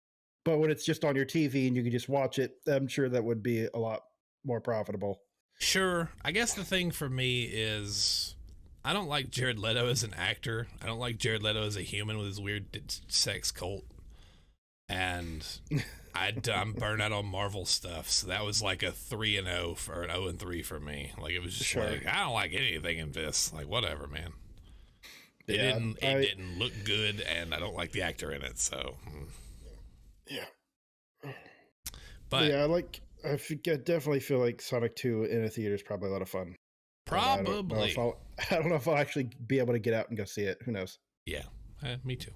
But when it's just on your TV and you can just watch it, I'm sure that would be a lot more profitable. Sure. I guess the thing for me is I don't like Jared Leto as an actor. I don't like Jared Leto as a human with his weird sex cult. And I'm burnt out on Marvel stuff, so that was like a 3-0 or an 0-3 for me. Like it was just like I don't like anything in this. Like whatever, man. It didn't look good, and I don't like the actor in it. So yeah, but yeah, I definitely feel like Sonic 2 in a theater is probably a lot of fun. Probably. I don't know if I'll actually be able to get out and go see it. Who knows? Yeah, me too.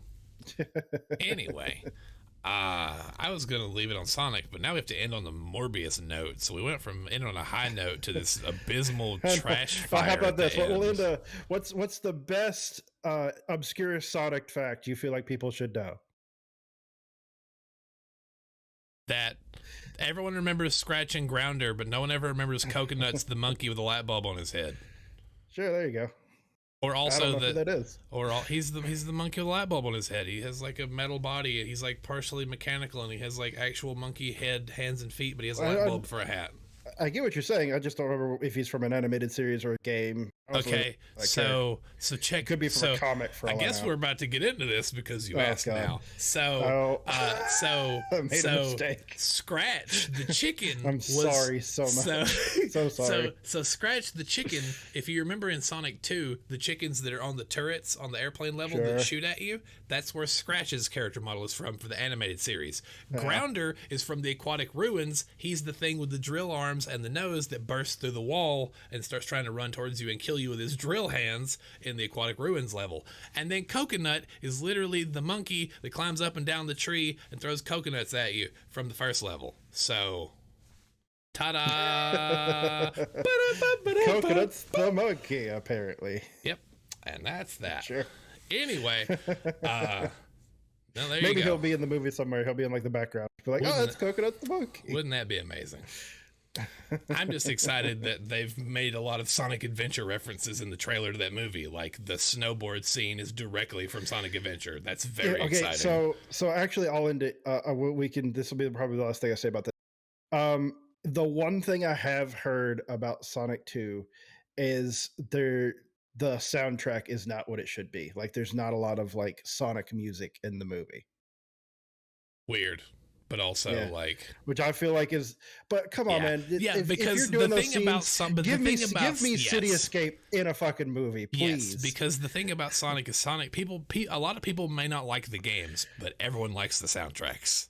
Anyway. I was going to leave it on Sonic, but now we have to end on the Morbius note. So we went from end on a high note to this abysmal trash fire. How about this? We'll end what's the best obscure Sonic fact you feel like people should know? That everyone remembers Scratch and Grounder, but no one ever remembers Coconut's the monkey with a light bulb on his head. Sure, there you go. Or also that is. Or he's the monkey with a light bulb on his head. He has like a metal body. He's like partially mechanical, and he has like actual monkey head, hands, and feet. But he has a light bulb for a hat. I get what you're saying. I just don't remember if he's from an animated series or a game. Okay, so check. Could be from a comic. For I guess we're about to get into this because you asked now. So I made a mistake. Scratch the chicken. I'm sorry so much. So sorry. So Scratch the chicken. If you remember in Sonic 2, the chickens that are on the turrets on the airplane level that shoot at you, that's where Scratch's character model is from for the animated series. Grounder is from the Aquatic Ruins. He's the thing with the drill arms and the nose that bursts through the wall and starts trying to run towards you and kill you with his drill hands in the Aquatic Ruins level. And then Coconut is literally the monkey that climbs up and down the tree and throws coconuts at you from the first level. So, ta-da! Coconut's the monkey, apparently. Yep, and that's that. Sure. Anyway, maybe he'll be in the movie somewhere. He'll be in like the background. Be like, that's Coconut the monkey. Wouldn't that be amazing? I'm just excited that they've made a lot of Sonic Adventure references in the trailer to that movie. Like the snowboard scene is directly from Sonic Adventure. That's very exciting. So actually, I'll end it. This will be probably the last thing I say about this. The one thing I have heard about Sonic 2 is the soundtrack is not what it should be. Like, there's not a lot of like Sonic music in the movie. Weird. But also which I feel like is, but come on, man. Because if you're doing the those thing about scenes, give me City Escape in a fucking movie, please. Yes, because the thing about Sonic is a lot of people may not like the games, but everyone likes the soundtracks.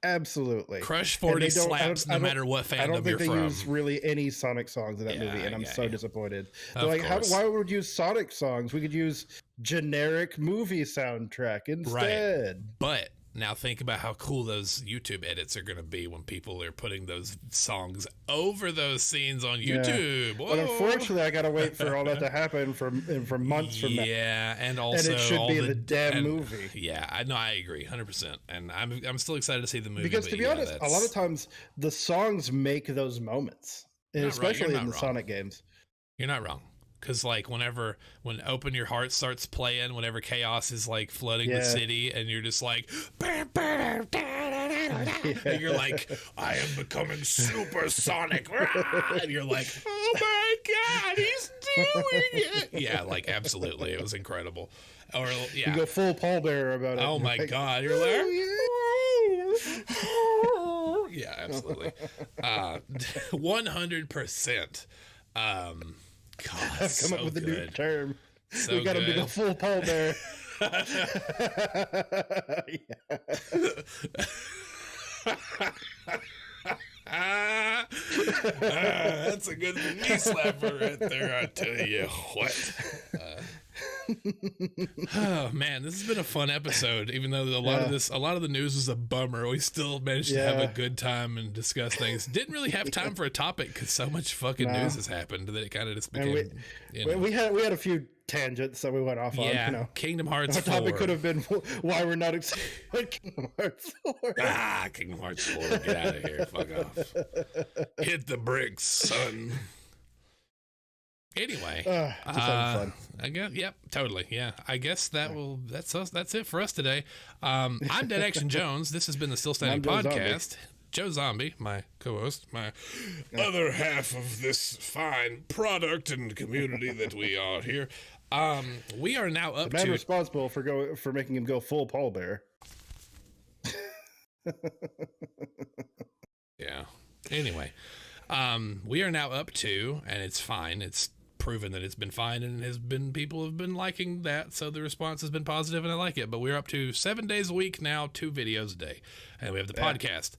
Absolutely. Crush 40 slaps no matter what fandom you're from. I don't think they use really any Sonic songs in that movie, and I'm so disappointed. They're like, why would we use Sonic songs? We could use generic movie soundtrack instead. Right. But now think about how cool those YouTube edits are going to be when people are putting those songs over those scenes on YouTube. But unfortunately, I got to wait for all that to happen for months from now. Yeah, and also it should be in the damn movie. Yeah, I agree 100%. And I'm still excited to see the movie. Because to be honest, a lot of times the songs make those moments, and especially in the Sonic games. You're not wrong. Because, like, when Open Your Heart starts playing, whenever Chaos is, like, flooding the city, and you're just like, and you're like, I am becoming super Sonic. And you're like, oh my God, he's doing it. Yeah, like, absolutely. It was incredible. Or, yeah. You go full pallbearer about it. Oh my God. You're like, yeah, absolutely. 100%. God, I've come up with a new term. So we got to be the full pallbearer. That's a good knee slapper right there. I tell you what. Oh man, this has been a fun episode. Even though a lot of the news was a bummer, we still managed to have a good time and discuss things. Didn't really have time for a topic because so much fucking news has happened that it kind of just became. We had a few tangents that we went off on. You know, Kingdom Hearts. Our topic could have been why we're not excited about Kingdom Hearts 4. Kingdom Hearts 4. Get out of here. Fuck off. Hit the bricks, son. Anyway, just having fun. I guess, yep, totally. Yeah, I guess that's us. That's it for us today. I'm Dead Action Jones. This has been the Still Standing Podcast. Joe Zombie, my co-host, my other half of this fine product and community that we are here. We are now up the man responsible for making him go full pallbearer. Yeah. Anyway, we are now up to, and it's fine. It's proven that it's been fine, and people have been liking that, so the response has been positive, and I like it. But we're up to 7 days a week now, 2 videos a day, and we have the podcast.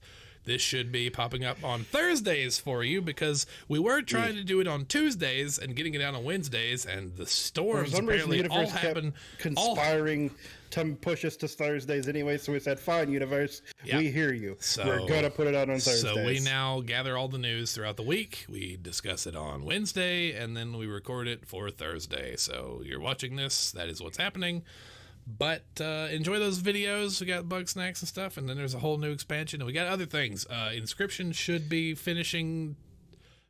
This should be popping up on Thursdays for you because we were trying to do it on Tuesdays and getting it out on Wednesdays, and the storms apparently all happen. Conspiring to push us to Thursdays anyway, so we said, fine, universe, we hear you. So we're going to put it out on Thursdays. So we now gather all the news throughout the week. We discuss it on Wednesday, and then we record it for Thursday. So you're watching this. That is what's happening. But enjoy those videos. We got bug snacks and stuff, and then there's a whole new expansion, and we got other things. Inscription should be finished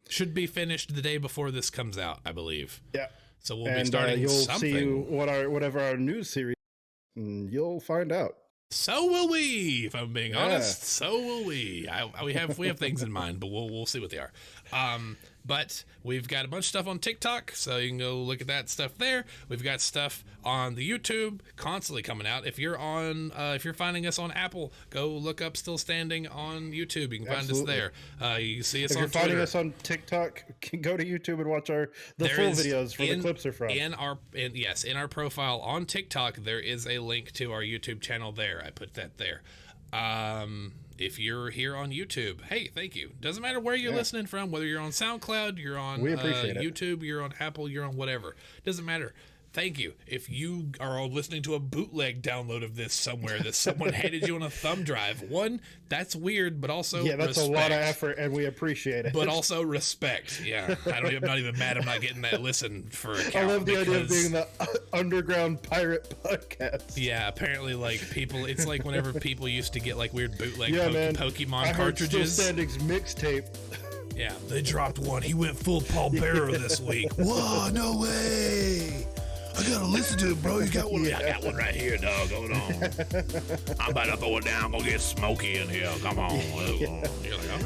the day before this comes out, I believe. Yeah. So we'll be starting you'll something. See whatever our news series, and you'll find out. So will we, if I'm being honest. So will we. We have things in mind, but we'll see what they are. But we've got a bunch of stuff on TikTok, so you can go look at that stuff there. We've got stuff on the YouTube constantly coming out. If you're finding us on Apple, go look up Still Standing on YouTube. You can find us there. You can see us on Twitter. If you're finding us on TikTok, go to YouTube and watch the full videos where the clips are from. In our profile on TikTok, there is a link to our YouTube channel there. I put that there. If you're here on YouTube, hey, thank you. Doesn't matter where you're listening from, whether you're on SoundCloud, you're on YouTube, you're on Apple, you're on whatever. Doesn't matter. Thank you. If you are listening to a bootleg download of this somewhere that someone handed you on a thumb drive, one, that's weird, but also that's respect. A lot of effort, and we appreciate it. But also respect. Yeah, I'm not even mad I'm not getting that listen for account. I love the idea of being the underground pirate podcast. Yeah, apparently, people, it's like whenever people used to get weird bootleg Pokemon cartridges. Still Standing's mixtape. Yeah, they dropped one. He went full Paul Bearer this week. Whoa, no way! I gotta listen to it, bro. You got one? Yeah, I got one right here, dog. Hold on. I'm about to throw it down. Go get Smokey in here. Come on.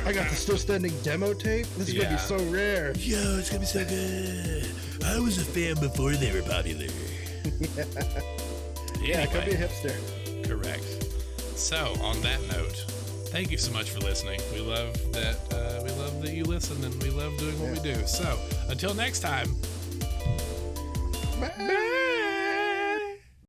I got the Still Standing demo tape. This is gonna be so rare. Yo, it's gonna be so good. I was a fan before they were popular. Yeah, I could be a hipster. Correct. So, on that note, thank you so much for listening. We love that. We love that you listen, and we love doing what we do. So, until next time. Bye.